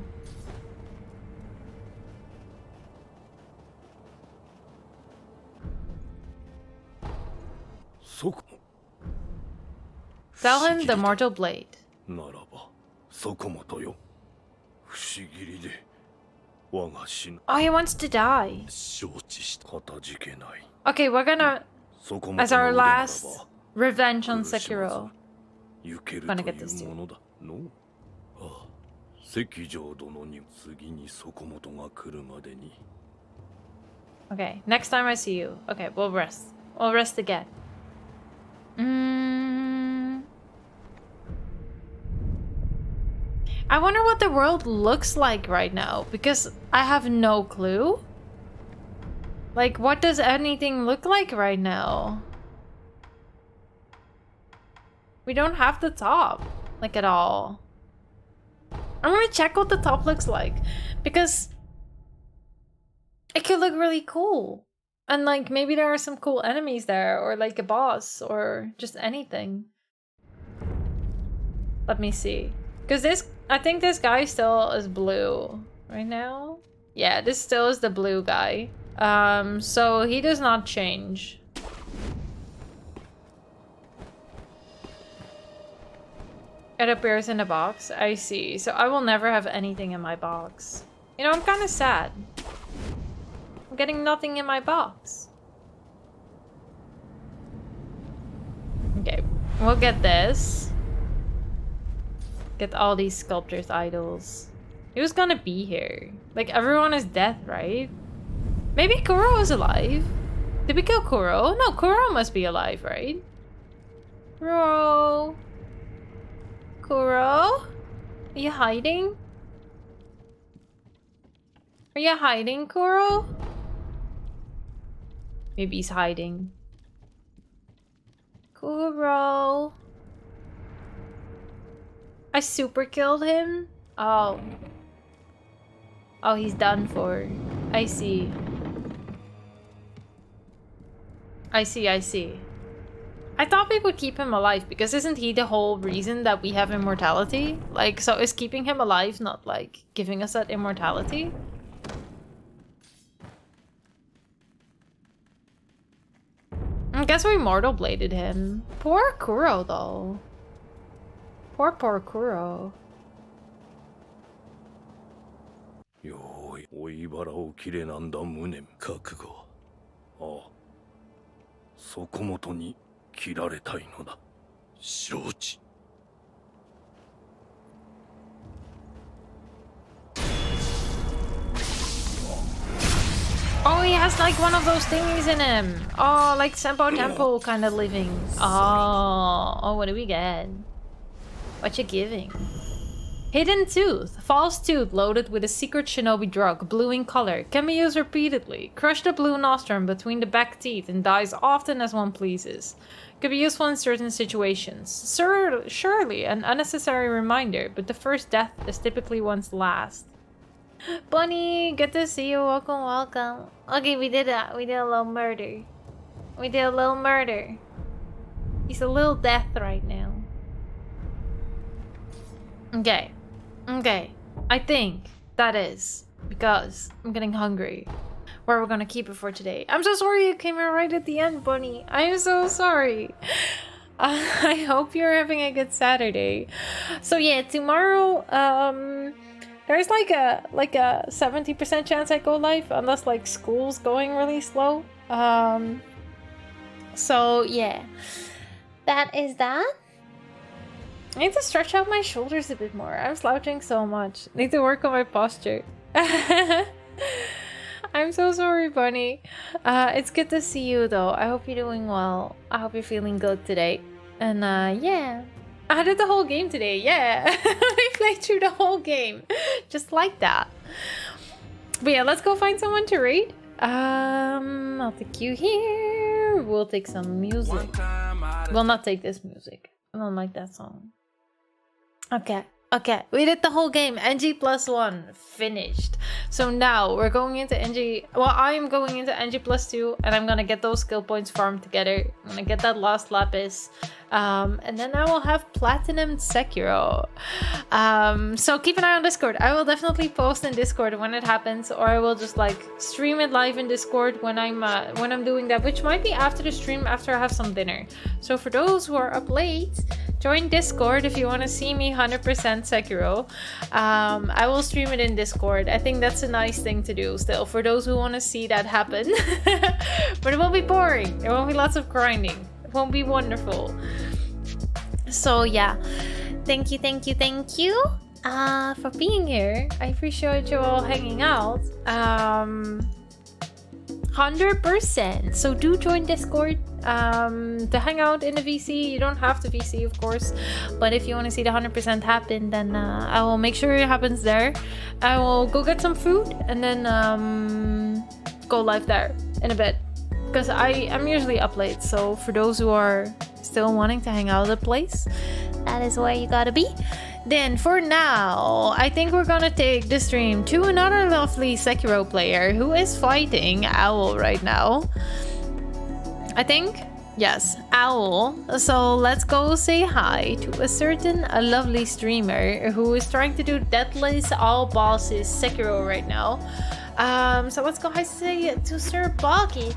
Tell him the mortal blade. Oh, he wants to die. Okay, we're gonna... as our last revenge on Sekiro. Gonna get this too. 関城殿に次に底本が来るまでに Okay, next time I see you. Okay, we'll rest. We'll rest again. I wonder what the world looks like right now, because I have no clue. Like, what does anything look like right now? We don't have the top, like, at all. I'm gonna check what the top looks like, because it could look really cool. And, like, maybe there are some cool enemies there, or, like, a boss, or just anything. Let me see. Because this, I think this guy still is blue right now. Yeah, this still is the blue guy. So he does not change. It appears in a box. I see. So I will never have anything in my box. You know, I'm kind of sad. I'm getting nothing in my box. Okay, we'll get this. Get all these sculptors' idols. Who's gonna be here? Like, everyone is dead, right? Maybe Kuro is alive. Did we kill Kuro? No, Kuro must be alive, right? Kuro? Kuro? Are you hiding? Are you hiding, Kuro? Maybe he's hiding. Kuro. I super killed him? Oh. Oh, he's done for. I see. I see, I see. I thought we would keep him alive, because isn't he the whole reason that we have immortality? Like, so is keeping him alive not, like, giving us that immortality? I guess we mortal bladed him. Poor Kuro, though. Poor Kuro. よーい追い腹を切れなんだ無念覚悟ああ底本に切られたいのだ承知 Oh, he has like one of those thingies in him. Oh, like Senpo Tempo kind of living. Oh, what do we get? What you giving? Hidden Tooth. False tooth loaded with a secret shinobi drug, blue in color. Can be used repeatedly. Crush the blue nostrum between the back teeth and die as often as one pleases. Could be useful in certain situations. Surely an unnecessary reminder, but the first death is typically one's last. Bunny, good to see you. Welcome, welcome. Okay, we did a little murder. We did a little murder. He's a little death right now. Okay. Okay. I think that is because I'm getting hungry. Where we're gonna keep it for today. I'm so sorry you came in right at the end, Bunny. I am so sorry. I hope you're having a good Saturday. So yeah, tomorrow, there's like a 70% chance I go live unless like school's going really slow. So yeah, that is that. I need to stretch out my shoulders a bit more. I'm slouching so much. Need to work on my posture. I'm so sorry, Bunny. It's good to see you though. I hope you're doing well. I hope you're feeling good today. And yeah. I did the whole game today, yeah. I played through the whole game. Just like that. But yeah, let's go find someone to raid. I'll take you here. We'll take some music. We'll not take this music. I don't like that song. Okay. Okay, we did the whole game. NG+1 finished. So now we're going into NG. Well, I'm going into NG+2, and I'm gonna get those skill points farmed together. I'm gonna get that last lapis, and then I will have platinum Sekiro. So keep an eye on Discord. I will definitely post in Discord when it happens, or I will just like stream it live in Discord when I'm doing that, which might be after the stream, after I have some dinner. So for those who are up late, Join Discord if you want to see me 100% Sekiro. I will stream it in Discord. I think that's a nice thing to do still for those who want to see that happen. But it won't be boring. There won't be lots of grinding. It won't be wonderful. So yeah, thank you for being here. I appreciate you all hanging out. 100%. So do join Discord to hang out in the VC. You don't have to VC, of course, but if you want to see the 100% happen, then I will make sure it happens there. I will go get some food and then go live there in a bit, because I'm usually up late. So for those who are still wanting to hang out at the place, that is where you gotta be. Then for now, I think we're gonna take the stream to another lovely Sekiro player who is fighting Owl right now. I think? Yes, Owl. So let's go say hi to a certain lovely streamer who is trying to do Deathless All Bosses Sekiro right now. So let's go hi say to Sir Boggy.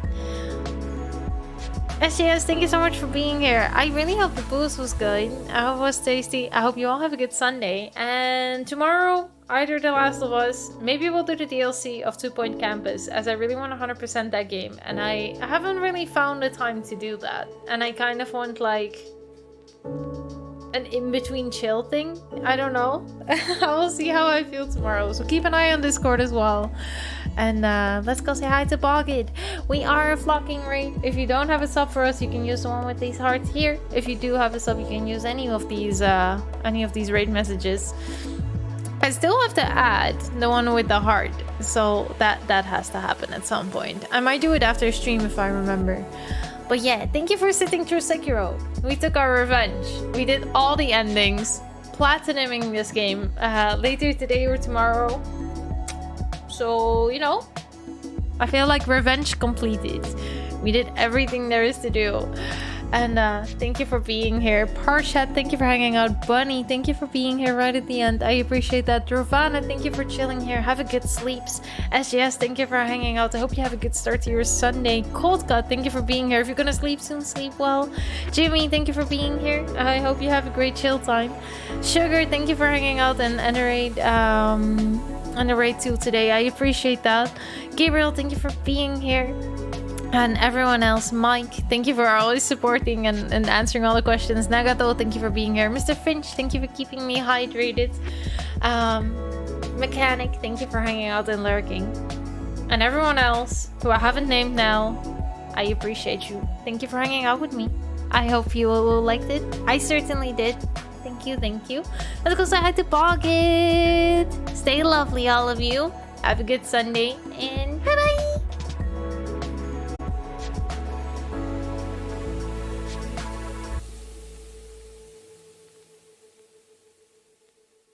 SJS, thank you so much for being here. I really hope the booze was good. I hope it was tasty. I hope you all have a good Sunday. And tomorrow, either The Last of Us, maybe we'll do the DLC of 2 Point Campus, as I really want to 100% that game. And I haven't really found the time to do that. And I kind of want like an in-between chill thing. I don't know. I will see how I feel tomorrow. So keep an eye on Discord as well. And let's go say hi to Bogged. We are a flocking raid. If you don't have a sub for us, you can use the one with these hearts here. If you do have a sub, you can use any of these raid messages. I still have to add the one with the heart, so that has to happen at some point. I might do it after stream if I remember. But yeah, thank you for sitting through Sekiro. We took our revenge. We did all the endings, platinuming this game later today or tomorrow. So, you know, I feel like revenge completed. We did everything there is to do. And thank you for being here. Parshat, thank you for hanging out. Bunny, thank you for being here right at the end. I appreciate that. Drovana, thank you for chilling here. Have a good sleeps. SGS, thank you for hanging out. I hope you have a good start to your Sunday. Cold Cut, thank you for being here. If you're gonna sleep soon, sleep well. Jimmy, thank you for being here. I hope you have a great chill time. Sugar, thank you for hanging out and on the raid too today. I appreciate that. Gabriel, thank you for being here. And everyone else, Mike, thank you for always supporting and answering all the questions. Nagato, thank you for being here. Mr. Finch, thank you for keeping me hydrated. Mechanic, thank you for hanging out and lurking. And everyone else who I haven't named now, I appreciate you. Thank you for hanging out with me. I hope you all liked it. I certainly did. Thank you. Let's go say hi to Bogged. Stay lovely, all of you. Have a good Sunday, and bye-bye.